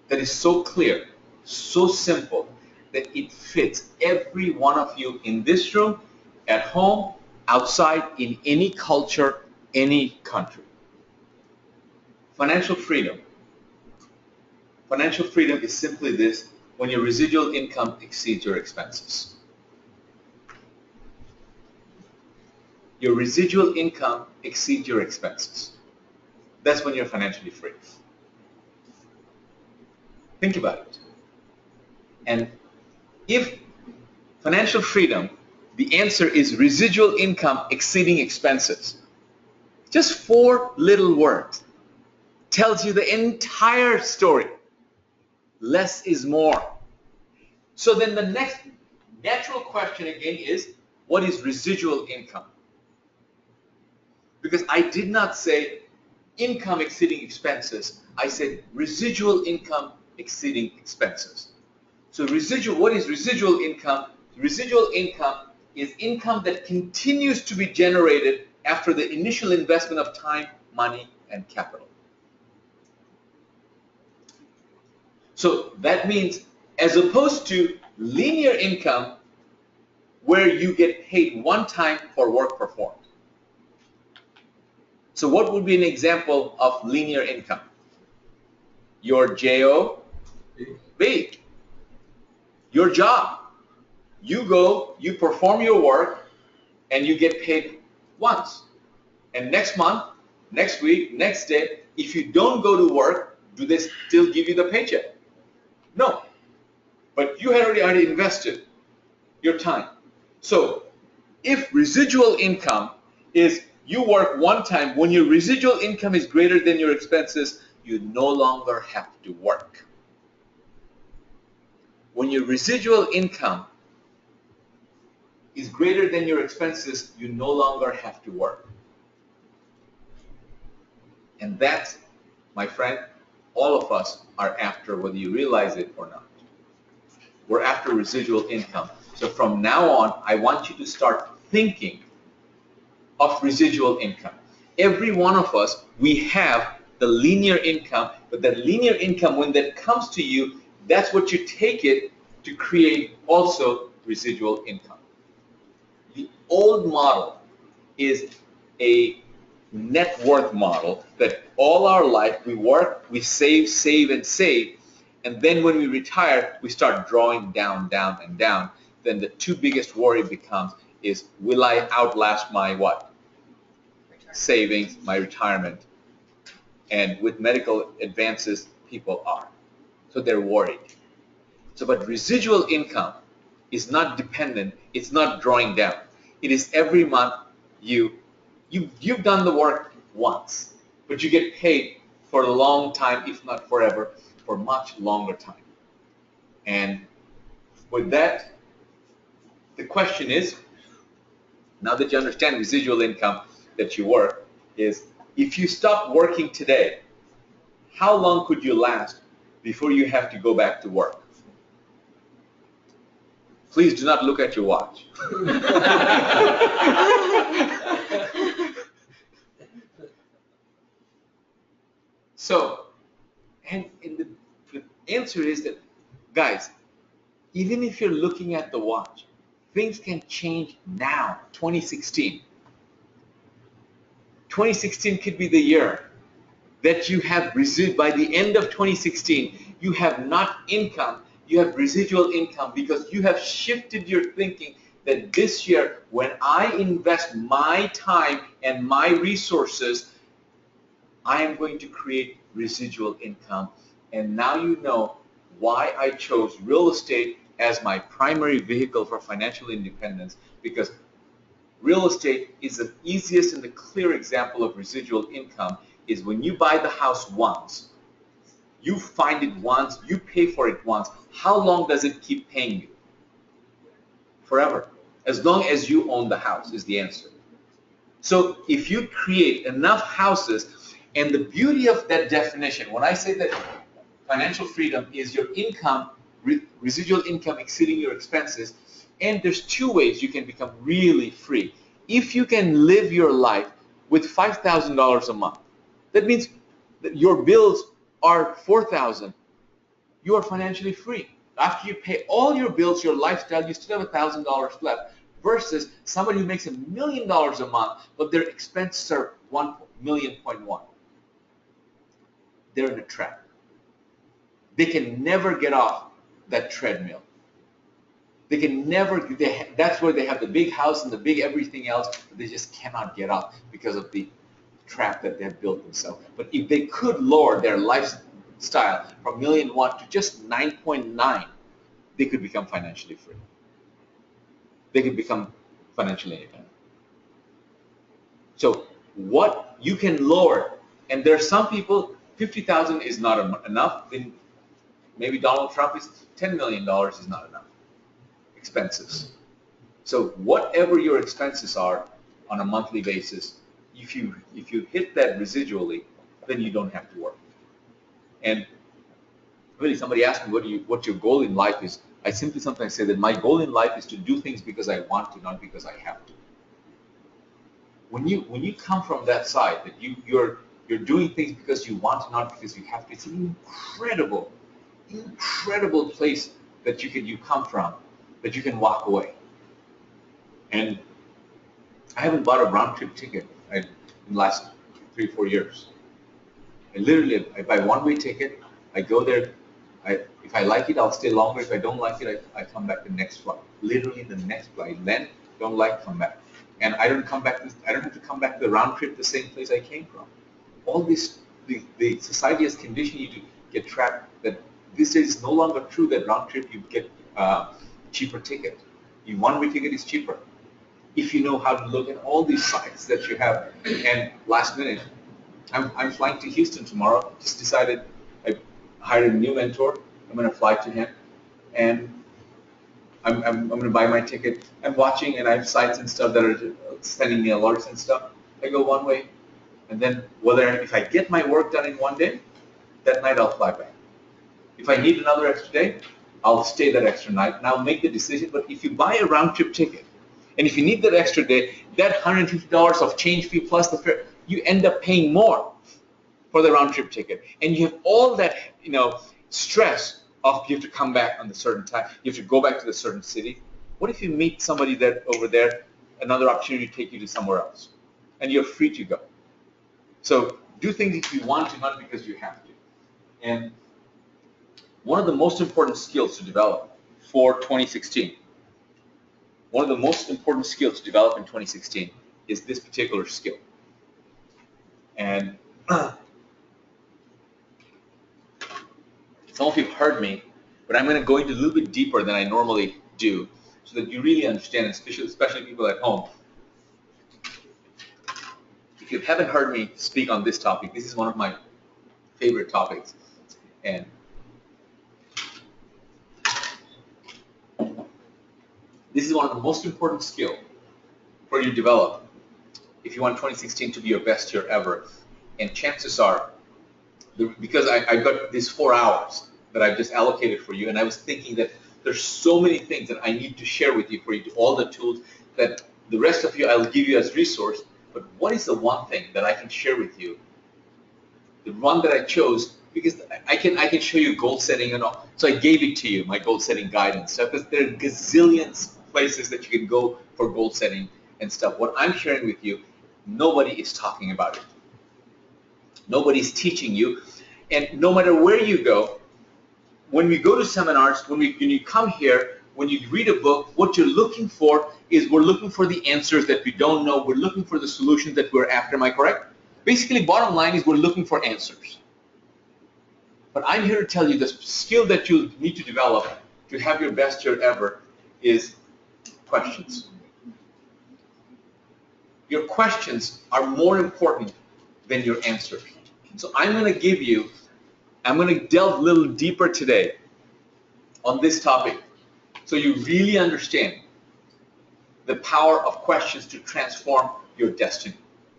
that is so clear, so simple, that it fits every one of you in this room, at home, outside, in any culture, any country. Financial freedom. Financial freedom is simply this: when your residual income exceeds your expenses. Your residual income exceeds your expenses. That's when you're financially free. Think about it. And if financial freedom, the answer is residual income exceeding expenses. Just 4 little words tells you the entire story. Less is more. So then the next natural question again is, what is residual income? Because I did not say income exceeding expenses. I said residual income exceeding expenses. So what is residual income? Residual income is income that continues to be generated after the initial investment of time, money, and capital. So that means, as opposed to linear income, where you get paid one time for work performed. So what would be an example of linear income? Your JOB, your job. You go, you perform your work, and you get paid once. And next month, next week, next day, if you don't go to work, do they still give you the paycheck? No. But you had already invested your time. So if residual income is you work one time, when your residual income is greater than your expenses, you no longer have to work. When your residual income is greater than your expenses, you no longer have to work. And that, my friend, all of us are after, whether you realize it or not. We're after residual income. So from now on, I want you to start thinking of residual income. Every one of us, we have the linear income, but that linear income, when that comes to you, that's what you take it to create also residual income. The old model is a net worth model that all our life we work, we save, and save, and then when we retire, we start drawing down, and down. Then the 2 biggest worry becomes is, will I outlast my what? Savings, my retirement. And with medical advances, people are. So they're worried. So, but residual income is not dependent, it's not drawing down. It is every month you've done the work once, but you get paid for a long time, if not forever, for much longer time. And with that, the question is, now that you understand residual income that you work, is if you stop working today, how long could you last before you have to go back to work? Please do not look at your watch. So, and the answer is that, guys, even if you're looking at the watch, things can change now, 2016. 2016 could be the year that you have by the end of 2016, you have not income, you have residual income, because you have shifted your thinking that this year, when I invest my time and my resources, I am going to create residual income. And now you know why I chose real estate as my primary vehicle for financial independence, because real estate is the easiest and the clear example of residual income. Is when you buy the house once, you find it once, you pay for it once, how long does it keep paying you? Forever. As long as you own the house is the answer. So if you create enough houses, and the beauty of that definition, when I say that financial freedom is your income, residual income exceeding your expenses, and there's 2 ways you can become really free. If you can live your life with $5,000 a month, that means that your bills are $4,000. You are financially free. After you pay all your bills, your lifestyle, you still have $1,000 left. Versus somebody who makes $1 million a month, but their expenses are $1.1 million. They're in a trap. They can never get off that treadmill. They can never. That's where they have the big house and the big everything else, but they just cannot get off because of the trap that they've built themselves. But if they could lower their style from 1,000,001 to just 9.9, they could become financially free. They could become financially independent. So what you can lower, and there are some people, 50,000 is not enough. Then maybe Donald Trump is $10 million is not enough expenses. So whatever your expenses are on a monthly basis, if you hit that residually, then you don't have to work. And really, somebody asked me, what your goal in life is. I simply sometimes say that my goal in life is to do things because I want to, not because I have to. When you come from that side, that you're doing things because you want to, not because you have to, it's an incredible place that you come from, that you can walk away. And I haven't bought a round trip ticket in the last 3 or 4 years. And literally, I buy one-way ticket, I go there, if I like it, I'll stay longer. If I don't like it, I come back the next flight. Literally the next flight. Then, don't like, come back. And I don't have to come back to the round trip the same place I came from. All this, the society has conditioned you to get trapped that this is no longer true that round trip you get cheaper ticket. Your one-way ticket is cheaper. If you know how to look at all these sites that you have. And last minute, I'm flying to Houston tomorrow. Just decided, I hired a new mentor. I'm going to fly to him, and I'm going to buy my ticket. I'm watching, and I have sites and stuff that are sending me alerts and stuff. I go one way, and then if I get my work done in one day, that night I'll fly back. If I need another extra day, I'll stay that extra night, and I'll make the decision. But if you buy a round trip ticket, and if you need that extra day, that $150 of change fee plus the fare, you end up paying more for the round trip ticket. And you have all that, stress of you have to come back on the certain time, you have to go back to the certain city. What if you meet somebody that over there, another opportunity to take you to somewhere else, and you're free to go? So do things if you want to, not because you have to. And one of the most important skills to develop for 2016, one of the most important skills to develop in 2016 is this particular skill. And some of you have heard me, but I'm going to go into a little bit deeper than I normally do so that you really understand, especially people at home. If you haven't heard me speak on this topic, this is one of my favorite topics. And this is one of the most important skills for you to develop if you want 2016 to be your best year ever. And chances are, because I've got these 4 hours that I've just allocated for you, and I was thinking that there's so many things that I need to share with you for you, all the tools that the rest of you I'll give you as resource, but what is the one thing that I can share with you? The one that I chose, because I can show you goal setting and all, so I gave it to you, my goal setting guidance, because there are gazillions places that you can go for goal setting and stuff. What I'm sharing with you, nobody is talking about it. Nobody's teaching you. And no matter where you go, when we go to seminars, when you come here, when you read a book, what you're looking for is we're looking for the answers that we don't know. We're looking for the solutions that we're after. Am I correct? Basically, bottom line is we're looking for answers. But I'm here to tell you the skill that you need to develop to have your best year ever is questions. Your questions are more important than your answers. So I'm going to delve a little deeper today on this topic so you really understand the power of questions to transform your destiny.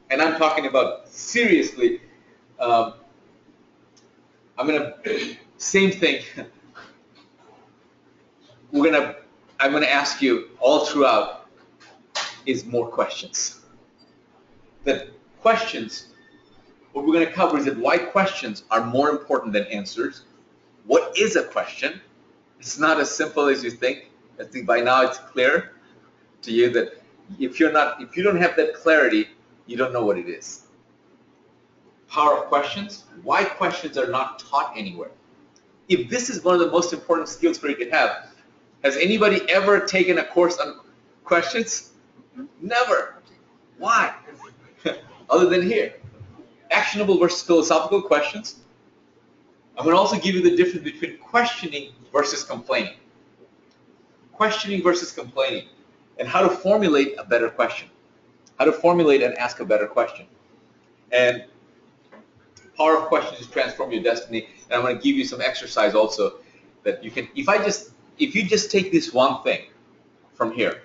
And I'm talking about seriously, same thing. I'm going to ask you all throughout is more questions. The questions, what we're going to cover is that why questions are more important than answers. What is a question? It's not as simple as you think. I think by now it's clear to you that if you don't have that clarity, you don't know what it is. Power of questions, why questions are not taught anywhere. If this is one of the most important skills for you to have, has anybody ever taken a course on questions? Never. Why? Other than here. Actionable versus philosophical questions. I'm going to also give you the difference between questioning versus complaining. Questioning versus complaining, and how to formulate a better question. How to formulate and ask a better question. And power of questions is transform your destiny. And I'm going to give you some exercise also that you can, if you just take this one thing from here,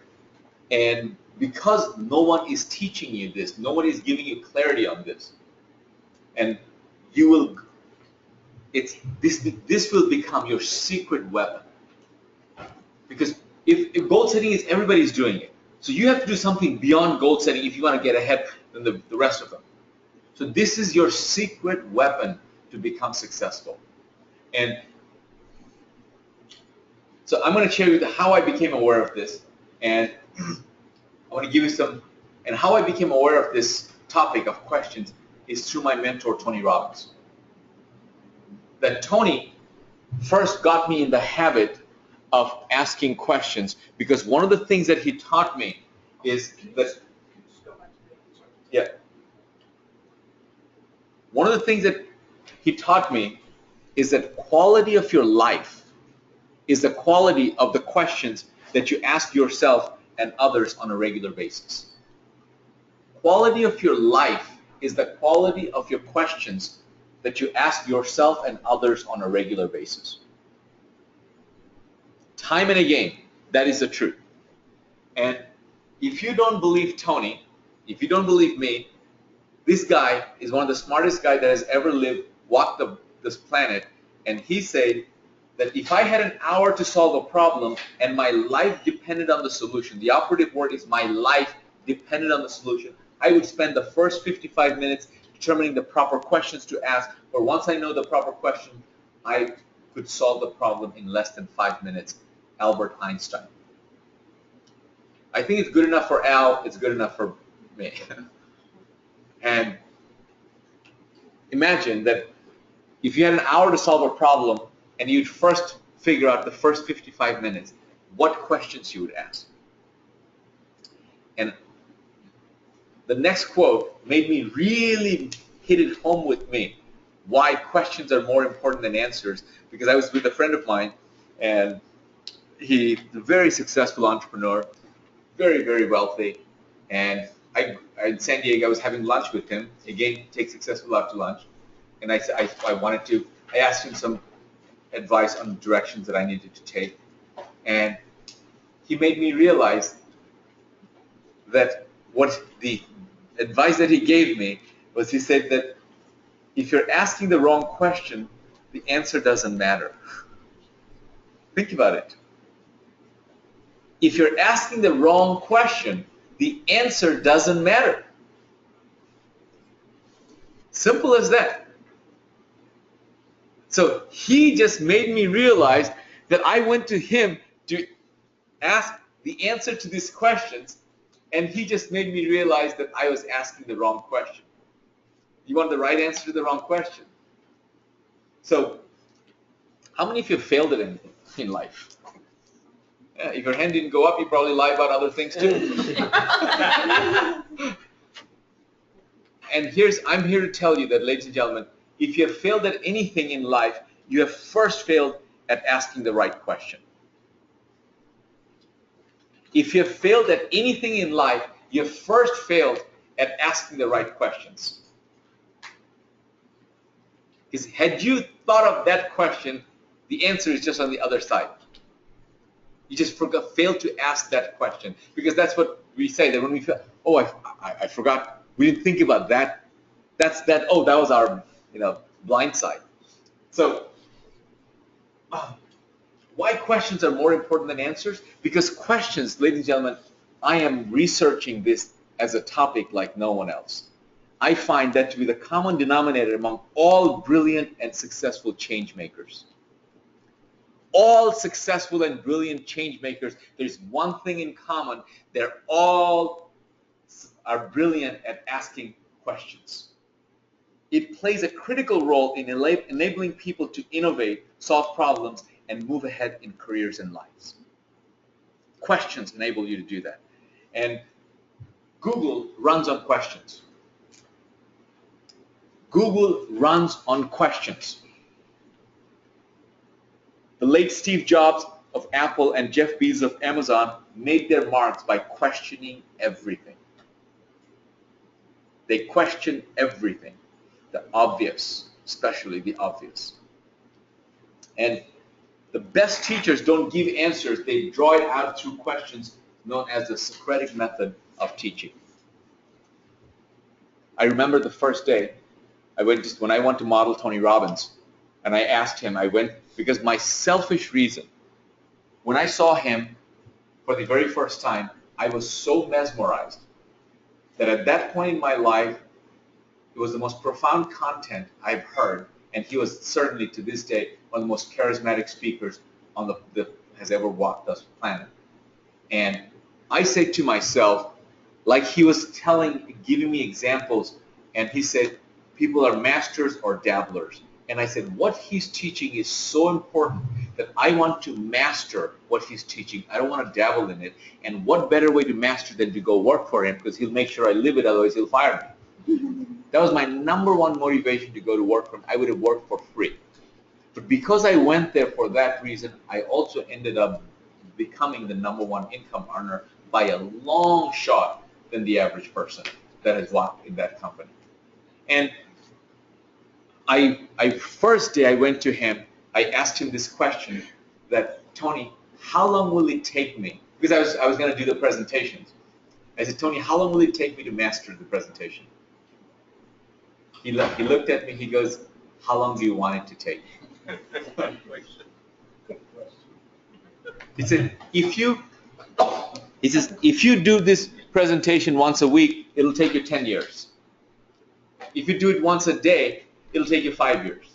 and because no one is teaching you this, nobody is giving you clarity on this, and you will, this will become your secret weapon. Because if goal setting is everybody's doing it, so you have to do something beyond goal setting if you want to get ahead than the rest of them. So this is your secret weapon to become successful. And so I'm going to share with you how I became aware of this, and I want to give you some, and how I became aware of this topic of questions is through my mentor, Tony Robbins. That Tony first got me in the habit of asking questions, because one of the things that he taught me is that, yeah, one of the things that he taught me is that quality of your life is the quality of the questions that you ask yourself and others on a regular basis. Quality of your life is the quality of your questions that you ask yourself and others on a regular basis. Time and again, that is the truth. And if you don't believe Tony, if you don't believe me, this guy is one of the smartest guys that has ever lived, walked this planet, and he said that if I had an hour to solve a problem and my life depended on the solution, the operative word is my life depended on the solution, I would spend the first 55 minutes determining the proper questions to ask, or once I know the proper question, I could solve the problem in less than 5 minutes. Albert Einstein. I think it's good enough for Al, it's good enough for me. And imagine that if you had an hour to solve a problem and you'd first figure out the first 55 minutes what questions you would ask. And the next quote made me really hit it home with me why questions are more important than answers, because I was with a friend of mine, and he's a very successful entrepreneur, very, very wealthy, and in San Diego, I was having lunch with him. Again, take successful after lunch, and I asked him some advice on directions that I needed to take, and he made me realize that what the advice that he gave me was, he said that if you're asking the wrong question, the answer doesn't matter. Think about it. If you're asking the wrong question, the answer doesn't matter. Simple as that. So he just made me realize that I went to him to ask the answer to these questions, and he just made me realize that I was asking the wrong question. You want the right answer to the wrong question. So how many of you have failed at anything in life? Yeah, if your hand didn't go up, you probably lie about other things too. And I'm here to tell you that, ladies and gentlemen, if you have failed at anything in life, you have first failed at asking the right question. If you have failed at anything in life, you have first failed at asking the right questions. Because had you thought of that question, the answer is just on the other side. You just failed to ask that question, because that's what we say, that when we feel, oh, I forgot, we didn't think about that. That was our blind side. So why questions are more important than answers? Because questions, ladies and gentlemen, I am researching this as a topic like no one else. I find that to be the common denominator among all brilliant and successful change makers. All successful and brilliant change makers, there's one thing in common. They're all are brilliant at asking questions. It plays a critical role in enabling people to innovate, solve problems, and move ahead in careers and lives. Questions enable you to do that. And Google runs on questions. Google runs on questions. The late Steve Jobs of Apple and Jeff Bezos of Amazon made their marks by questioning everything. They question everything, the obvious, especially the obvious. And the best teachers don't give answers, they draw it out through questions known as the Socratic method of teaching. I remember the first day when I went to model Tony Robbins, and I asked him, because my selfish reason, when I saw him for the very first time, I was so mesmerized that at that point in my life, it was the most profound content I've heard, and he was certainly to this day one of the most charismatic speakers on that has ever walked this planet. And I said to myself, like he was giving me examples, and he said, people are masters or dabblers. And I said, what he's teaching is so important that I want to master what he's teaching. I don't want to dabble in it. And what better way to master than to go work for him, because he'll make sure I live it, otherwise he'll fire me. That was my number one motivation to go to work for him. I would have worked for free. But because I went there for that reason, I also ended up becoming the number one income earner by a long shot than the average person that has walked in that company. And first day I went to him, I asked him this question that, Tony, how long will it take me? Because I was going to do the presentations. I said, Tony, how long will it take me to master the presentation? He looked at me, he goes, how long do you want it to take? He said, if you do this presentation once a week, it'll take you 10 years. If you do it once a day, it'll take you 5 years.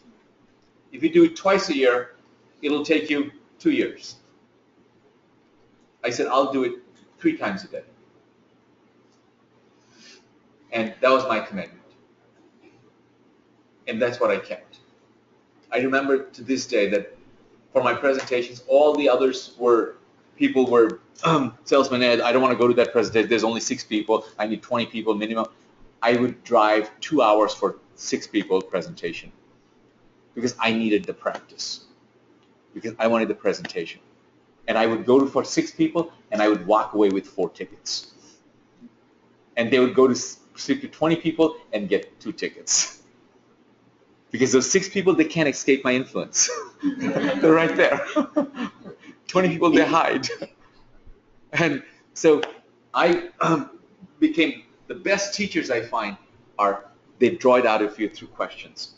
If you do it twice a year, it'll take you 2 years. I said, I'll do it 3 times a day. And that was my commitment. And that's what I kept. I remember to this day that for my presentations, all the others people were salesman Ed, I don't want to go to that presentation. There's only 6 people. I need 20 people minimum. I would drive 2 hours for 6 people presentation because I needed the practice, because I wanted the presentation. And I would go for 6 people and I would walk away with 4 tickets. And they would go to speak to 20 people and get 2 tickets. Because those 6 people, they can't escape my influence. They're right there. 20 people, they hide. And so I became, the best teachers I find they draw it out of you through questions.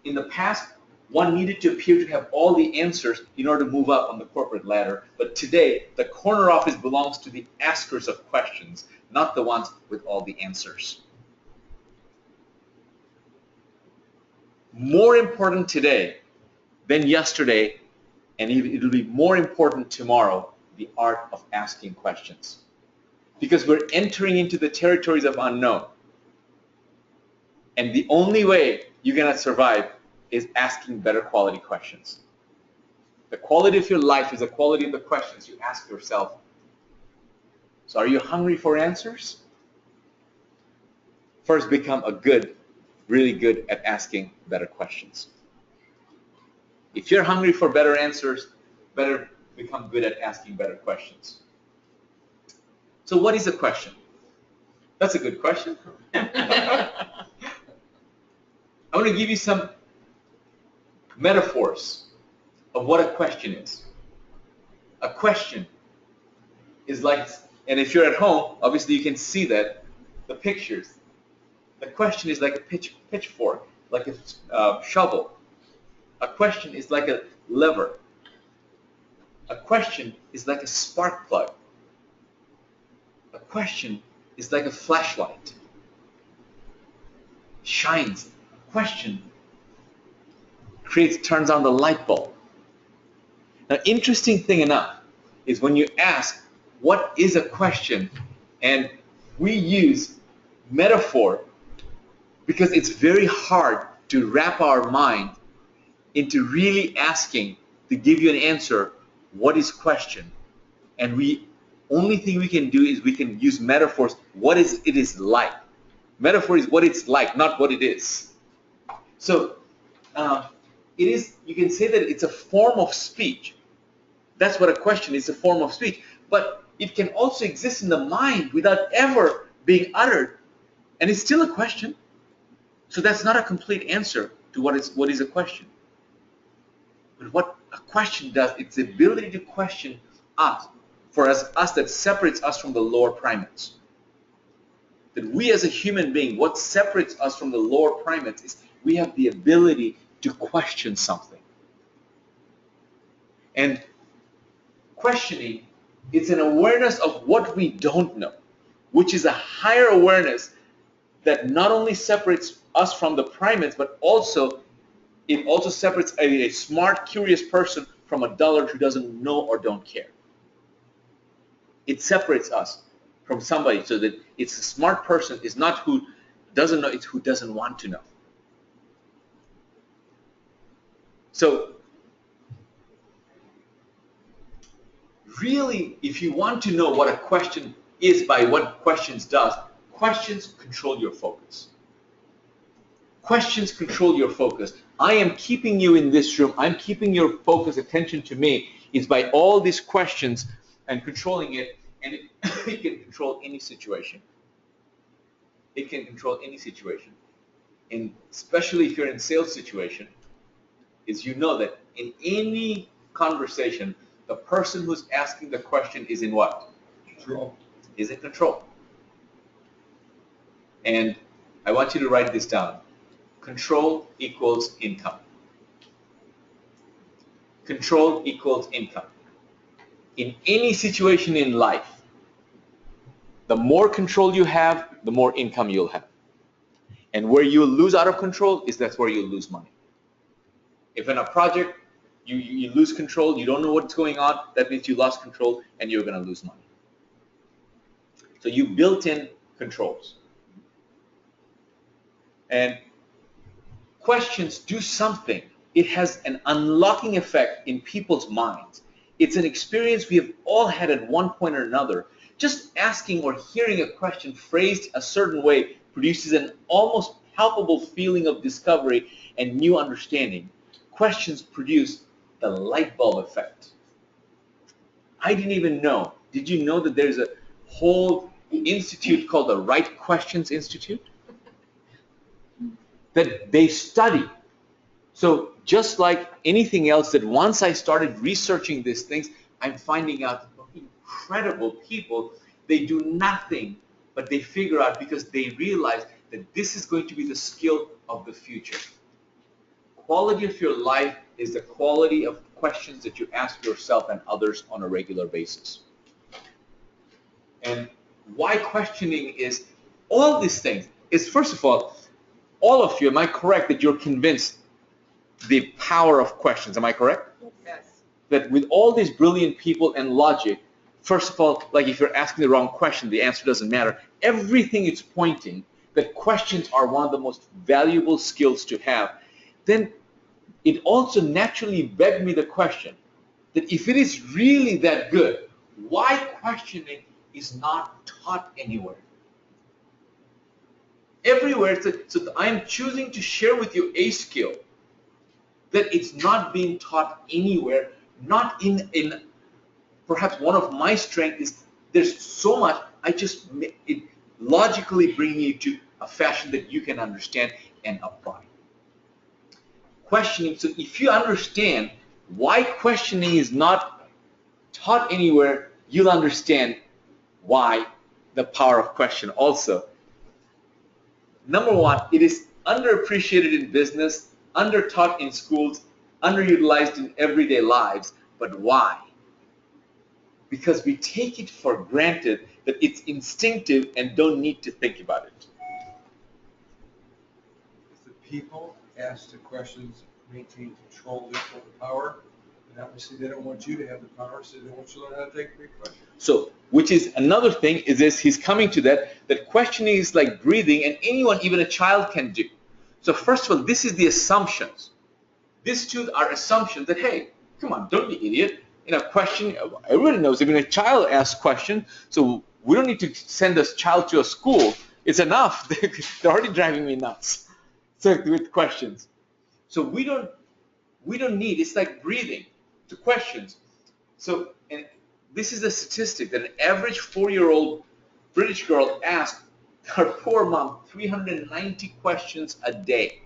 In the past, one needed to appear to have all the answers in order to move up on the corporate ladder. But today, the corner office belongs to the askers of questions, not the ones with all the answers. More important today than yesterday, and it'll be more important tomorrow, the art of asking questions. Because we're entering into the territories of unknown. And the only way you're going to survive is asking better quality questions. The quality of your life is the quality of the questions you ask yourself. So are you hungry for answers? First, become really good at asking better questions. If you're hungry for better answers, better become good at asking better questions. So what is a question? That's a good question. I want to give you some metaphors of what a question is. A question is like, and if you're at home, obviously you can see that, the pictures. The question is like a pitchfork, like a shovel. A question is like a lever. A question is like a spark plug. A question is like a flashlight. Shines. A question turns on the light bulb. Now, interesting thing enough is when you ask, what is a question? And we use metaphor because it's very hard to wrap our mind into really asking to give you an answer, what is question? And only thing we can do is we can use metaphors, what it is like. Metaphor is what it's like, not what it is. So it is, you can say that it's a form of speech. That's what a question is, a form of speech. But it can also exist in the mind without ever being uttered, and it's still a question. So that's not a complete answer to what is a question. But what a question does, it's the ability to question us, for us that separates us from the lower primates. That we as a human being, what separates us from the lower primates is we have the ability to question something. And questioning, it's an awareness of what we don't know, which is a higher awareness that not only separates us from the primates, but also it also separates a smart, curious person from a dullard who doesn't know or don't care. It separates us from somebody, so that it's a smart person is not who doesn't know, it's who doesn't want to know. So really, if you want to know what a question is by what questions does, questions control your focus. Questions control your focus. I am keeping you in this room. I'm keeping your focus, attention to me, is by all these questions and controlling it, and it can control any situation. It can control any situation. And especially if you're in a sales situation, is you know that in any conversation, the person who's asking the question is in what? Control. Is in control. And I want you to write this down. Control equals income. Control equals income. In any situation in life, the more control you have, the more income you'll have. And where you lose out of control is that's where you lose money. If in a project you lose control, you don't know what's going on, that means you lost control and you're going to lose money. So you built in controls. And questions do something. It has an unlocking effect in people's minds. It's an experience we have all had at one point or another. Just asking or hearing a question phrased a certain way produces an almost palpable feeling of discovery and new understanding. Questions produce the light bulb effect. I didn't even know. Did you know that there's a whole institute called the Right Questions Institute? That they study. So just like anything else, that once I started researching these things, I'm finding out incredible people, they do nothing, but they figure out because they realize that this is going to be the skill of the future. Quality of your life is the quality of questions that you ask yourself and others on a regular basis. And why questioning is all these things is, first of all of you, am I correct that you're convinced the power of questions? Am I correct? Yes. That with all these brilliant people and logic, first of all, like if you're asking the wrong question, the answer doesn't matter. Everything is pointing that questions are one of the most valuable skills to have. Then it also naturally begged me the question that if it is really that good, why questioning is not taught anywhere? Everywhere, so I'm choosing to share with you a skill that it's not being taught anywhere, not in perhaps one of my strengths is there's so much, I just it logically bring you to a fashion that you can understand and apply. Questioning, so if you understand why questioning is not taught anywhere, you'll understand why the power of question also. Number one, it is underappreciated in business, undertaught in schools, underutilized in everyday lives. But why? Because we take it for granted that it's instinctive and don't need to think about it. If the people ask the questions, maintain control, therefore the power, and obviously they don't want you to have the power, so they want you to learn how to take big questions. So, which is another thing, is this, he's coming to that questioning is like breathing, and anyone, even a child, can do. So first of all, this is the assumptions. These two are assumptions that, hey, come on, don't be idiot. Question, everybody knows, even a child asks questions, so we don't need to send this child to a school. It's enough. They're already driving me nuts. So with questions. So we don't We don't need, it's like breathing to questions. So, and this is a statistic that an average 4-year-old British girl asked her poor mom 390 questions a day.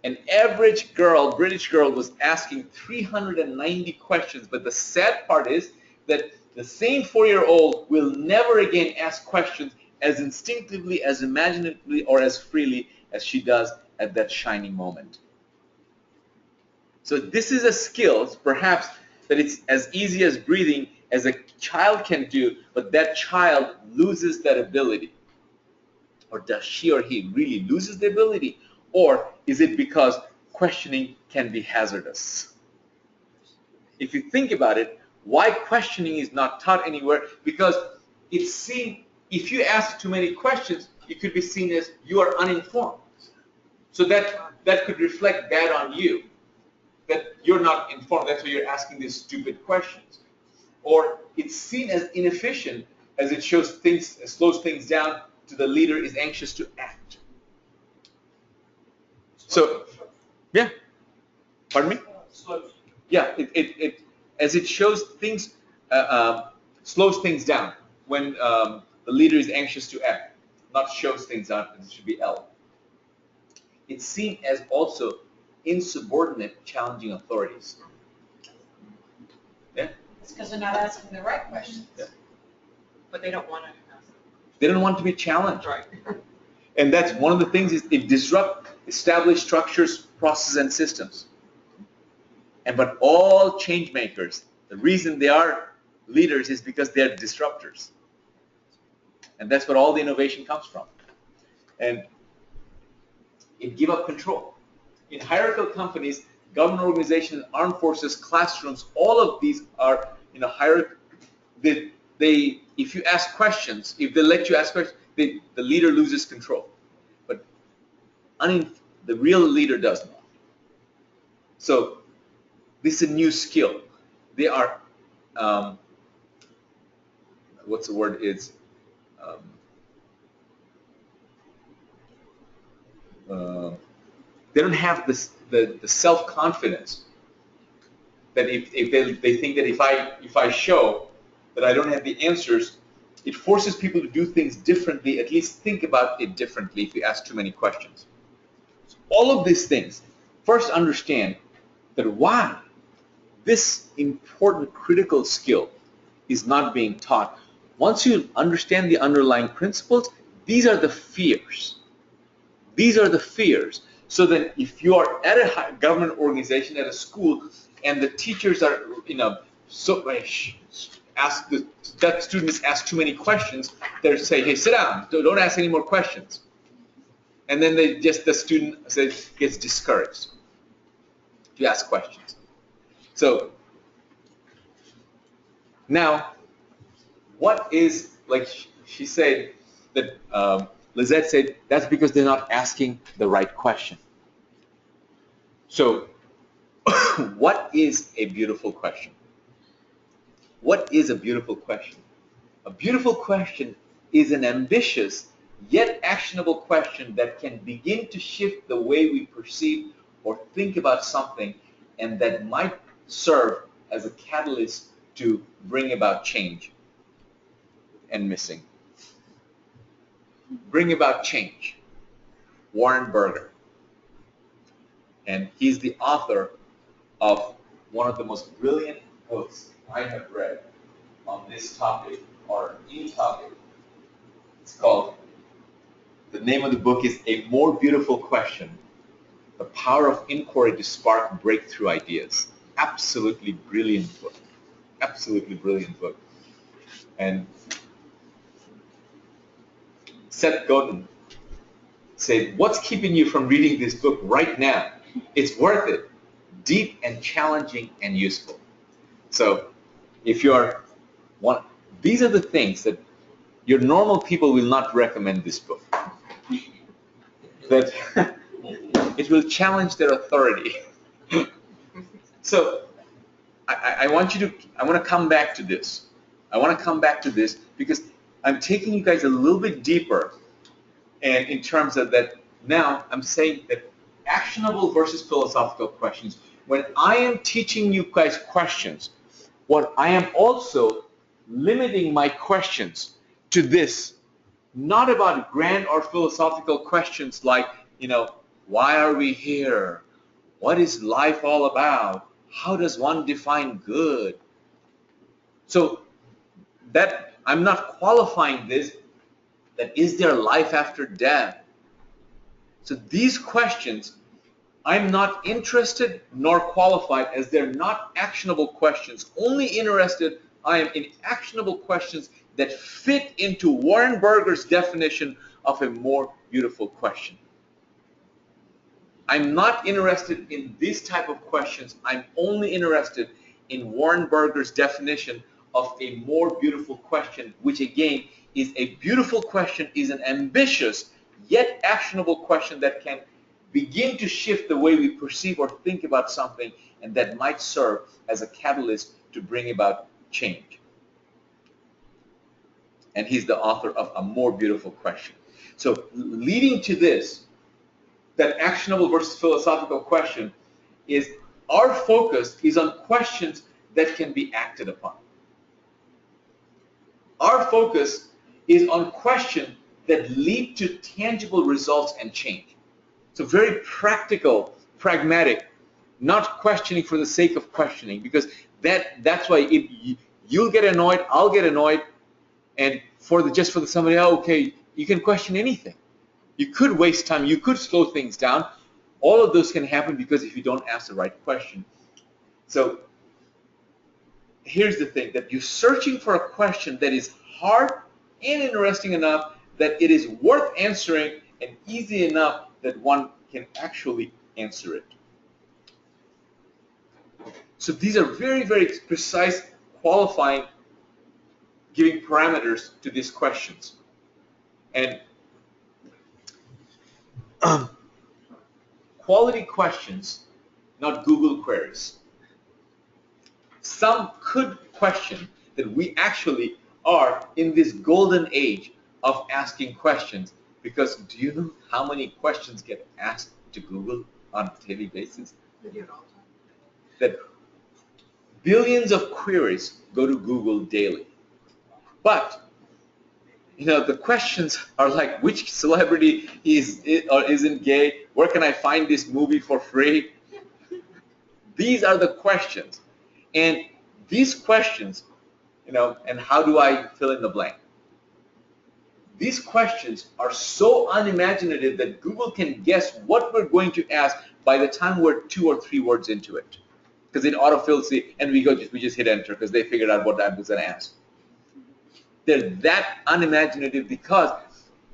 An average girl, British girl, was asking 390 questions, but the sad part is that the same 4-year-old will never again ask questions as instinctively, as imaginatively, or as freely as she does at that shining moment. So this is a skill, perhaps, that it's as easy as breathing as a child can do, but that child loses that ability. Or does she or he really loses the ability? Or is it because questioning can be hazardous? If you think about it, why questioning is not taught anywhere? Because it's seen, if you ask too many questions, it could be seen as you are uninformed. So that could reflect bad on you, that you're not informed, that's why you're asking these stupid questions. Or it's seen as inefficient, as it slows things down to the leader is anxious to act. So, yeah, pardon me? Yeah, it as it shows things, slows things down when the leader is anxious to act, not shows things down, it should be L. It's seen as also insubordinate, challenging authorities. Yeah? It's because they're not asking the right questions. Yeah. But they don't want to ask. They don't want to be challenged. Right. And that's one of the things, is it disrupts established structures, processes, and systems. But all change makers, the reason they are leaders is because they are disruptors. And that's where all the innovation comes from. And it give up control. In hierarchical companies, government organizations, armed forces, classrooms, all of these are in a hierarchy. If you ask questions, if they let you ask questions, the leader loses control. But the real leader does not. So this is a new skill. They are, what's the word? It's they don't have the self-confidence that if they think that if I show that I don't have the answers, it forces people to do things differently, at least think about it differently if you ask too many questions. So all of these things, first understand that why this important critical skill is not being taught. Once you understand the underlying principles, these are the fears. These are the fears. So that if you are at a government organization, at a school, and the teachers are, that student is asked too many questions, they say, hey, sit down, don't ask any more questions. And then the student gets discouraged to ask questions. So now, what is, like she said, that Lizette said, that's because they're not asking the right question. So what is a beautiful question? What is a beautiful question? A beautiful question is an ambitious yet actionable question that can begin to shift the way we perceive or think about something, and that might serve as a catalyst to bring about change. And missing. Bring about change. Warren Berger. And he's the author of one of the most brilliant books I have read on this topic, or any topic. It's called, the name of the book is A More Beautiful Question, The Power of Inquiry to Spark Breakthrough Ideas. Absolutely brilliant book. Absolutely brilliant book. And Seth Godin said, what's keeping you from reading this book right now? It's worth it. Deep and challenging and useful. So if you're one, these are the things that your normal people will not recommend this book. That it will challenge their authority. So I want to come back to this. I want to come back to this because I'm taking you guys a little bit deeper, and in terms of that, now I'm saying that actionable versus philosophical questions. When I am teaching you guys questions, what I am also limiting my questions to this, not about grand or philosophical questions like, why are we here? What is life all about? How does one define good? So that I'm not qualifying this, that is there life after death? So these questions, I'm not interested nor qualified, as they're not actionable questions. Only interested I am in actionable questions that fit into Warren Berger's definition of a more beautiful question. I'm not interested in these type of questions. I'm only interested in Warren Berger's definition of a more beautiful question, which again is a beautiful question, is an ambitious yet actionable question that can begin to shift the way we perceive or think about something, and that might serve as a catalyst to bring about change. And he's the author of A More Beautiful Question. So leading to this, that actionable versus philosophical question, is our focus is on questions that can be acted upon. Our focus is on questions that lead to tangible results and change. So very practical, pragmatic, not questioning for the sake of questioning, because that's why you'll get annoyed, I'll get annoyed, and just for somebody, okay, you can question anything. You could waste time, you could slow things down. All of those can happen because if you don't ask the right question. So here's the thing, that you're searching for a question that is hard and interesting enough that it is worth answering and easy enough that one can actually answer it. So these are very, very precise, qualifying, giving parameters to these questions. And quality questions, not Google queries. Some could question that we actually are in this golden age of asking questions, because do you know how many questions get asked to Google on a daily basis? They do it all the time. That billions of queries go to Google daily. But the questions are like, which celebrity is or isn't gay? Where can I find this movie for free? These are the questions. And these questions, and how do I fill in the blank? These questions are so unimaginative that Google can guess what we're going to ask by the time we're 2 or 3 words into it. Because it autofills it, and we just hit enter because they figured out what I was going to ask. They're that unimaginative because,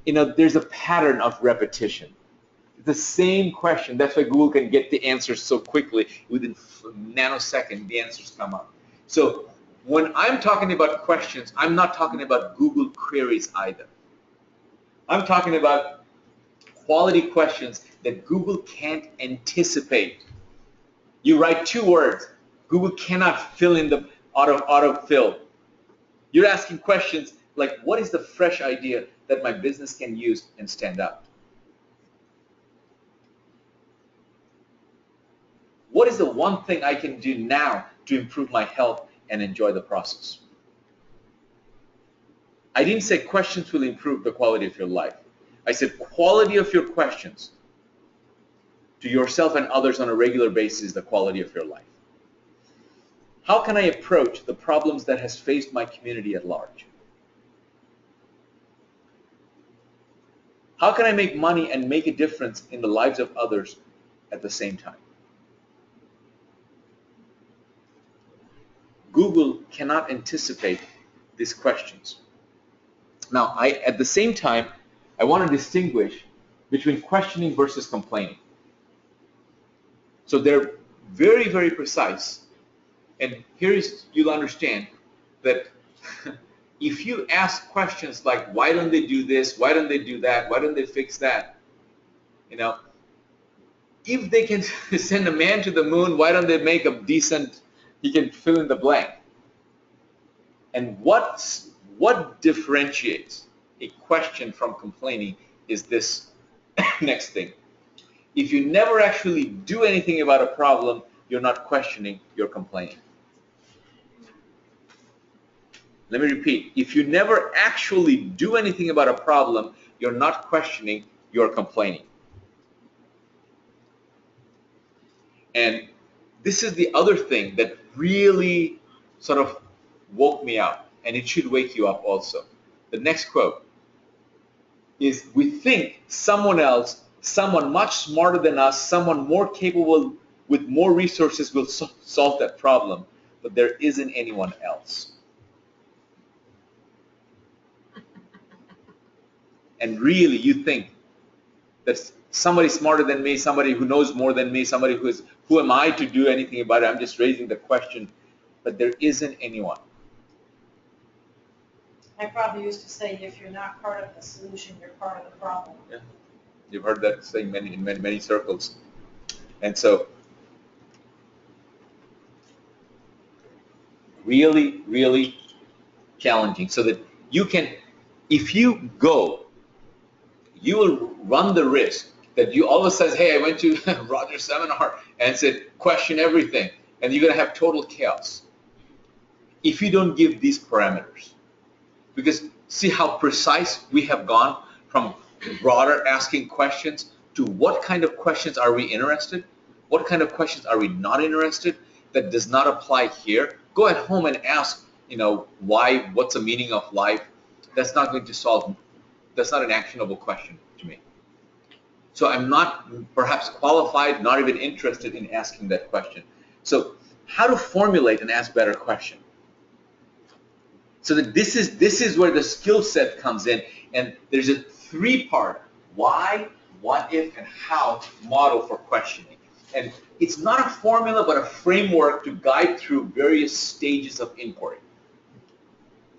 there's a pattern of repetition. The same question. That's why Google can get the answers so quickly. Within a nanosecond, the answers come up. So when I'm talking about questions, I'm not talking about Google queries either. I'm talking about quality questions that Google can't anticipate. You write 2 words. Google cannot fill in the autofill. You're asking questions like, what is the fresh idea that my business can use and stand out? What is the one thing I can do now to improve my health and enjoy the process? I didn't say questions will improve the quality of your life. I said quality of your questions to yourself and others on a regular basis is the quality of your life. How can I approach the problems that has faced my community at large? How can I make money and make a difference in the lives of others at the same time? Google cannot anticipate these questions. Now, at the same time, I want to distinguish between questioning versus complaining. So they're very, very precise. And you'll understand that if you ask questions like, why don't they do this? Why don't they do that? Why don't they fix that? If they can send a man to the moon, why don't they make he can fill in the blank. And what differentiates a question from complaining is this next thing. If you never actually do anything about a problem, you're not questioning, you're complaining. Let me repeat. If you never actually do anything about a problem, you're not questioning, you're complaining. And this is the other thing that really sort of woke me up, and it should wake you up also. The next quote is, we think someone else, someone much smarter than us, someone more capable with more resources will solve that problem, but there isn't anyone else. And really you think that somebody smarter than me, somebody who knows more than me, somebody who am I to do anything about it? I'm just raising the question, but there isn't anyone. I probably used to say, if you're not part of the solution, you're part of the problem. Yeah. You've heard that saying in many circles. And so really, really challenging, so that you can, if you go, you will run the risk that you all of a sudden, hey, I went to Roger's seminar and said, question everything, and you're going to have total chaos if you don't give these parameters. Because see how precise we have gone from broader asking questions to what kind of questions are we interested, what kind of questions are we not interested, that does not apply here. Go at home and ask, why, what's the meaning of life? That's not going to solve, that's not an actionable question to me. So I'm not perhaps qualified, not even interested in asking that question. So how to formulate and ask better question? So that this is where the skill set comes in, and there's a three-part why, what if, and how model for questioning. And it's not a formula, but a framework to guide through various stages of inquiry.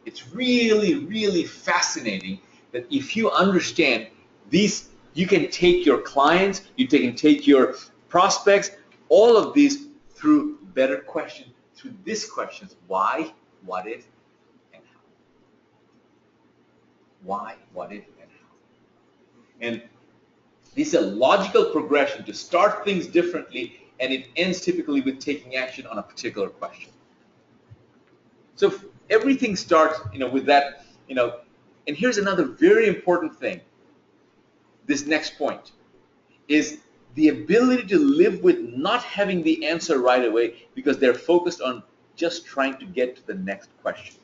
It's really, really fascinating that if you understand these, you can take your clients, you can take your prospects, all of these through better questions, through these questions: why, what if, and how. Why, what if, and how. And this is a logical progression to start things differently, and it ends typically with taking action on a particular question. So everything starts, with that, and here's another very important thing. This next point is the ability to live with not having the answer right away, because they're focused on just trying to get to the next question.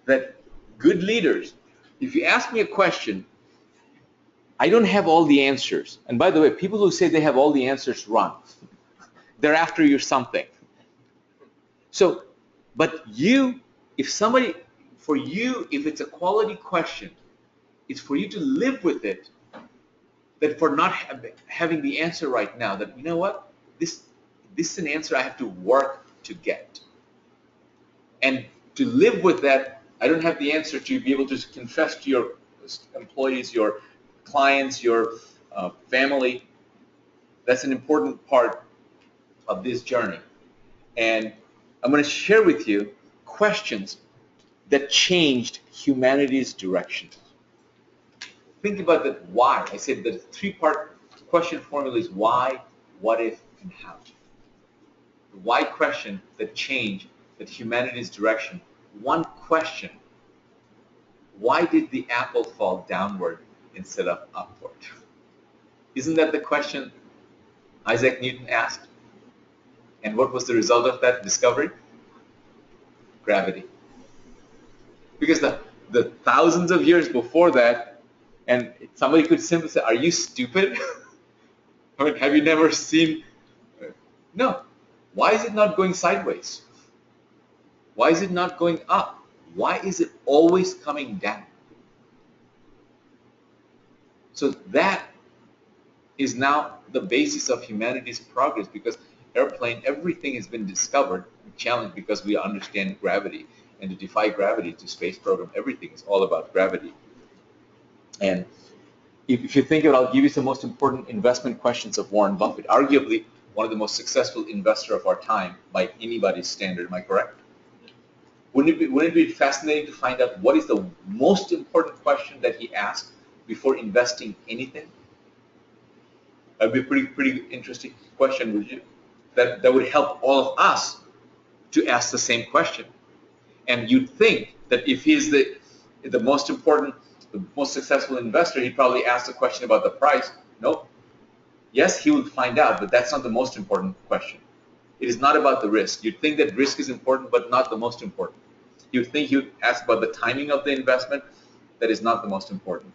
That good leaders, if you ask me a question, I don't have all the answers. And by the way, people who say they have all the answers run. They're after you something. So, but you, if it's a quality question, it's for you to live with it, that for not having the answer right now, that, you know what, this is an answer I have to work to get. And to live with that, I don't have the answer, to be able to confess to your employees, your clients, your family. That's an important part of this journey. And I'm going to share with you questions that changed humanity's direction. Think about that why. I said the three-part question formula is why, what if, and how. The why question that changed humanity's direction. One question: why did the apple fall downward instead of upward? Isn't that the question Isaac Newton asked? And what was the result of that discovery? Gravity. Because the thousands of years before that, and somebody could simply say, are you stupid? I mean, have you never seen? No. Why is it not going sideways? Why is it not going up? Why is it always coming down? So that is now the basis of humanity's progress, because everything has been discovered and challenged because we understand gravity. And to defy gravity, to space program, everything is all about gravity. And if you think of it, I'll give you some most important investment questions of Warren Buffett, arguably one of the most successful investor of our time by anybody's standard. Am I correct? Wouldn't it be fascinating to find out what is the most important question that he asked before investing anything? That'd be a pretty interesting question, would you? That would help all of us to ask the same question. And you'd think that if he's the most important, the most successful investor, he'd probably ask the question about the price. Nope. Yes, he would find out, but that's not the most important question. It is not about the risk. You'd think that risk is important, but not the most important. You'd think he would ask about the timing of the investment. That is not the most important.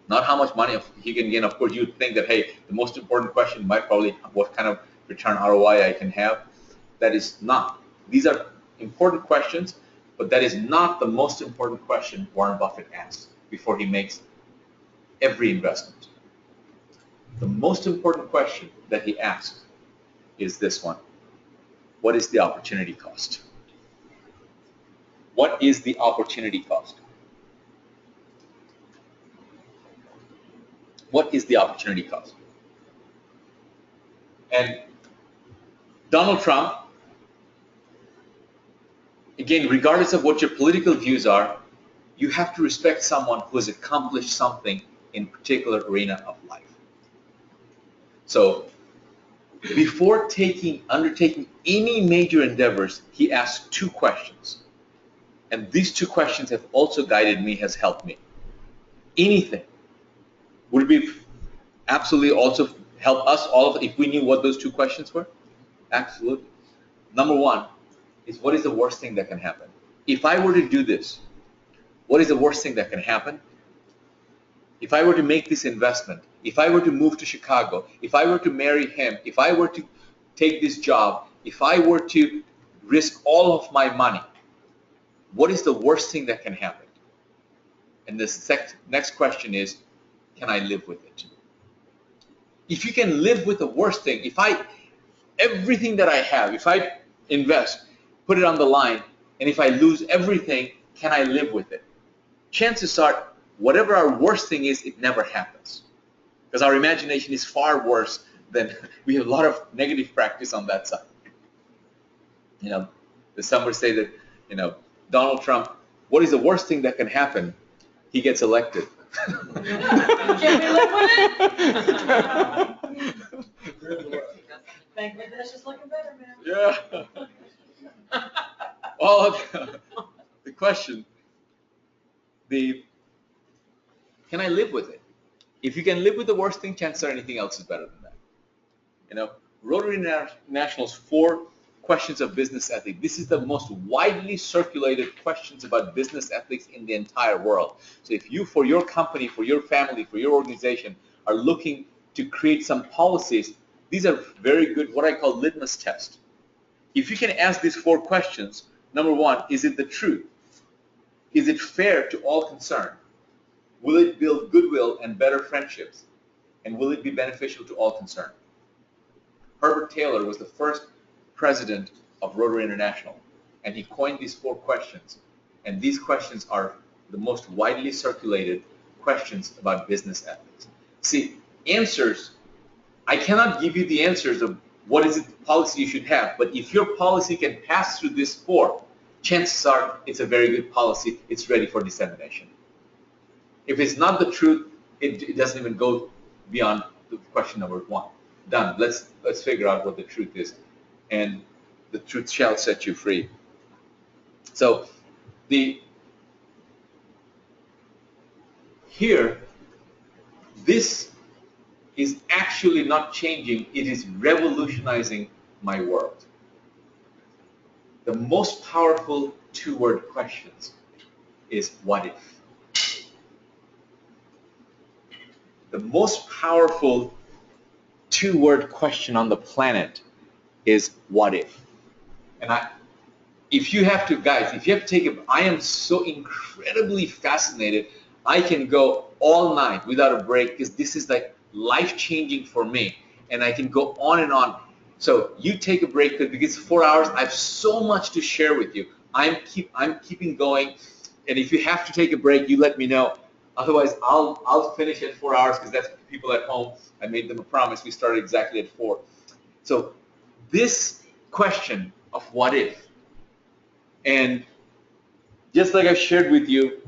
Not how much money he can gain. Of course, you'd think that, hey, the most important question might probably what kind of return ROI I can have. That is not. These are important questions, but that is not the most important question Warren Buffett asks before he makes every investment. The most important question that he asks is this one. What is the opportunity cost? What is the opportunity cost? What is the opportunity cost? And Donald Trump, again, regardless of what your political views are, you have to respect someone who has accomplished something in a particular arena of life. So before undertaking any major endeavors, he asked 2 questions. And these 2 questions have also guided me, has helped me. Anything. Would it be absolutely also help us all if we knew what those 2 questions were? Absolutely. Number 1 is, what is the worst thing that can happen? If I were to do this, what is the worst thing that can happen? If I were to make this investment, if I were to move to Chicago, if I were to marry him, if I were to take this job, if I were to risk all of my money, what is the worst thing that can happen? And the next question is, can I live with it? If you can live with the worst thing, everything that I have, if I invest, put it on the line, and if I lose everything, can I live with it? Chances are, whatever our worst thing is, it never happens. Because our imagination is far worse than, we have a lot of negative practice on that side. Some would say that, Donald Trump, what is the worst thing that can happen? He gets elected. Can we live with it? Bangladesh is looking better, man. Yeah. Well, the question, can I live with it? If you can live with the worst thing, chances are anything else is better than that. Rotary International's 4 questions of business ethics. This is the most widely circulated questions about business ethics in the entire world. So if you, for your company, for your family, for your organization, are looking to create some policies, these are very good, what I call litmus test. If you can ask these 4 questions, number 1, is it the truth? Is it fair to all concerned? Will it build goodwill and better friendships? And will it be beneficial to all concerned? Herbert Taylor was the first president of Rotary International, and he coined these 4 questions. And these questions are the most widely circulated questions about business ethics. See, answers, I cannot give you the answers of what is the policy you should have, but if your policy can pass through these 4, chances are it's a very good policy. It's ready for dissemination. If it's not the truth, it doesn't even go beyond the question number 1. Done. Let's figure out what the truth is, and the truth shall set you free. So here, this is actually not changing. It is revolutionizing my world. The most powerful 2-word questions is what if? The most powerful 2-word question on the planet is what if? And if you have to take I am so incredibly fascinated. I can go all night without a break because this is like life-changing for me, and I can go on and on. So you take a break because 4 hours, I have so much to share with you. I'm keeping going, and if you have to take a break, you let me know. Otherwise, I'll finish at 4 hours because that's people at home. I made them a promise. We started exactly at 4. So this question of what if, and just like I shared with you,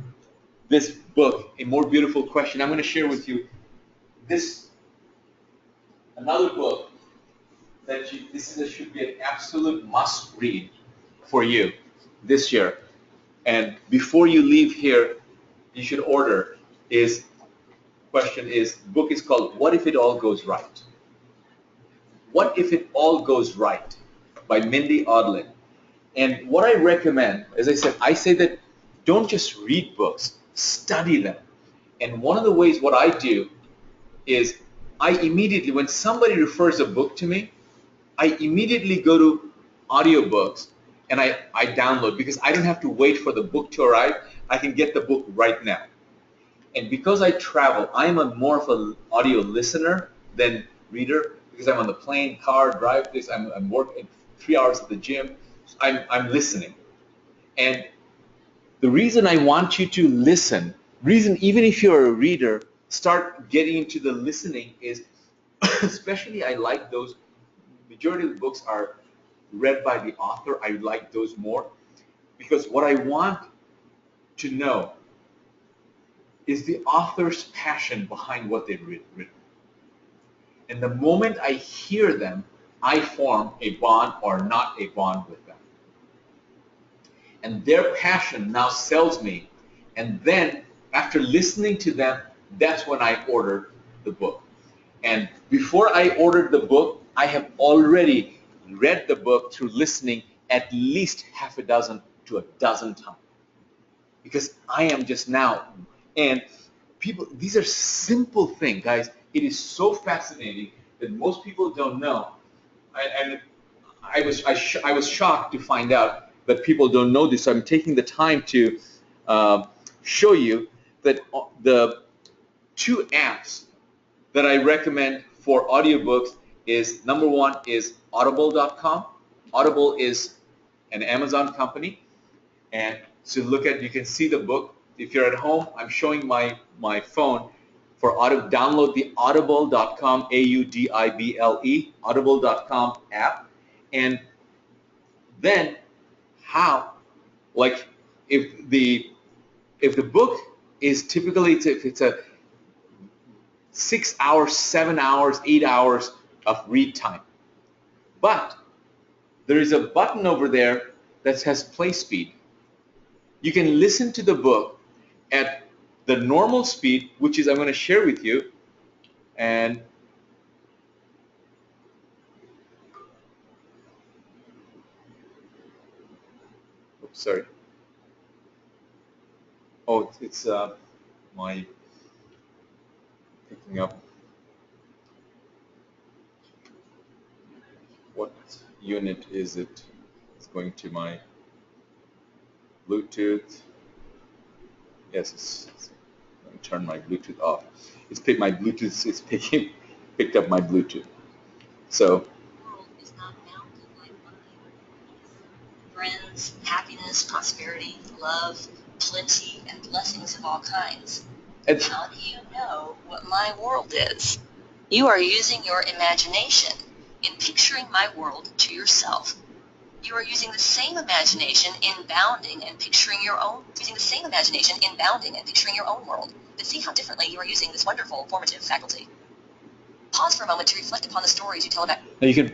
this book, A More Beautiful Question, I'm going to share with you another book that should be an absolute must read for you this year. And before you leave here, you should order. Book is called What If It All Goes Right? What If It All Goes Right by Mindy Odlin. And what I recommend, as I say that don't just read books, study them. And one of the ways what I do is I immediately, when somebody refers a book to me, I immediately go to audiobooks and I download, because I don't have to wait for the book to arrive. I can get the book right now. And because I travel, I'm more of an audio listener than reader, because I'm on the plane, car, drive this, I'm working 3 hours at the gym. I'm listening. And the reason I want you to listen, even if you're a reader, start getting into the listening is, especially I like those, majority of the books are read by the author. I like those more, because what I want to know is the author's passion behind what they've written. And the moment I hear them, I form a bond or not a bond with them. And their passion now sells me. And then after listening to them, that's when I ordered the book. And before I ordered the book, I have already read the book through listening at least half a dozen to a dozen times. Because I am just now, and people, these are simple things, guys. It is so fascinating that most people don't know. And I was shocked to find out that people don't know this. So I'm taking the time to show you that the 2 apps that I recommend for audiobooks is, number one is audible.com. Audible is an Amazon company. And so you can see the book. If you're at home, I'm showing my phone for Audible. Download the audible.com, AUDIBLE, audible.com app. And then if the book is typically, if it's a 6 hours, 7 hours, 8 hours of read time. But there is a button over there that has play speed. You can listen to the book at the normal speed, which is I'm going to share with you. And oops, sorry. Oh, it's my picking up. What unit is it? It's going to my Bluetooth. Yes, let me turn my Bluetooth off. It's picked up my Bluetooth. So. The world is not bounded like mine. Friends, happiness, prosperity, love, plenty, and blessings of all kinds. How do you know what my world is? You are using your imagination in picturing my world to yourself. You are using the same imagination in bounding and picturing your own, world. But see how differently you are using this wonderful formative faculty. Pause for a moment to reflect upon the stories you tell about. Now you can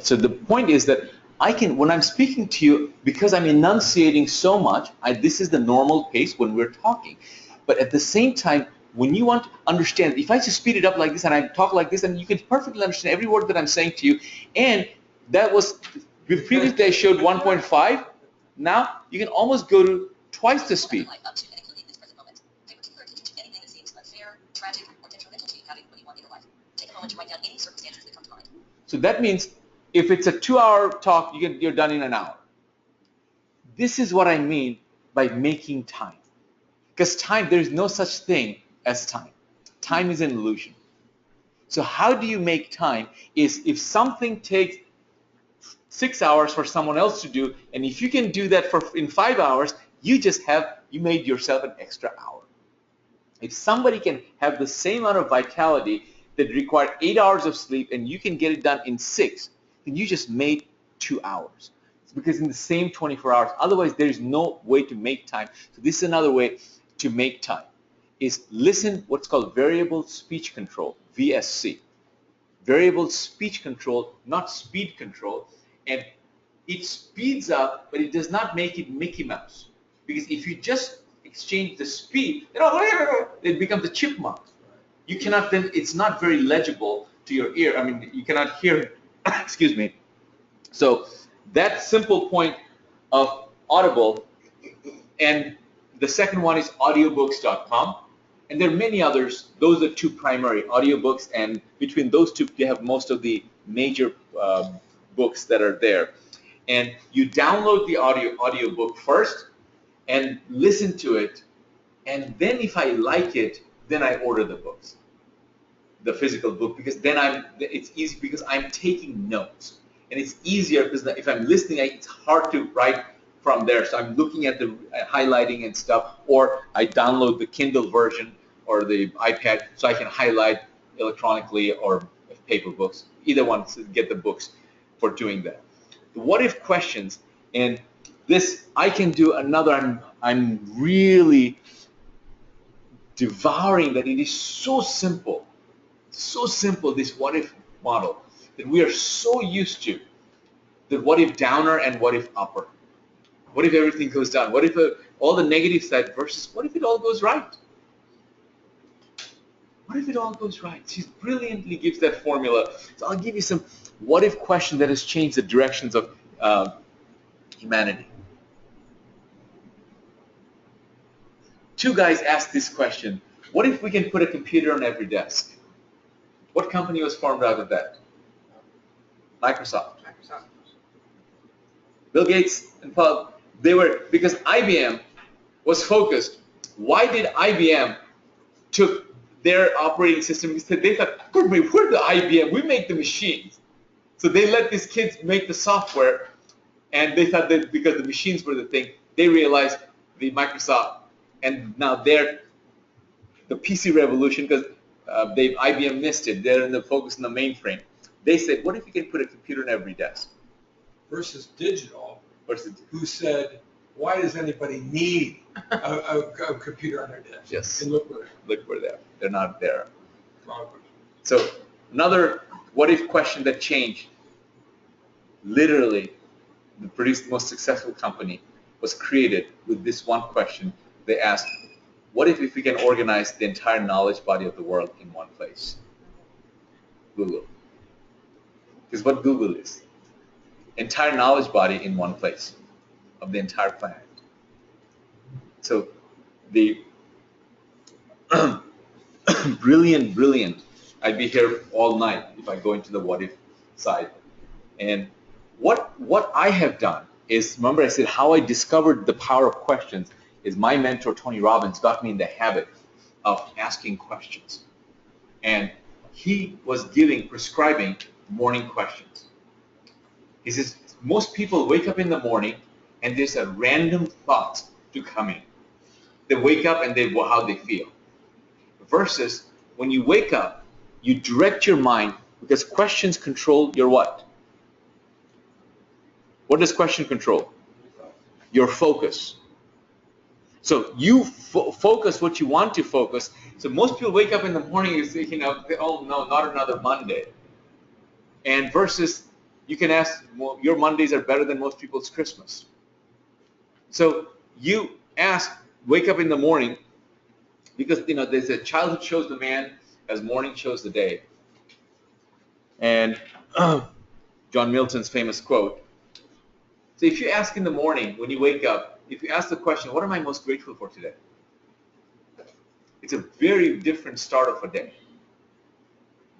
so the point is that when I'm speaking to you, because I'm enunciating so much, this is the normal pace when we're talking. But at the same time, when you want to understand, if I just speed it up like this and I talk like this, and you can perfectly understand every word that I'm saying to you. And that was, previously I showed 1.5. Now you can almost go to twice the speed. Up to and including this present moment. Pay particular attention to anything that seems unfair, tragic, or detrimental to you having what you want in your life. Take a moment to write down any circumstances that come to mind. So that means if it's a 2-hour talk, you're done in an hour. This is what I mean by making time. Because time, there is no such thing as time. Time is an illusion. So how do you make time is if something takes 6 hours for someone else to do, and if you can do that in 5 hours, you made yourself an extra hour. If somebody can have the same amount of vitality that require 8 hours of sleep and you can get it done in 6, then you just made 2 hours. It's because in the same 24 hours, otherwise there is no way to make time. So this is another way. to make time is listen what's called variable speech control, VSC. Variable speech control, not speed control. And it speeds up, but it does not make it Mickey Mouse. Because if you just exchange the speed, it becomes a chipmunk. You cannot then, it's not very legible to your ear. I mean, you cannot hear, excuse me. So that simple point of Audible, and the second one is audiobooks.com. And there are many others. Those are two primary, audiobooks, and between those two, you have most of the major books that are there. And you download the audiobook first and listen to it. And then if I like it, then I order the books, the physical book, because then it's easy because I'm taking notes. And it's easier because if I'm listening, it's hard to write from there. So I'm looking at the highlighting and stuff, or I download the Kindle version or the iPad so I can highlight electronically or paper books. Either one, to get the books for doing that. The what if questions, and this I can do another, I'm really devouring that. It is so simple, this what if model that we are so used to, the what if downer and what if upper. What if everything goes down? What if all the negative side versus what if it all goes right? What if it all goes right? She brilliantly gives that formula. So I'll give you some what if question that has changed the directions of humanity. Two guys asked this question: what if we can put a computer on every desk? What company was formed out of that? Microsoft. Bill Gates and Paul, because IBM was focused. Why did IBM took their operating system? They thought, we're the IBM, we make the machines. So they let these kids make the software, and they thought that because the machines were the thing, they realized the Microsoft, and now they're the PC revolution, because IBM missed it. They're in the focus on the mainframe. They said, what if you can put a computer in every desk? Versus digital, who said, why does anybody need a computer on their desk? Yes. And look where Look where they're not there. wrong question. So another what if question that changed, literally, the most successful company was created with this one question. They asked, what if we can organize the entire knowledge body of the world in one place? Google. Because what Google is. Entire knowledge body in one place of the entire planet. So the brilliant. I'd be here all night if I go into the what if side. And what I have done is, remember I said how I discovered the power of questions is my mentor Tony Robbins got me in the habit of asking questions. And he was prescribing morning questions. He says, most people wake up in the morning and there's a random thought to come in. They wake up and how they feel. Versus when you wake up, you direct your mind, because questions control your what? What does question control? Your focus. So you focus what you want to focus. So most people wake up in the morning and say, oh no, not another Monday. And versus you can ask, well, your Mondays are better than most people's Christmas. So you wake up in the morning, because there's a childhood shows the man as morning shows the day. And John Milton's famous quote. So if you ask in the morning when you wake up, if you ask the question, what am I most grateful for today? It's a very different start of a day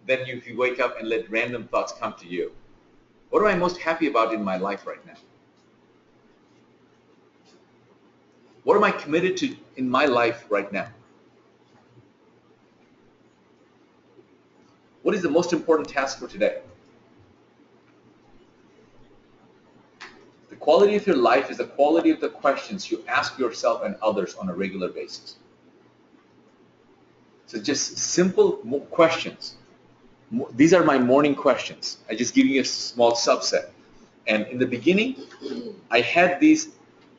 than if you wake up and let random thoughts come to you. What am I most happy about in my life right now? What am I committed to in my life right now? What is the most important task for today? The quality of your life is the quality of the questions you ask yourself and others on a regular basis. So just simple questions. These are my morning questions. I just give you a small subset. And in the beginning, I had these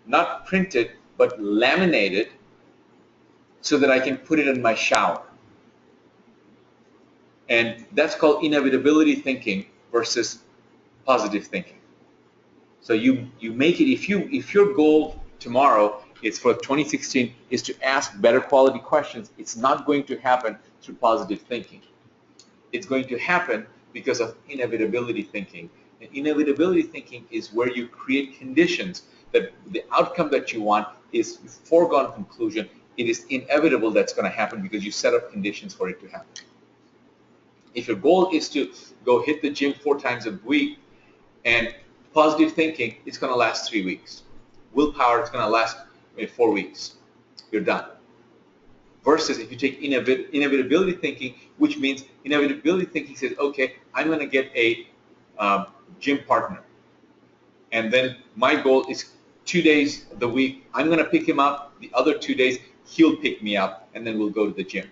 not printed, but laminated so that I can put it in my shower. And that's called inevitability thinking versus positive thinking. So you make it, if your goal tomorrow is for 2016 is to ask better quality questions, it's not going to happen through positive thinking. It's going to happen because of inevitability thinking. And inevitability thinking is where you create conditions that the outcome that you want is foregone conclusion. It is inevitable that's going to happen because you set up conditions for it to happen. If your goal is to go hit the gym 4 times a week, and positive thinking, it's going to last 3 weeks. Willpower, it's going to last 4 weeks. You're done. Versus if you take inevitability thinking, which means inevitability thinking says, okay, I'm going to get a gym partner. And then my goal is 2 days of the week, I'm going to pick him up. The other 2 days, he'll pick me up, and then we'll go to the gym.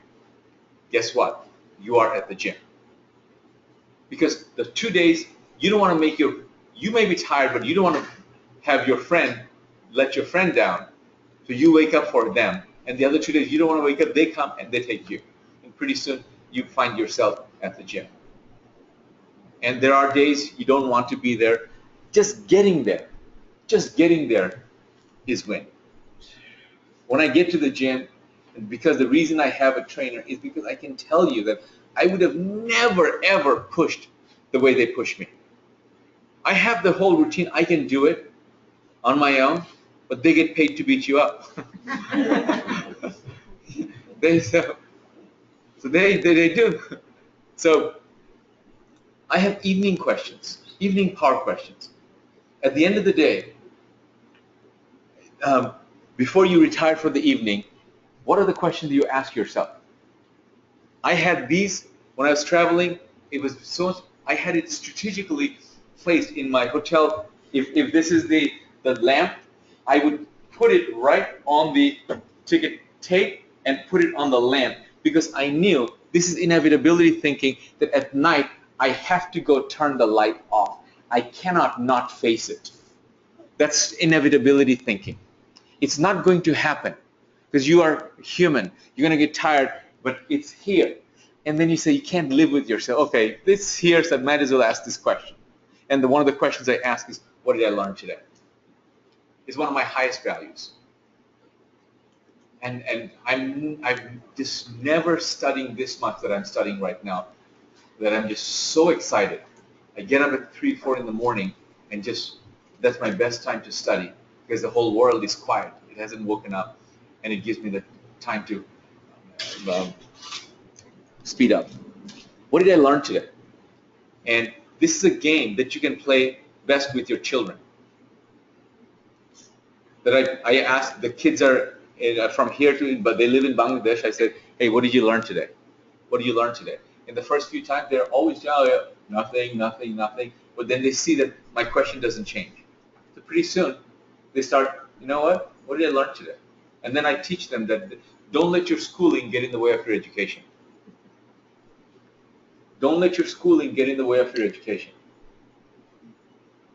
Guess what? You are at the gym. Because the 2 days, you don't want to make you may be tired, but you don't want to have your friend let your friend down. So you wake up for them. And the other 2 days, you don't want to wake up, they come and they take you. And pretty soon, you find yourself at the gym. And there are days you don't want to be there. Just getting there is win. When I get to the gym, because the reason I have a trainer is because I can tell you that I would have never, ever pushed the way they push me. I have the whole routine. I can do it on my own, but they get paid to beat you up. So they do. So I have evening questions, evening power questions. At the end of the day, before you retire for the evening, what are the questions you ask yourself? I had these when I was traveling. It was so, I had it strategically placed in my hotel. If this is the lamp, I would put it right on the ticket tape and put it on the lamp, because I knew, this is inevitability thinking, that at night I have to go turn the light off. I cannot not face it. That's inevitability thinking. It's not going to happen because you are human. You're going to get tired, but it's here. And then you say you can't live with yourself. Okay, this here, so I might as well ask this question. And one of the questions I ask is, what did I learn today? It's one of my highest values. And I'm just never studying this much that I'm studying right now, that I'm just so excited. I get up at 3, 4 in the morning, and that's my best time to study, because the whole world is quiet. It hasn't woken up, and it gives me the time to speed up. What did I learn today? And this is a game that you can play best with your children. That I asked, the kids are from here but they live in Bangladesh. I said, hey, what did you learn today? What did you learn today? In the first few times, they're always, nothing. But then they see that my question doesn't change. So pretty soon, they start, you know what? What did I learn today? And then I teach them that don't let your schooling get in the way of your education. Don't let your schooling get in the way of your education.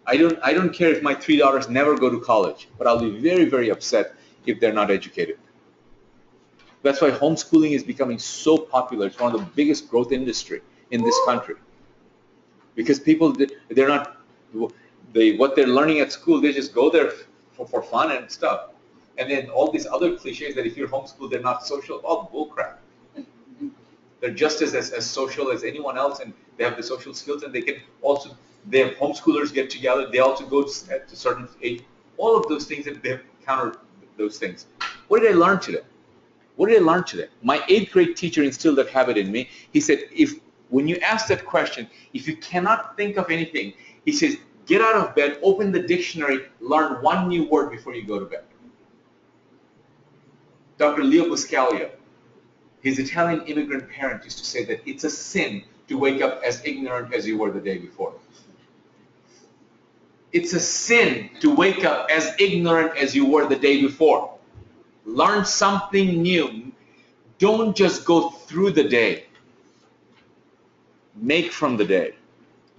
I don't care if my 3 daughters never go to college, but I'll be very, very upset if they're not educated. That's why homeschooling is becoming so popular. It's one of the biggest growth industry in this country. Because people, they're not, what they're learning at school, they just go there for fun and stuff. And then all these other cliches that if you're homeschooled, they're not social, all bullcrap. They're just as social as anyone else, and they have the social skills, and they can also, they have homeschoolers get together, they also go to certain age, all of those things, that they have countered those things. What did I learn today? What did I learn today? My 8th grade teacher instilled that habit in me. He said, when you ask that question, if you cannot think of anything, he says, get out of bed, open the dictionary, learn one new word before you go to bed. Dr. Leo Buscaglia, his Italian immigrant parent, used to say that it's a sin to wake up as ignorant as you were the day before. It's a sin to wake up as ignorant as you were the day before. Learn something new. Don't just go through the day. Make from the day.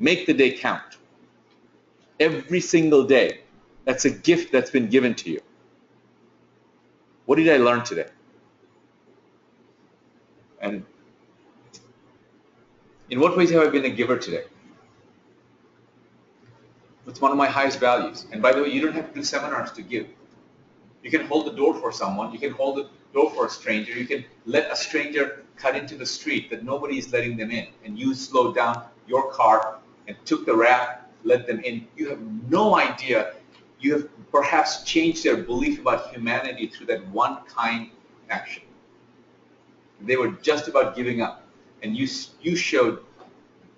Make the day count. Every single day. That's a gift that's been given to you. What did I learn today? And in what ways have I been a giver today? It's one of my highest values. And by the way, you don't have to do seminars to give. You can hold the door for someone. You can hold the door for a stranger. You can let a stranger cut into the street that nobody is letting them in. And you slowed down your car and took the wrap, let them in. You have no idea. You have perhaps changed their belief about humanity through that one kind action. They were just about giving up. And you showed,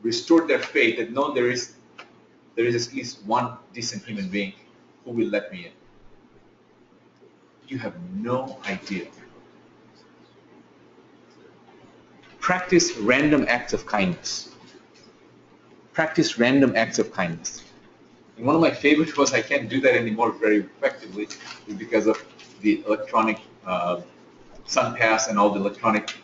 restored their faith that no, there is at least one decent human being who will let me in. You have no idea. Practice random acts of kindness. Practice random acts of kindness. And one of my favorites was, I can't do that anymore very effectively because of the electronic SunPass and all the electronic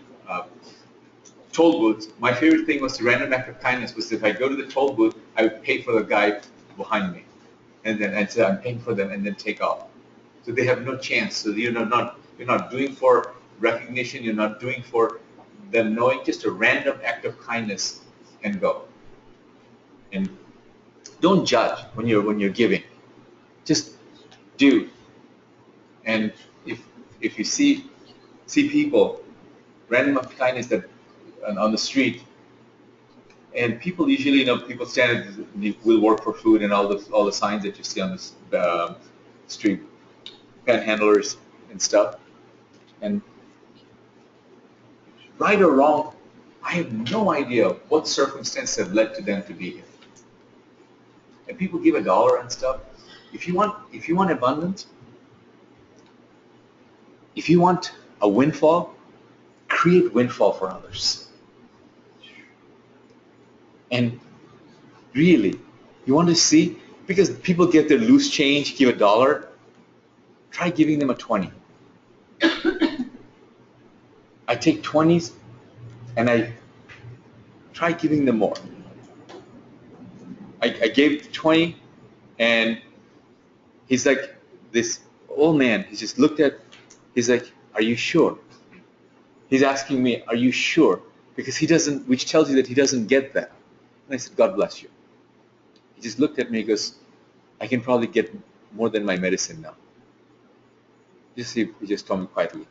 toll booths. My favorite thing was the random act of kindness was if I go to the toll booth, I would pay for the guy behind me. And then I'd say I'm paying for them and then take off. So they have no chance. So you're not doing for recognition, you're not doing for them knowing, just a random act of kindness and go. And don't judge when you're giving. Just do. And if you see people, random act of kindness that on the street, and people usually, people stand will work for food and all the signs that you see on the street, panhandlers and stuff. And right or wrong, I have no idea what circumstances have led to them to be here. And people give $1 and stuff. If you want abundance, if you want a windfall, create windfall for others. And really, you want to see, because people get their loose change, give $1, try giving them a 20. I take 20s and I try giving them more. I gave 20 and he's like, this old man, he just looked at, he's like, are you sure? He's asking me, are you sure? Because he doesn't, which tells you that he doesn't get that. And I said, God bless you. He just looked at me and goes, I can probably get more than my medicine now. He just told me quietly,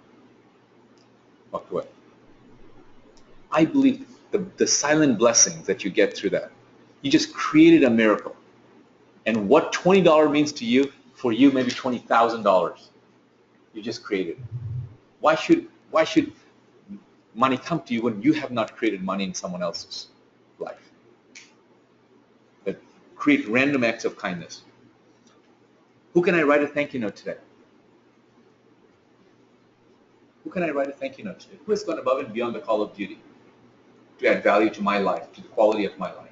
walked away. I believe the silent blessings that you get through that, you just created a miracle. And what $20 means to you, for you maybe $20,000. You just created it. Why should money come to you when you have not created money in someone else's life? But create random acts of kindness. Who can I write a thank you note today? Who can I write a thank you note today? Who has gone above and beyond the call of duty to add value to my life, to the quality of my life?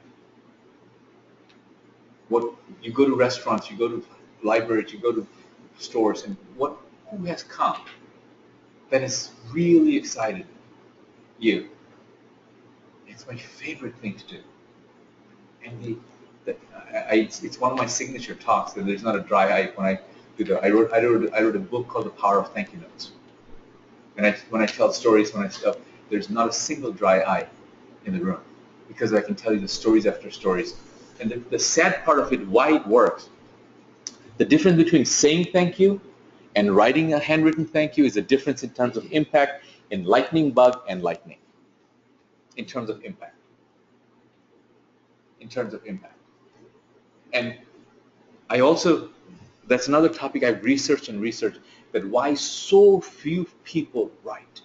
What you go to restaurants, you go to libraries, you go to stores, and who has come that has really excited you? It's my favorite thing to do. And it's one of my signature talks that there's not a dry eye when I do that. I wrote a book called The Power of Thank You Notes. And when I tell stories, there's not a single dry eye in the room, because I can tell you the stories after stories. And the sad part of it, why it works, the difference between saying thank you and writing a handwritten thank you is a difference in terms of impact in lightning bug and lightning. In terms of impact. In terms of impact. And I also, that's another topic I've researched, that why so few people write.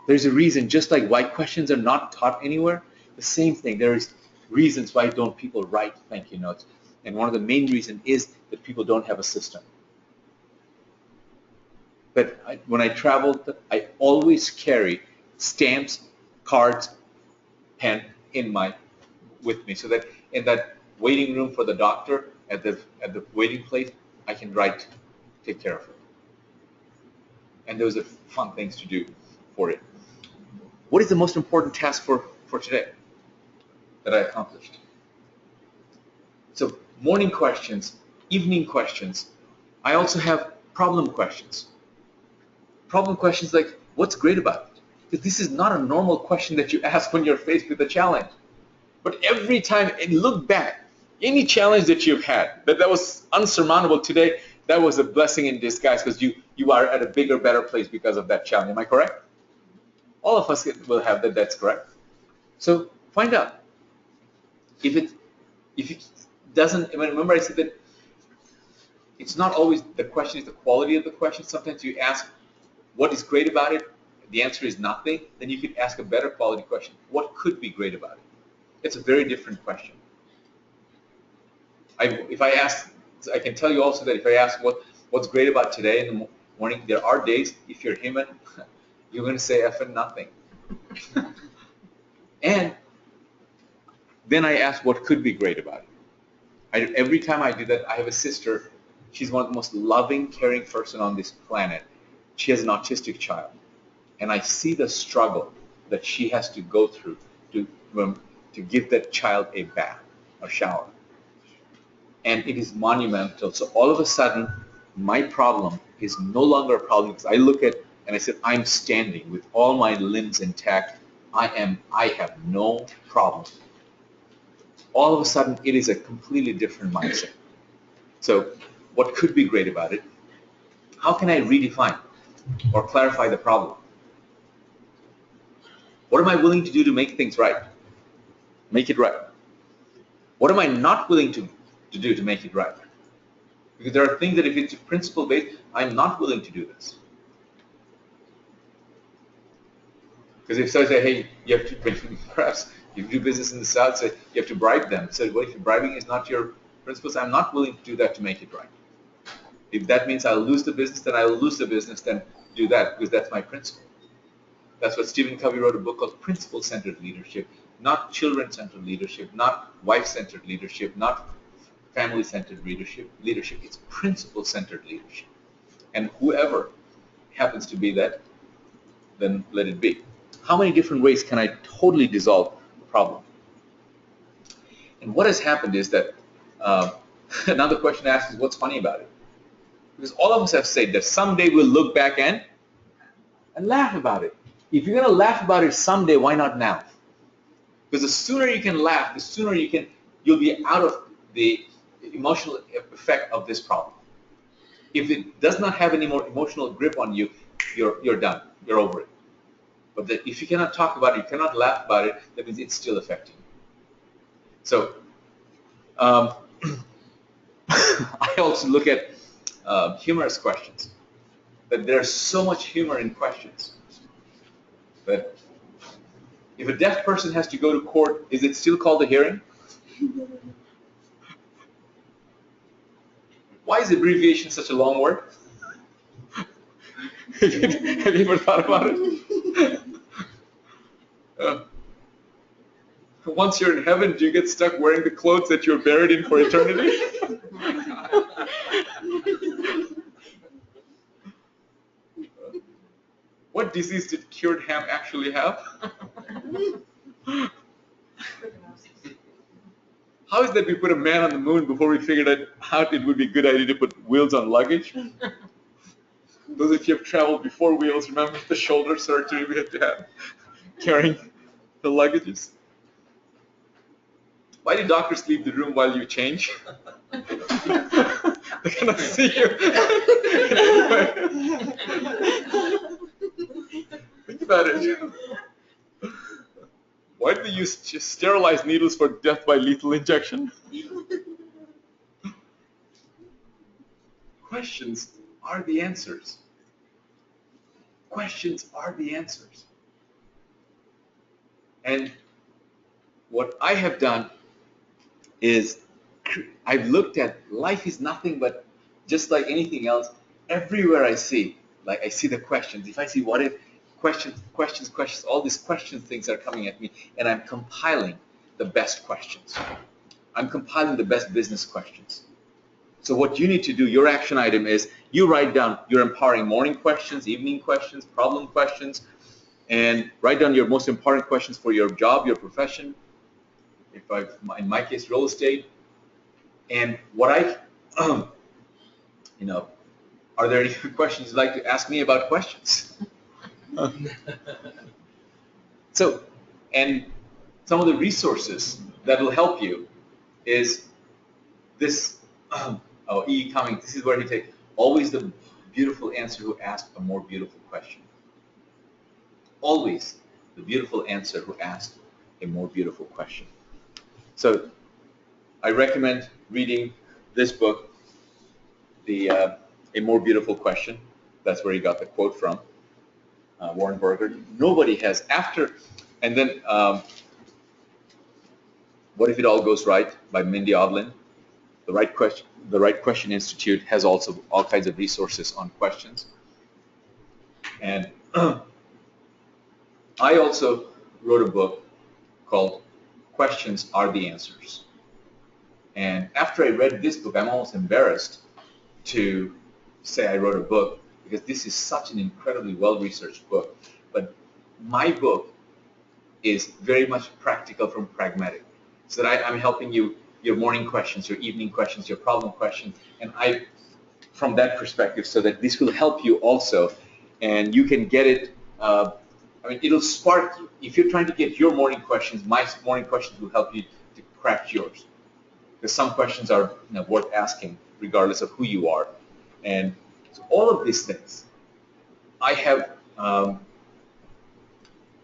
There's a reason, just like why questions are not taught anywhere, the same thing. There is reasons why don't people write thank you notes. And one of the main reasons is that people don't have a system. But when I travel, I always carry stamps, cards, pen with me, so that in that waiting room for the doctor at the waiting place, I can write, take care of it. And those are fun things to do for it. What is the most important task for today that I accomplished? So morning questions, evening questions. I also have problem questions. Problem questions like, what's great about it? Because this is not a normal question that you ask when you're faced with a challenge. But every time, and look back, any challenge that you've had that was unsurmountable today, that was a blessing in disguise because you are at a bigger, better place because of that challenge. Am I correct? All of us will have that. That's correct. So find out if it doesn't. Remember, I said that it's not always the question is the quality of the question. Sometimes you ask, what is great about it? The answer is nothing. Then you could ask a better quality question. What could be great about it? It's a very different question. If I ask, I can tell you also that if I ask what's great about today in the morning, there are days, if you're human, you're going to say effing nothing. And then I ask what could be great about it. Every time I do that, I have a sister. She's one of the most loving, caring person on this planet. She has an autistic child. And I see the struggle that she has to go through to give that child a bath, a shower. And it is monumental. So all of a sudden, my problem is no longer a problem because I look at and I said, I'm standing with all my limbs intact. I have no problem. All of a sudden, it is a completely different mindset. So what could be great about it? How can I redefine or clarify the problem? What am I willing to do to make things right? Make it right. What am I not willing to do to make it right? Because there are things that if it's principle-based, I'm not willing to do this. Because if I say, hey, you have to, perhaps if you do business in the South, say you have to bribe them. So what if bribing is not your principles? I'm not willing to do that to make it right. If that means I'll lose the business, then I'll lose the business, then do that because that's my principle. That's what Stephen Covey wrote a book called Principle-Centered Leadership, not children-centered leadership, not wife-centered leadership, not family-centered leadership. It's principle-centered leadership. And whoever happens to be that, then let it be. How many different ways can I totally dissolve the problem? And what has happened is that another question asked is, what's funny about it? Because all of us have said that someday we'll look back and laugh about it. If you're going to laugh about it someday, why not now? Because the sooner you can laugh, the sooner you'll be out of the emotional effect of this problem. If it does not have any more emotional grip on you, you're done. You're over it. But if you cannot talk about it, you cannot laugh about it, that means it's still affecting you. So I also look at humorous questions. But there's so much humor in questions. But if a deaf person has to go to court, is it still called a hearing? Why is abbreviation such a long word? Have you ever thought about it? Once you're in heaven, do you get stuck wearing the clothes that you're buried in for eternity? What disease did cured ham actually have? How is that we put a man on the moon before we figured out it would be a good idea to put wheels on luggage? Those of you who have traveled before wheels, remember the shoulder surgery we had to have carrying the luggages? Why do doctors leave the room while you change? They cannot see you. Think about it. Why do they use sterilized needles for death by lethal injection? Questions are the answers. Questions are the answers. And what I have done is I've looked at life is nothing but just like anything else. Everywhere I see the questions. If I see what if, questions, all these question things are coming at me, and I'm compiling the best questions. I'm compiling the best business questions. So what you need to do, your action item is you write down your empowering morning questions, evening questions, problem questions, and write down your most important questions for your job, your profession, in my case, real estate. And what are there any questions you'd like to ask me about questions? So, and some of the resources that will help you is this, E. Cummings, this is where he takes, always the beautiful answer who asked a more beautiful question. Always the beautiful answer who asked a more beautiful question. So I recommend reading this book, A More Beautiful Question. That's where he got the quote from, Warren Burger. Nobody has, after, and then What If It All Goes Right by Mindy Odlin. The Right Question Institute has also all kinds of resources on questions. And I also wrote a book called Questions Are the Answers. And after I read this book, I'm almost embarrassed to say I wrote a book because this is such an incredibly well-researched book. But my book is very much practical from pragmatic. So that I'm helping you, your morning questions, your evening questions, your problem questions, and from that perspective, so that this will help you also, and you can get it, it'll spark you. If you're trying to get your morning questions, my morning questions will help you to craft yours. Because some questions are worth asking, regardless of who you are. And so all of these things, I have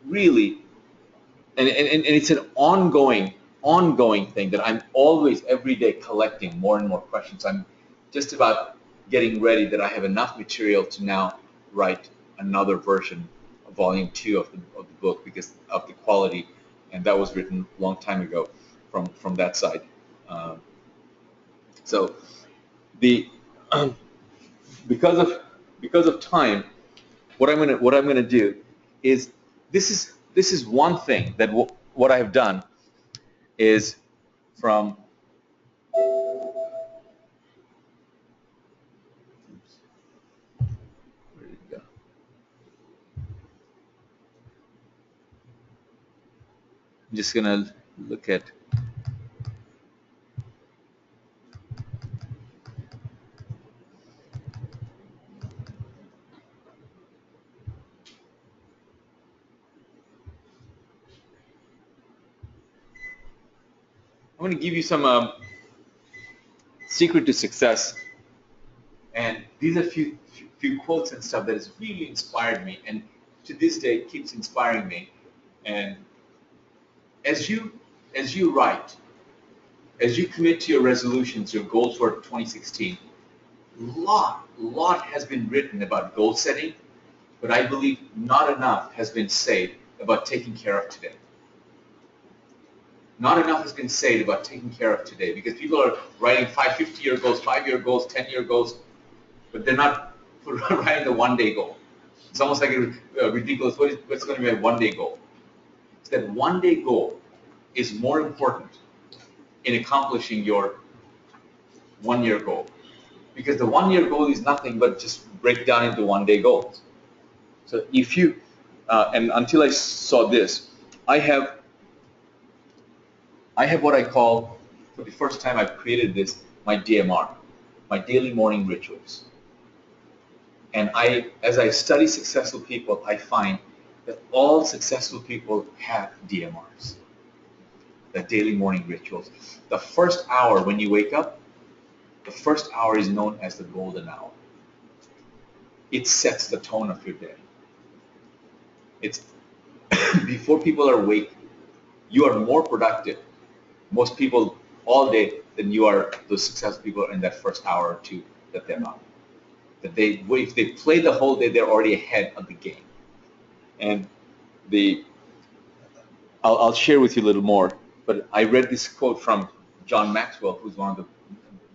really, and it's an ongoing thing that I'm always, every day, collecting more and more questions. I'm just about getting ready that I have enough material to now write another version, volume 2 of the book, because of the quality, and that was written a long time ago from that side. So because of time, what I'm gonna do is this is one thing that what I have done is from where did it go? I'm just gonna look at I'm going to give you some secret to success, and these are few quotes and stuff that has really inspired me, and to this day it keeps inspiring me. And as you write, as you commit to your resolutions, your goals for 2016, lot has been written about goal setting, but I believe not enough has been said about taking care of today. Not enough has been said about taking care of today, because people are writing 50-year goals, 5-year goals, 10-year goals, but they're not writing the one-day goal. It's almost like ridiculous. What's going to be a one-day goal? It's that one-day goal is more important in accomplishing your one-year goal, because the one-year goal is nothing but just break down into one-day goals. So if you, and until I saw this, I have what I call, for the first time I've created this, my DMR, my daily morning rituals. And as I study successful people, I find that all successful people have DMRs, the daily morning rituals. The first hour when you wake up, the first hour is known as the golden hour. It sets the tone of your day. It's before people are awake, you are more productive, most people, all day, than you are those successful people in that first hour or two that they're on. That if they play the whole day, they're already ahead of the game. And I'll share with you a little more, but I read this quote from John Maxwell, who's one of the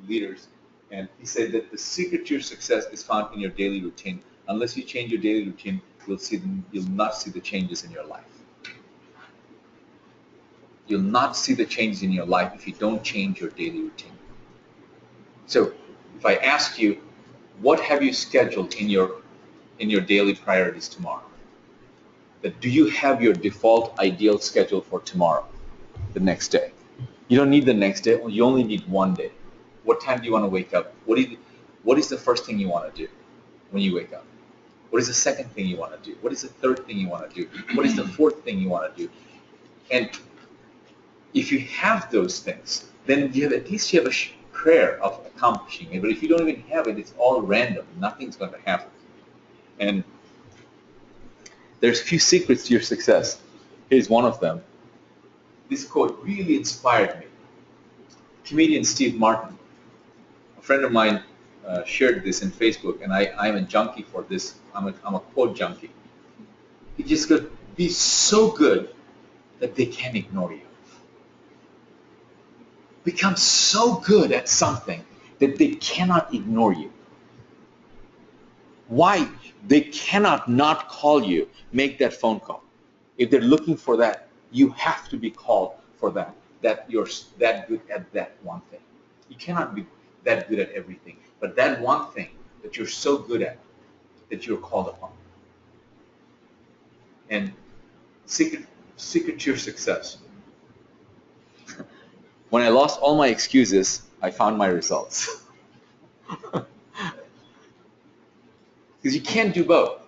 leaders, and he said that the secret to your success is found in your daily routine. Unless you change your daily routine, you'll not see the changes in your life. You'll not see the changes in your life if you don't change your daily routine. So if I ask you, what have you scheduled in your daily priorities tomorrow? Do you have your default ideal schedule for tomorrow, the next day? You don't need the next day, you only need one day. What time do you want to wake up? What is the first thing you want to do when you wake up? What is the second thing you want to do? What is the third thing you want to do? What is the fourth thing you want to do? And if you have those things, then you have, at least you have a prayer of accomplishing it. But if you don't even have it, it's all random. Nothing's going to happen. And there's a few secrets to your success. Here's one of them. This quote really inspired me. Comedian Steve Martin, a friend of mine, shared this in Facebook, and I'm a junkie for this. I'm a quote junkie. He just could be so good that they can't ignore you. Become so good at something that they cannot ignore you. Why? They cannot not call you, make that phone call. If they're looking for that, you have to be called for that you're that good at that one thing. You cannot be that good at everything, but that one thing that you're so good at, that you're called upon. And secret to your success. When I lost all my excuses, I found my results. Because you can't do both.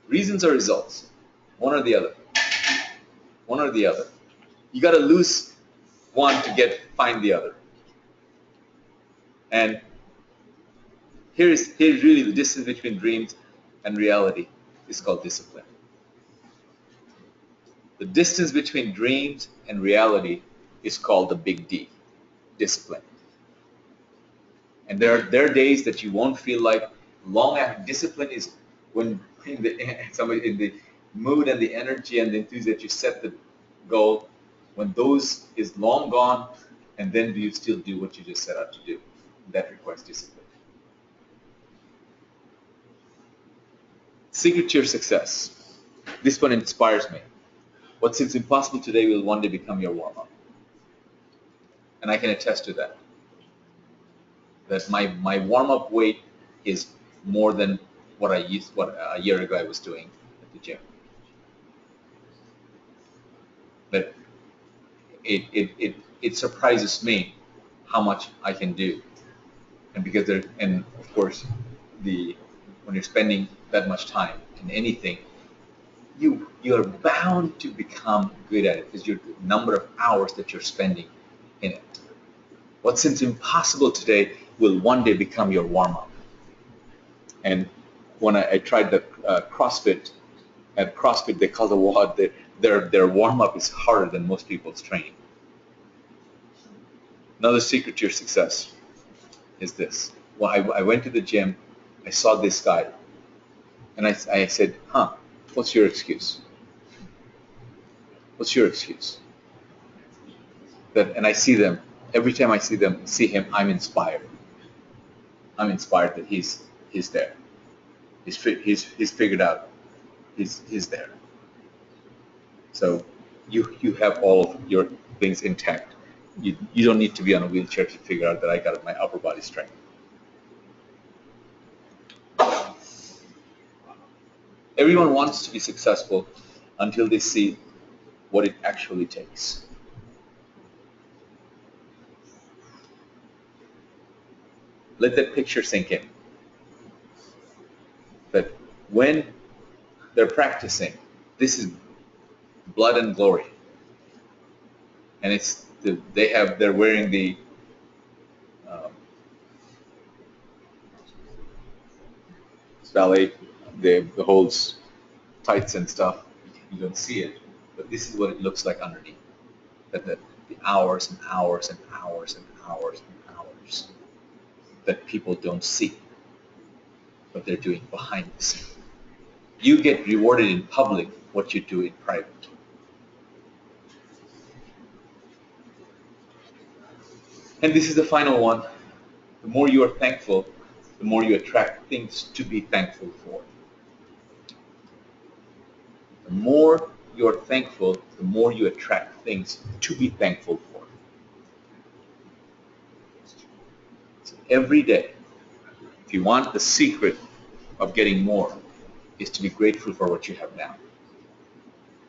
Reasons or results. One or the other. One or the other. You got to lose one to find the other. And here's really the distance between dreams and reality is called discipline. The distance between dreams and reality is called the big D, discipline. And there are days that you won't feel like long after. Discipline is when somebody in the mood and the energy and the enthusiasm that you set the goal, when those is long gone, and then do you still do what you just set out to do? That requires discipline. Secret to your success. This one inspires me. What seems impossible today will one day become your warm-up. And I can attest to that. That my warm-up weight is more than what a year ago I was doing at the gym. But it surprises me how much I can do. And because and of course when you're spending that much time in anything, you're bound to become good at it because the number of hours that you're spending in it. What seems impossible today will one day become your warm-up. And when I tried the CrossFit, at CrossFit they call the WOD, their warm-up is harder than most people's training. Another secret to your success is this. Well, I went to the gym, I saw this guy, and I said, what's your excuse? What's your excuse? And I see them, every time I see him, I'm inspired. I'm inspired that he's there. He's figured out. He's there. So you have all of your things intact. You don't need to be on a wheelchair to figure out that I got my upper body strength. Everyone wants to be successful until they see what it actually takes. Let that picture sink in. That when they're practicing, this is blood and glory. And they're wearing the ballet, the holds tights and stuff. You don't see it, but this is what it looks like underneath. That the hours and hours and hours and hours and hours that people don't see, but they're doing behind the scene. You get rewarded in public what you do in private. And this is the final one. The more you are thankful, the more you attract things to be thankful for. The more you are thankful, the more you attract things to be thankful for. So every day, if you want the secret of getting more, is to be grateful for what you have now.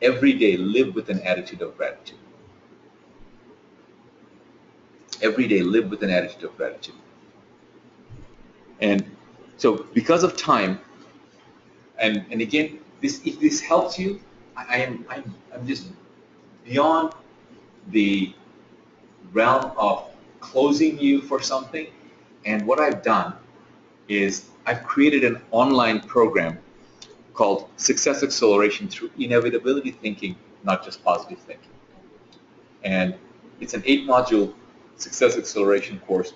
Every day, live with an attitude of gratitude. Every day, live with an attitude of gratitude. And So because of time, and again, if this helps you, I'm just beyond the realm of closing you for something. And what I've done is I've created an online program called Success Acceleration through Inevitability Thinking, not just positive thinking. And it's an 8-module success acceleration course.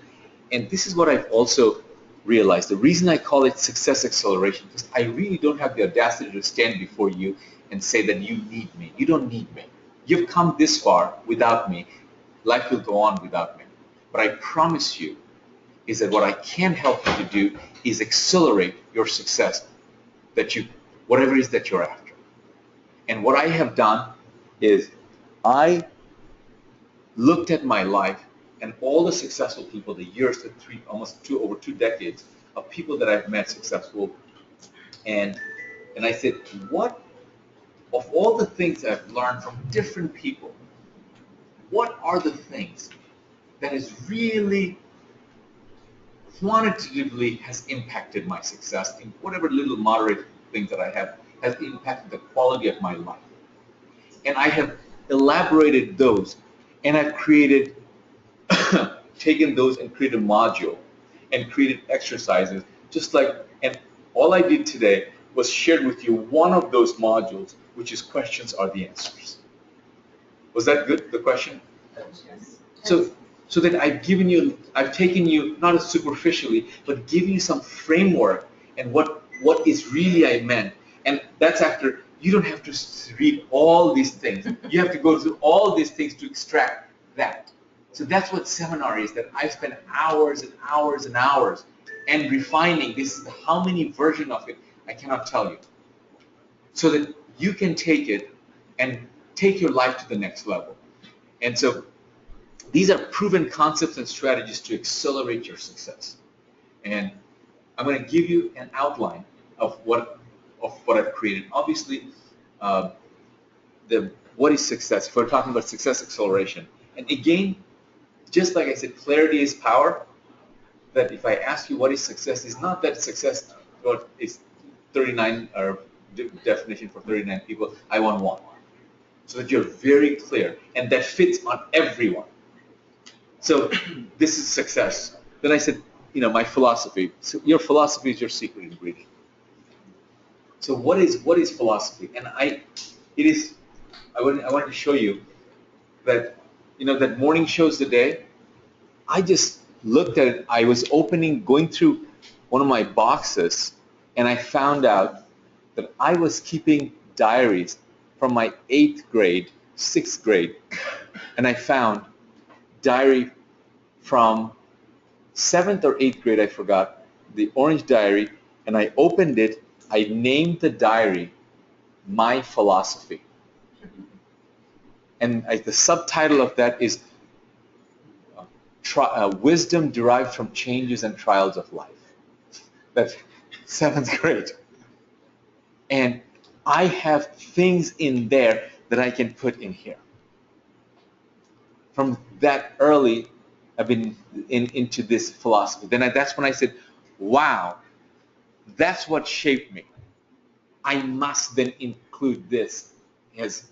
And this is what I've also realized. The reason I call it success acceleration is I really don't have the audacity to stand before you and say that you need me. You don't need me. You've come this far without me. Life will go on without me. But I promise you is that what I can help you to do is accelerate your success, whatever it is that you're after. And what I have done is I looked at my life and all the successful people, the years, over 2 decades of people that I've met successful, and I said, what of all the things I've learned from different people, what are the things that has really quantitatively has impacted my success in whatever little moderate things that I have, has impacted the quality of my life? And I have elaborated those, and I've created, taken those and created a module and created exercises, and all I did today was shared with you one of those modules, which is questions are the answers. Was that good, the question? So that I've taken you, not as superficially, but given you some framework and what is really I meant. And that's after, you don't have to read all these things. You have to go through all these things to extract that. So that's what seminar is, that I spend hours and hours and hours and refining. This is how many version of it, I cannot tell you. So that you can take it and take your life to the next level. And so these are proven concepts and strategies to accelerate your success. And I'm going to give you an outline of what I've created. Obviously, what is success? If we're talking about success acceleration, and again, just like I said, clarity is power. That if I ask you what is success, it's not that success is 39 or definition for 39 people. I want one, so that you're very clear and that fits on everyone. So this is success. Then I said, my philosophy. So your philosophy is your secret ingredient. So what is philosophy? And I wanted to show you that, that morning shows the day. I just looked at it. I was going through one of my boxes, and I found out that I was keeping diaries from my 8th grade, 6th grade, and I found diary from 7th or 8th grade, I forgot, the orange diary, and I opened it. I named the diary My Philosophy. And the subtitle of that is Wisdom Derived from Changes and Trials of Life. That's 7th grade. And I have things in there that I can put in here. From that early, I've been into this philosophy. Then that's when I said, wow, that's what shaped me. I must then include this as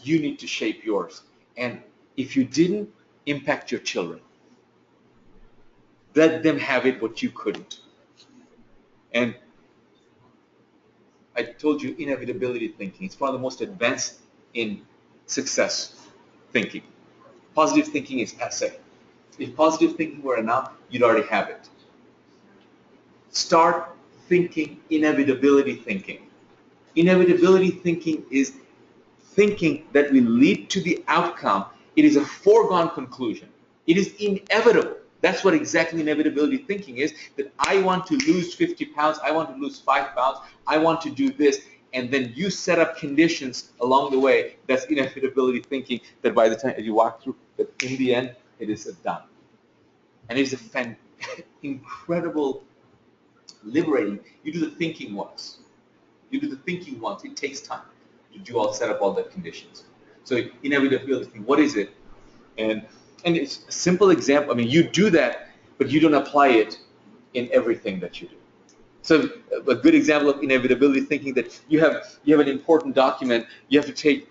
you need to shape yours. And if you didn't, impact your children. Let them have it what you couldn't. And I told you inevitability thinking. It's one of the most advanced in success thinking. Positive thinking is essay. If positive thinking were enough, you'd already have it. Start thinking inevitability thinking. Inevitability thinking is thinking that will lead to the outcome. It is a foregone conclusion. It is inevitable. That's what exactly inevitability thinking is, that I want to lose 50 pounds, I want to lose 5 pounds, I want to do this, and then you set up conditions along the way. That's inevitability thinking, that by the time you walk through, that in the end, it is done. And it's incredible, liberating. You do the thinking once. You do the thinking once. It takes time to set up all the conditions. So inevitability thinking, what is it? And it's a simple example. I mean, you do that, but you don't apply it in everything that you do. So a good example of inevitability thinking, that you have an important document you have to take,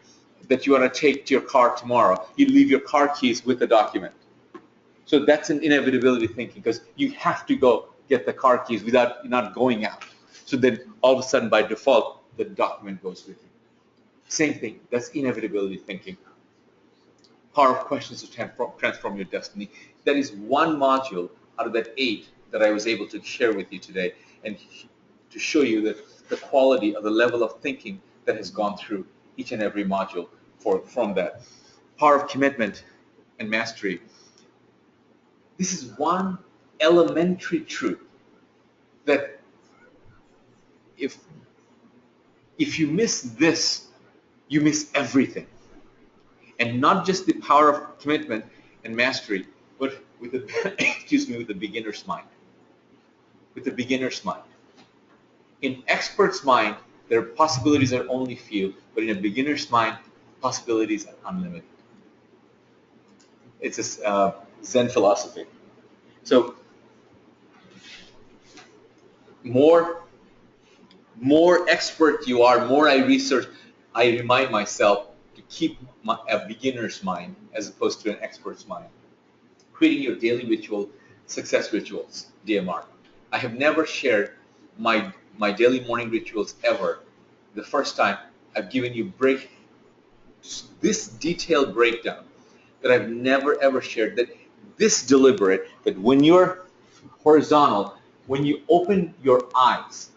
that you want to take to your car tomorrow. You leave your car keys with the document. So that's an inevitability thinking, because you have to go get the car keys without not going out. So then all of a sudden by default the document goes with you. Same thing, that's inevitability thinking. Power of questions to transform your destiny. That is one module out of that 8 that I was able to share with you today, and to show you that the quality of the level of thinking that has gone through each and every module from that. Power of commitment and mastery. This is one elementary truth, that if you miss this, you miss everything. And not just the power of commitment and mastery, but with the with the beginner's mind. With the beginner's mind. In expert's mind, their possibilities are only few, but in a beginner's mind, possibilities are unlimited. It's a Zen philosophy. So more expert you are, more I research, I remind myself to keep a beginner's mind as opposed to an expert's mind. Creating your daily ritual, success rituals, DMR. I have never shared my daily morning rituals ever. The first time I've given you this detailed breakdown that I've never ever shared, that this deliberate, that when you're horizontal, when you open your eyes,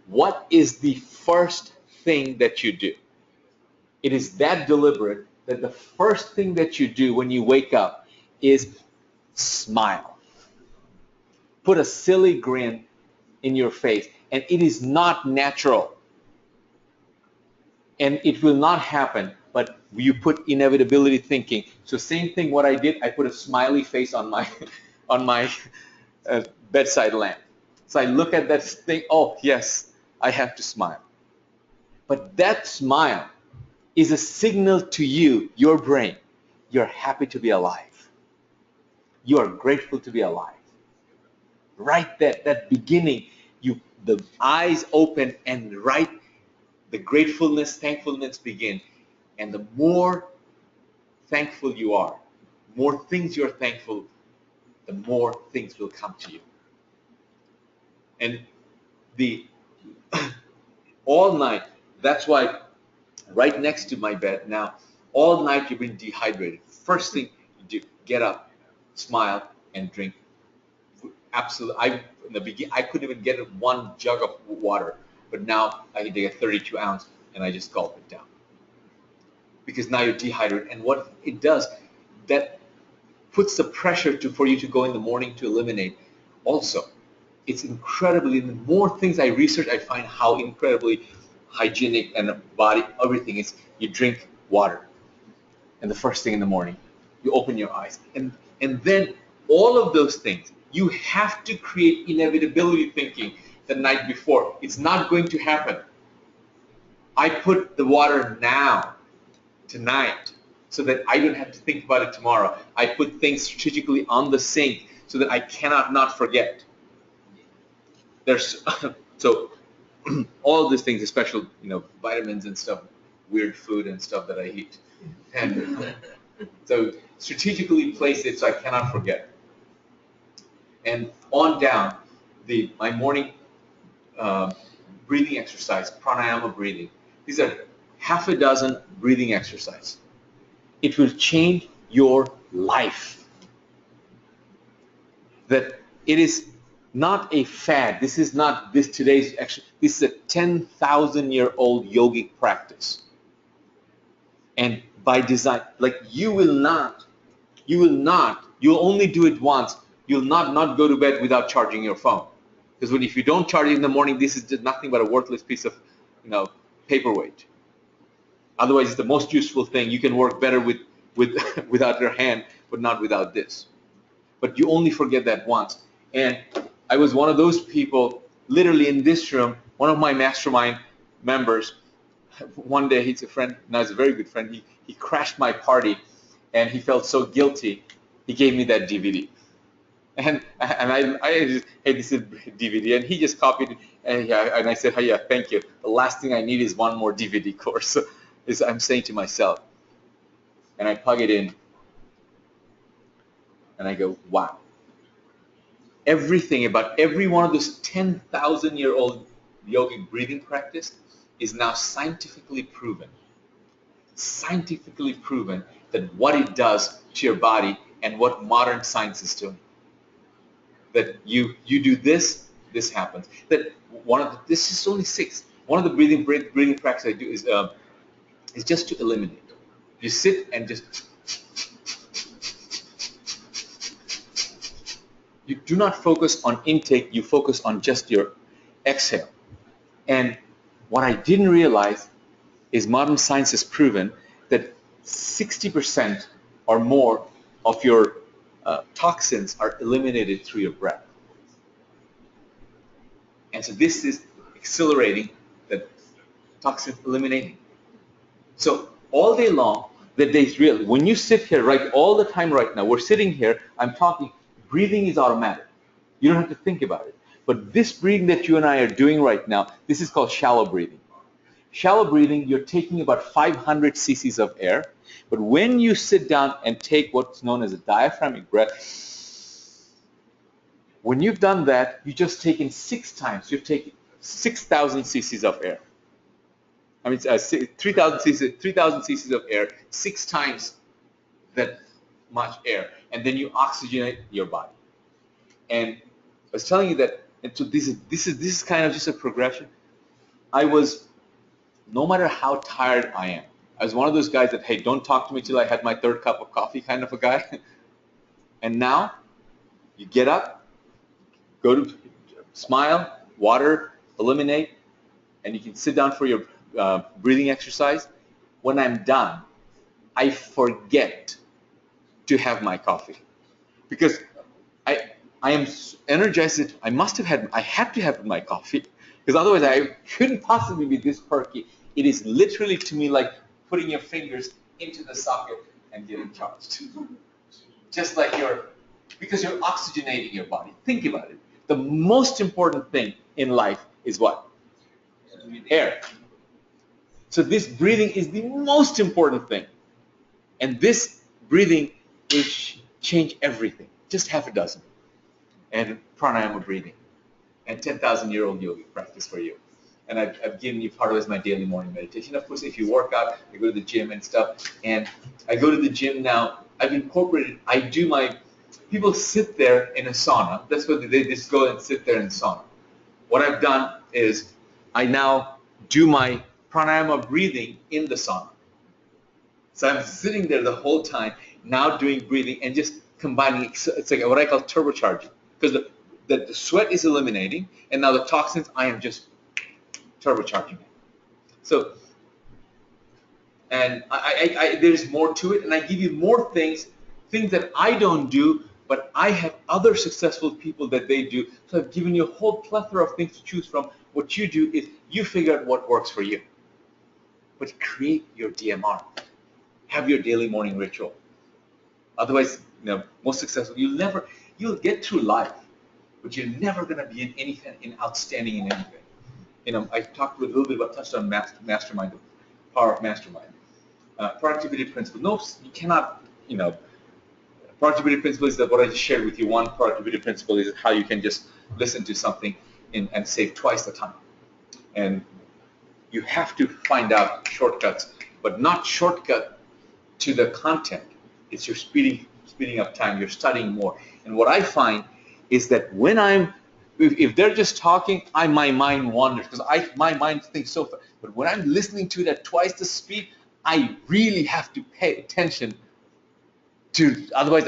what is the first thing that you do? It is that deliberate that the first thing that you do when you wake up is smile. Put a silly grin in your face, and it is not natural. And it will not happen, but you put inevitability thinking. So same thing what I did, I put a smiley face on my bedside lamp. So I look at that thing, oh yes, I have to smile. But that smile is a signal to you, your brain, you're happy to be alive. You are grateful to be alive. Right there, that beginning, the eyes open, and right, the gratefulness, thankfulness begin. And the more thankful you are, more things you're thankful, the more things will come to you. And all night, that's why right next to my bed now, all night you've been dehydrated. First thing you do, get up, smile, and drink. Absolutely, in the beginning, I couldn't even get one jug of water, but now I can take a 32 ounce and I just gulp it down. Because now you're dehydrated, and what it does, that puts the pressure for you to go in the morning to eliminate. Also, it's incredibly, the more things I research, I find how incredibly hygienic and body, everything is. You drink water, and the first thing in the morning, you open your eyes, and then all of those things, you have to create inevitability thinking the night before. It's not going to happen. I put the water now, tonight, so that I don't have to think about it tomorrow. I put things strategically on the sink so that I cannot not forget. So all of these things, especially vitamins and stuff, weird food and stuff that I eat, and so strategically place it so I cannot forget. And on down, my morning breathing exercise, pranayama breathing. These are half a dozen breathing exercises. It will change your life. That it is not a fad. This is not today's exercise. This is a 10,000-year-old yogic practice. And by design, like you'll only do it once. You'll not go to bed without charging your phone. Because if you don't charge it in the morning, this is just nothing but a worthless piece of paperweight. Otherwise, it's the most useful thing. You can work better without your hand, but not without this. But you only forget that once. And I was one of those people, literally in this room, one of my mastermind members, one day, he's a friend, now he's a very good friend, he crashed my party, and he felt so guilty, he gave me that DVD. And I just, hey, this is DVD, and he just copied it, and I said, hey, yeah, thank you. The last thing I need is one more DVD course. So I'm saying to myself, and I plug it in, and I go, wow. Everything about every one of those 10,000-year-old yogic breathing practice is now scientifically proven that what it does to your body and what modern science is doing. That you do this happens. That this is only 6. One of the breathing practices I do is just to eliminate. You sit and just. You do not focus on intake, you focus on just your exhale. And what I didn't realize is modern science has proven that 60% or more of your toxins are eliminated through your breath. And so this is accelerating the toxin eliminating. So all day long, when you sit here all the time right now, we're sitting here, I'm talking, breathing is automatic. You don't have to think about it. But this breathing that you and I are doing right now, this is called shallow breathing. Shallow breathing, you're taking about 500 cc's of air. But when you sit down and take what's known as a diaphragmatic breath, when you've done that, you've just taken 6 times. You've taken 6,000 cc's of air. I mean, 3,000 cc's of air, 6 times that much air. And then you oxygenate your body. And I was telling you that, and so this is kind of just a progression. No matter how tired I am, I was one of those guys that, hey, don't talk to me till I had my 3rd cup of coffee kind of a guy. And now, you get up, go to smile, water, eliminate, and you can sit down for your breathing exercise. When I'm done, I forget to have my coffee because I am energized. I had to have my coffee because otherwise I couldn't possibly be this perky. It is literally to me like putting your fingers into the socket and getting charged. Just like because you're oxygenating your body. Think about it. The most important thing in life is what? Air. So this breathing is the most important thing. And this breathing is change everything. Just half a dozen. And pranayama breathing. And 10,000-year-old yogic practice for you. And I've given you part of it as my daily morning meditation. Of course, if you work out, I go to the gym and stuff. And I go to the gym now. I've incorporated, people sit there in a sauna. That's what they just go and sit there in the sauna. What I've done is I now do my pranayama breathing in the sauna. So I'm sitting there the whole time, now doing breathing and just combining. It's like what I call turbocharging. Because the sweat is eliminating, and now the toxins, I am just turbocharging it. So, and there's more to it, and I give you more things that I don't do, but I have other successful people that they do. So I've given you a whole plethora of things to choose from. What you do is you figure out what works for you. But create your DMR. Have your daily morning ritual. Otherwise, most successful, you'll get through life, but you're never going to be in anything, outstanding in anything. I talked a little bit about, touched on mastermind, the power of mastermind. Productivity principle. No, you cannot, productivity principle is what I just shared with you. One productivity principle is how you can just listen to something and save twice the time. And you have to find out shortcuts, but not shortcut to the content. It's your speeding up time. You're studying more. And what I find is that when if they're just talking, my mind wanders because my mind thinks so fast. But when I'm listening to it at twice the speed, I really have to pay attention to. Otherwise,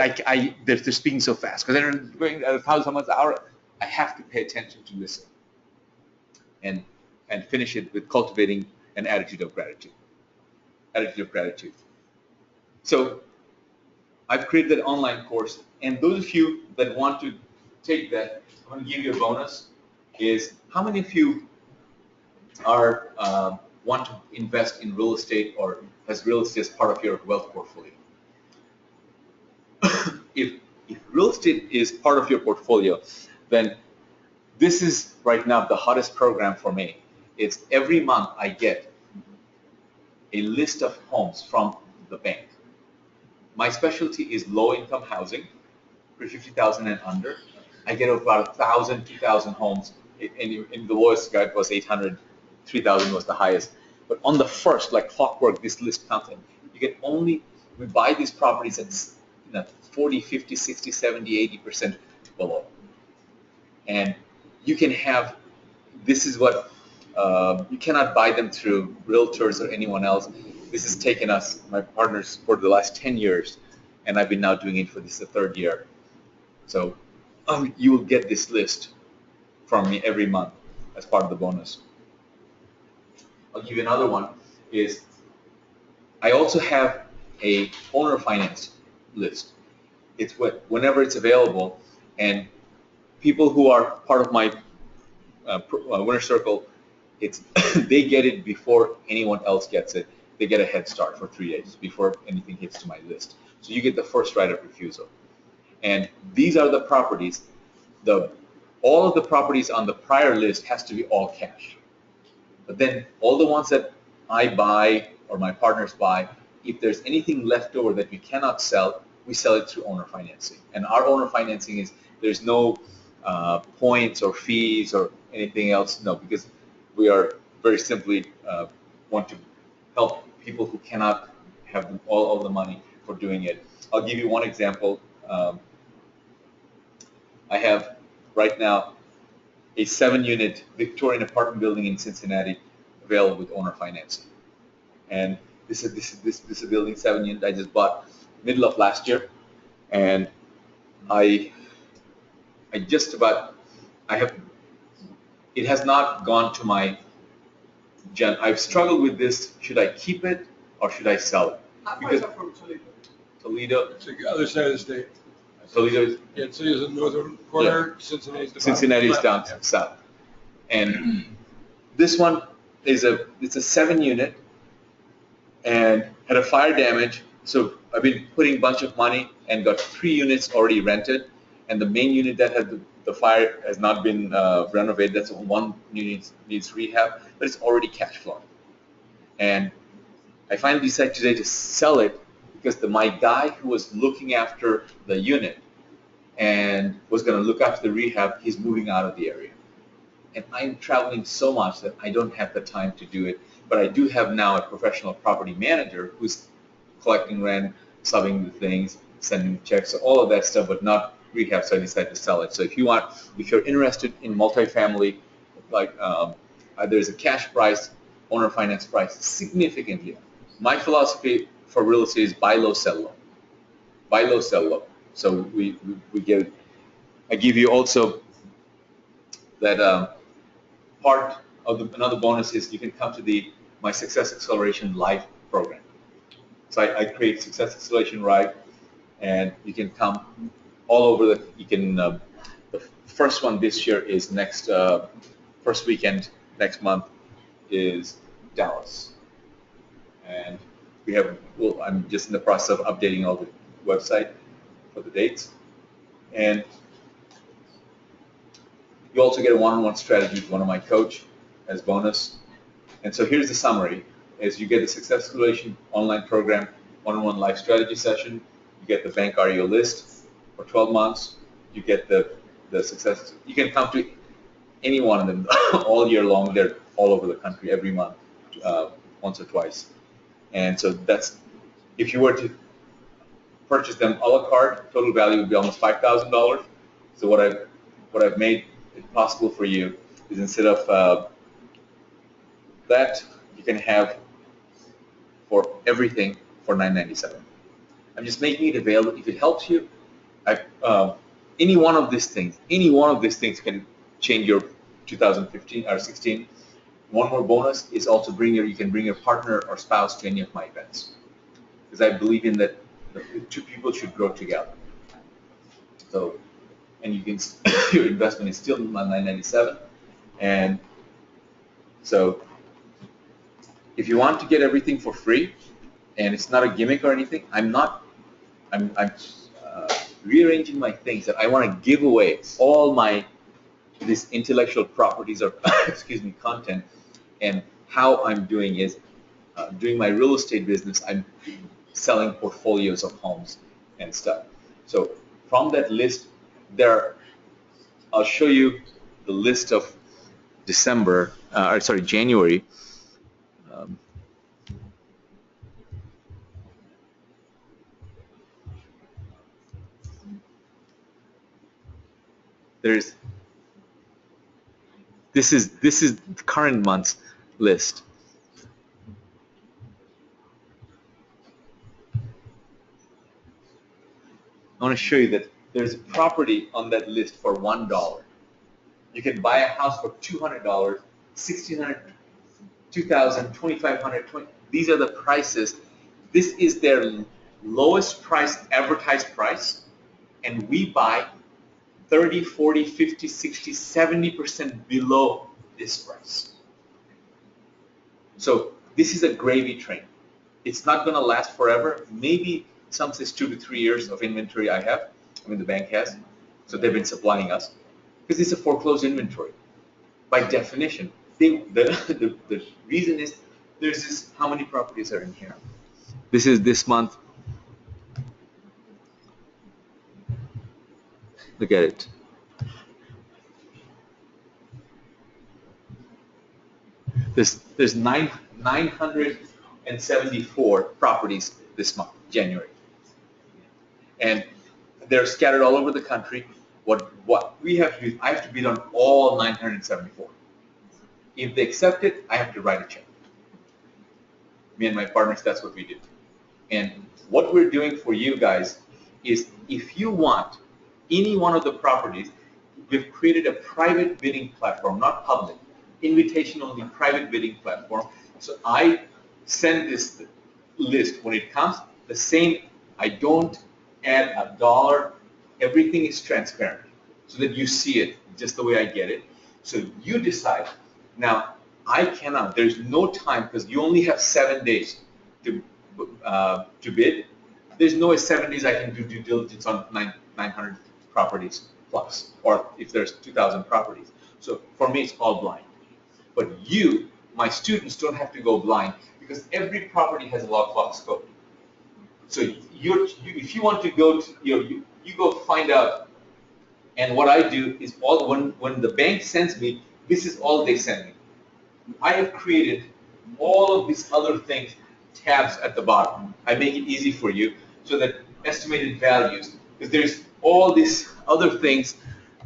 they're speaking so fast because they're going at 1,000 miles an hour. I have to pay attention to listen and finish it with cultivating an attitude of gratitude. So I've created that online course, and those of you that want to take that, I'm going to give you a bonus. Is how many of you want to invest in real estate or has real estate as part of your wealth portfolio? If if real estate is part of your portfolio, then this is right now the hottest program for me. It's every month I get a list of homes from the bank. My specialty is low-income housing, for 50,000 and under. I get about 1,000, 2,000 homes. In the lowest guide was 800, 3,000 was the highest. But on the first, like clockwork, this list comes in. You get only, we buy these properties at 40, 50, 60, 70, 80% below. And you can have, this is what, you cannot buy them through realtors or anyone else. This has taken us, my partners, for the last 10 years, and I've been now doing it for this the third year. So you will get this list from me every month as part of the bonus. I'll give you another one, is I also have a owner finance list. It's whenever it's available, and people who are part of my winner circle, it's they get it before anyone else gets it. They get a head start for 3 days before anything hits to my list. So you get the first right of refusal. And these are the properties. All of the properties on the prior list has to be all cash. But then all the ones that I buy or my partners buy, if there's anything left over that we cannot sell, we sell it through owner financing. And our owner financing is, there's no points or fees or anything else, no, because we are very simply want to help people who cannot have all the money for doing it. I'll give you one example. I have right now a 7-unit Victorian apartment building in Cincinnati available with owner financing. And this is a building, 7 unit, I just bought middle of last year. And it has not gone to my I've struggled with this. Should I keep it or should I sell it? How far is that from Toledo? Toledo. It's the other side of the state. Toledo is, Yeah, Toledo's in the northern corner, Cincinnati's down south. And this one is it's a 7-unit and had a fire damage. So I've been putting a bunch of money and got 3 units already rented. And the main unit that had the fire has not been renovated. That's one unit needs rehab, but it's already cash flowing. And I finally decided today to sell it because my guy who was looking after the unit and was going to look after the rehab, he's moving out of the area. And I'm traveling so much that I don't have the time to do it. But I do have now a professional property manager who's collecting rent, subbing the things, sending checks, all of that stuff, but not rehab, so I decided to sell it. So if you're interested in multifamily, like there's a cash price, owner finance price, significantly. My philosophy for real estate is buy low, sell low. Buy low, sell low. So I give you also that part of another bonus is you can come to my Success Acceleration Live program. So I create Success Acceleration Live, and you can come all over the first one this year is next, first weekend next month is Dallas. And I'm just in the process of updating all the website for the dates. And you also get a one-on-one strategy with one of my coach as bonus. And so here's the summary, is you get the Success Acceleration online program, one-on-one live strategy session, you get the bank REO list for 12 months, you get the success. You can come to any one of them all year long. They're all over the country every month, once or twice. And so that's, if you were to purchase them a la carte, total value would be almost $5,000. So what I've made it possible for you is instead of that, you can have for everything for $997. I'm just making it available. If it helps you, any one of these things can change your 2015 or 16. One more bonus is also you can bring your partner or spouse to any of my events, because I believe in that the two people should grow together. So, and you can your investment is still $997, and so if you want to get everything for free, and it's not a gimmick or anything, rearranging my things that I want to give away all my these intellectual properties or excuse me, content. And how I'm doing is doing my real estate business. I'm selling portfolios of homes and stuff. So from that list, I'll show you the list of January. This is the current month's list. I want to show you that there's a property on that list for $1. You can buy a house for $200, $1,600, $2,000, $2,500. These are the prices. This is their lowest price, advertised price, and we buy 30, 40, 50, 60, 70% below this price. So this is a gravy train. It's not going to last forever. Maybe some says 2 to 3 years of inventory the bank has. So they've been supplying us. Because it's a foreclosed inventory. By definition, the reason is there's this, how many properties are in here? This is this month. Look at it. There's 974 properties this month, January. And they're scattered all over the country. What we have to do is I have to bid on all 974. If they accept it, I have to write a check. Me and my partners, that's what we do. And what we're doing for you guys is if you want any one of the properties, we've created a private bidding platform, not public, invitation-only private bidding platform. So I send this list when it comes, the same, I don't add a dollar, everything is transparent so that you see it just the way I get it. So you decide. Now, I cannot, there's no time because you only have 7 days to bid. There's no way 7 days I can do due diligence on 900 properties plus, or if there's 2,000 properties. So for me, it's all blind. But you, my students, don't have to go blind because every property has a lockbox code. So if you want to go to, you go find out. And what I do is when the bank sends me, this is all they send me. I have created all of these other things, tabs at the bottom. I make it easy for you so that estimated values, because there's all these other things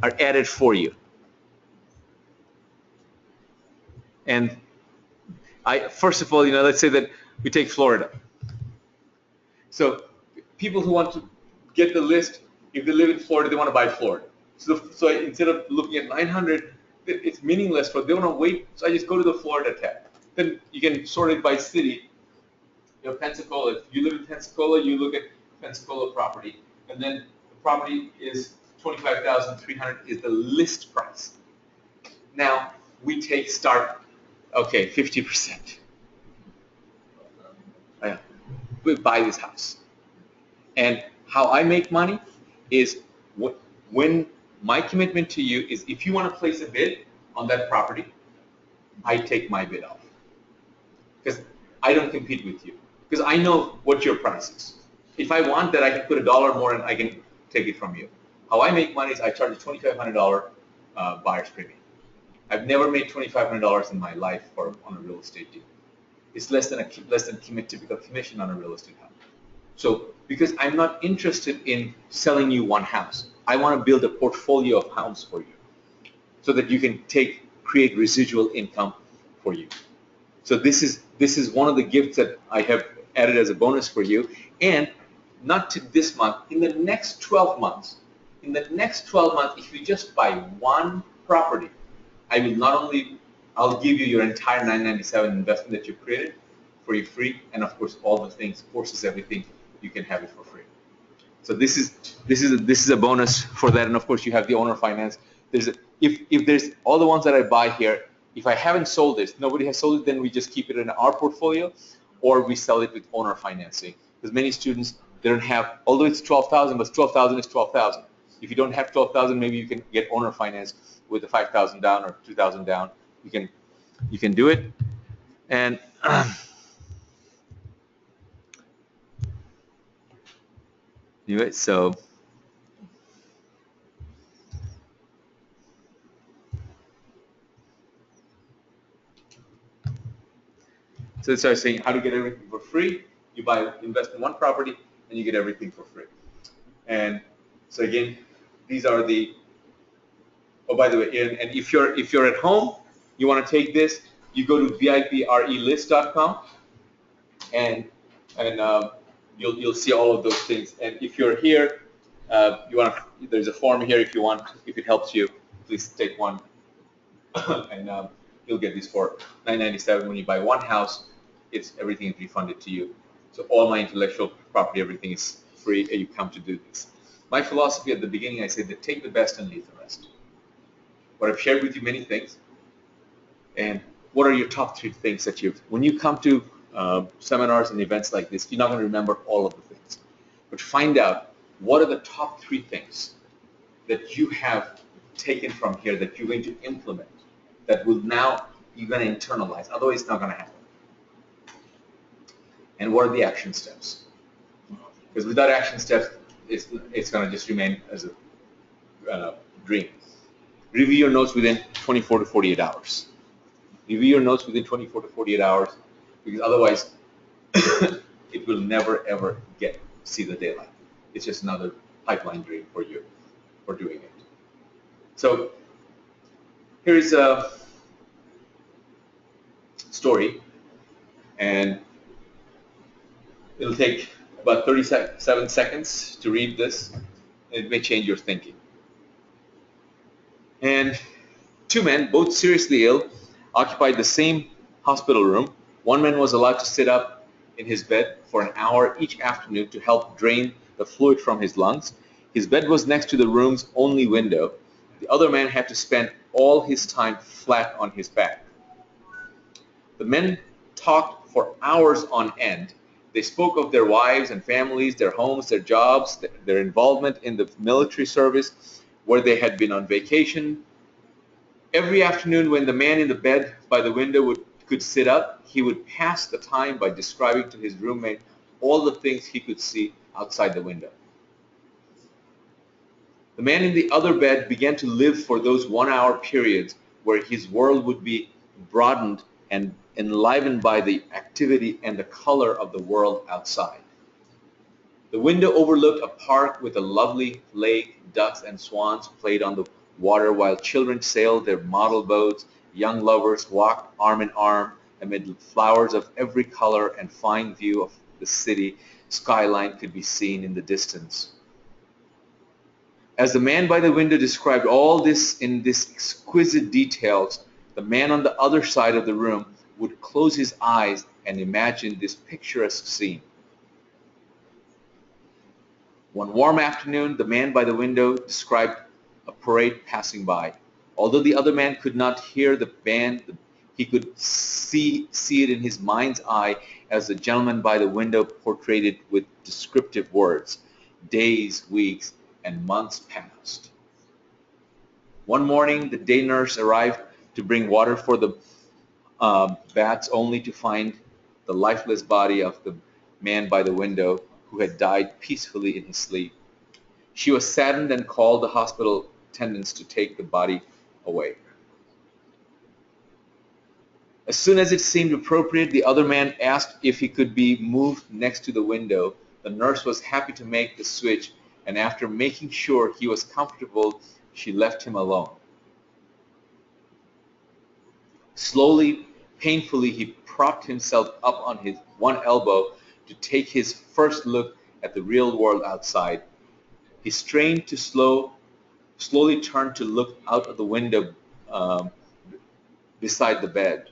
are added for you. And first of all, let's say that we take Florida. So people who want to get the list, if they live in Florida, they want to buy Florida. So instead of looking at 900, it's meaningless for them. They want to wait. So I just go to the Florida tab. Then you can sort it by city. Pensacola. If you live in Pensacola, you look at Pensacola property, and then the property is $25,300 is the list price. Now we take start. Okay, 50%. We buy this house. And how I make money is when my commitment to you is if you want to place a bid on that property, I take my bid off. Because I don't compete with you. Because I know what your price is. If I want that, I can put $1 more and I can take it from you. How I make money is I charge a $2,500 buyer's premium. I've never made $2,500 in my life on a real estate deal. It's less than typical commission on a real estate house. So because I'm not interested in selling you one house, I want to build a portfolio of homes for you so that you can create residual income for you. So this is one of the gifts that I have added as a bonus for you. And not to this month, in the next 12 months, if you just buy one property, I'll give you your entire $997 investment that you created for you free, and of course all the things, courses, everything, you can have it for free. So this is a bonus for that, and of course you have the owner finance. If there's all the ones that I buy here, if I haven't sold this, nobody has sold it, then we just keep it in our portfolio, or we sell it with owner financing. Because many students They don't have, although it's 12,000, but 12,000 is 12,000. If you don't have 12,000, maybe you can get owner finance with the 5,000 down or 2,000 down. You can do it. And do it. So it starts saying how to get everything for free. You invest in one property and you get everything for free. And so again, these are the, oh, by the way, and if you're at home, you want to take this, you go to viprelist.com and you'll see all of those things. And if you're here, there's a form here if it helps you, please take one. And you'll get these for $9.97. When you buy one house, everything is refunded to you. So all my intellectual property, everything is free, and you come to do this. My philosophy at the beginning, I said that take the best and leave the rest. But I've shared with you many things. And what are your top 3 things that when you come to seminars and events like this, you're not going to remember all of the things. But find out what are the top 3 things that you have taken from here that you're going to implement, that will now you're going to internalize. Otherwise, it's not going to happen. And what are the action steps? Because without action steps, it's going to just remain as a dream. Review your notes within 24 to 48 hours. Review your notes within 24 to 48 hours, because otherwise, it will never ever see the daylight. It's just another pipeline dream for you for doing it. So here's a story, and it'll take about 37 seconds to read this. It may change your thinking. And 2 men, both seriously ill, occupied the same hospital room. One man was allowed to sit up in his bed for an hour each afternoon to help drain the fluid from his lungs. His bed was next to the room's only window. The other man had to spend all his time flat on his back. The men talked for hours on end. They spoke of their wives and families, their homes, their jobs, their involvement in the military service, where they had been on vacation. Every afternoon when the man in the bed by the window could sit up, he would pass the time by describing to his roommate all the things he could see outside the window. The man in the other bed began to live for those 1-hour periods where his world would be broadened and enlivened by the activity and the color of the world outside. The window overlooked a park with a lovely lake. Ducks and swans played on the water while children sailed their model boats. Young lovers walked arm in arm amid flowers of every color, and fine view of the city skyline could be seen in the distance. As the man by the window described all this in this exquisite details, the man on the other side of the room would close his eyes and imagine this picturesque scene. One warm afternoon, the man by the window described a parade passing by. Although the other man could not hear the band, he could see it in his mind's eye as the gentleman by the window portrayed it with descriptive words. Days, weeks, and months passed. One morning, the day nurse arrived to bring water for the bats, only to find the lifeless body of the man by the window, who had died peacefully in his sleep. She was saddened and called the hospital attendants to take the body away. As soon as it seemed appropriate, the other man asked if he could be moved next to the window. The nurse was happy to make the switch, and after making sure he was comfortable, she left him alone. Slowly, painfully, he propped himself up on his one elbow to take his first look at the real world outside. He strained to slowly turned to look out of the window beside the bed.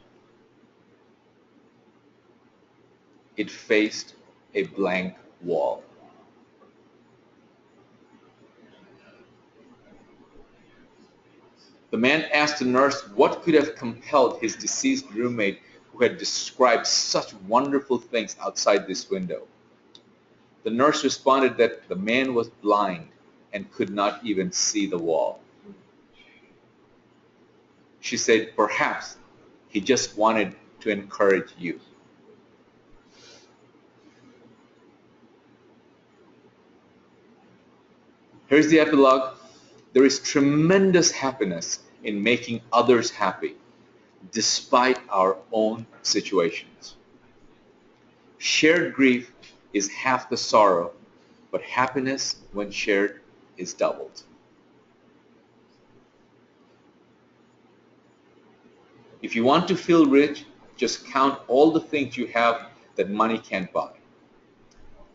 It faced a blank wall. The man asked the nurse what could have compelled his deceased roommate, who had described such wonderful things outside this window. The nurse responded that the man was blind and could not even see the wall. She said, perhaps he just wanted to encourage you. Here's the epilogue. There is tremendous happiness in making others happy, despite our own situations. Shared grief is half the sorrow, but happiness, when shared, is doubled. If you want to feel rich, just count all the things you have that money can't buy.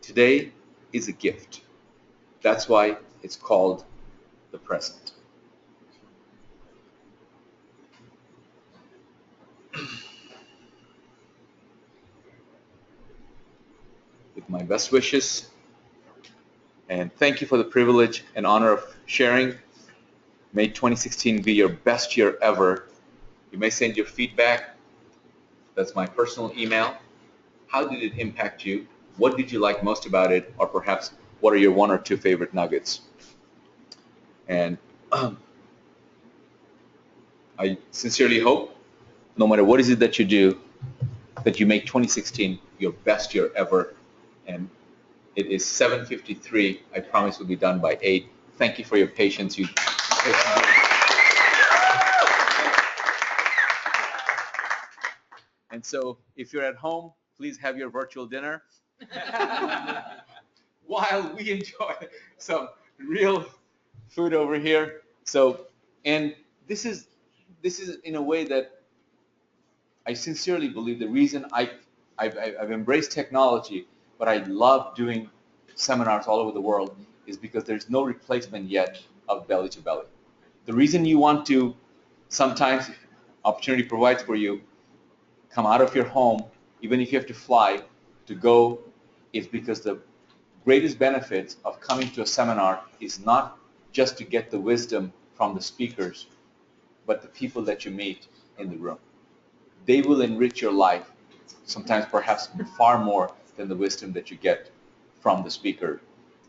Today is a gift. That's why it's called the present. With my best wishes, and thank you for the privilege and honor of sharing. May 2016 be your best year ever. You may send your feedback. That's my personal email. How did it impact you? What did you like most about it? Or perhaps, what are your 1 or 2 favorite nuggets? And I sincerely hope, no matter what is it that you do, that you make 2016 your best year ever. And it is 7:53. I promise we'll be done by 8. Thank you for your patience. And so if you're at home, please have your virtual dinner while we enjoy some real food over here. So, and this is in a way that I sincerely believe the reason I've embraced technology, but I love doing seminars all over the world, is because there's no replacement yet of belly to belly. The reason you want to, sometimes opportunity provides for you, come out of your home, even if you have to fly to go, is because the greatest benefits of coming to a seminar is not just to get the wisdom from the speakers, but the people that you meet in the room. They will enrich your life, sometimes perhaps far more than the wisdom that you get from the speaker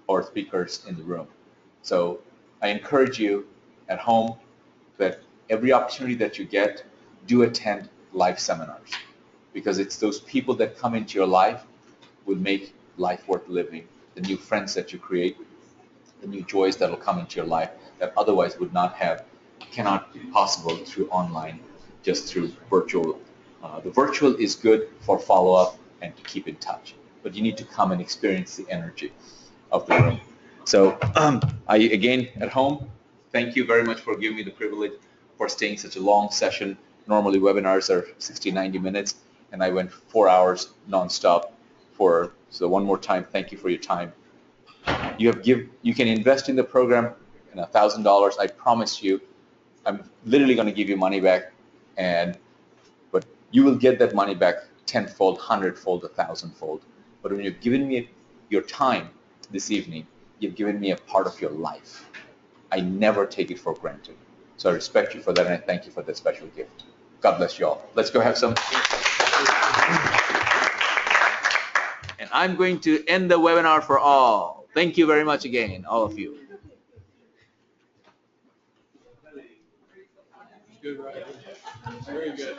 or speakers in the room. So I encourage you at home that every opportunity that you get, do attend live seminars, because it's those people that come into your life will make life worth living, the new friends that you create, the new joys that will come into your life that otherwise would not have, cannot be possible through online, just through virtual. The virtual is good for follow-up and to keep in touch, but you need to come and experience the energy of the room. So again, at home, thank you very much for giving me the privilege for staying such a long session. Normally webinars are 60, 90 minutes, and I went 4 hours nonstop. So one more time, thank you for your time. You can invest in the program in $1,000. I promise you, I'm literally going to give you money back, but you will get that money back tenfold, 100-fold, 1,000-fold. But when you've given me your time this evening, you've given me a part of your life. I never take it for granted. So I respect you for that, and I thank you for that special gift. God bless you all. Let's go have some. And I'm going to end the webinar for all. Thank you very much again, all of you. Good, right? Very good.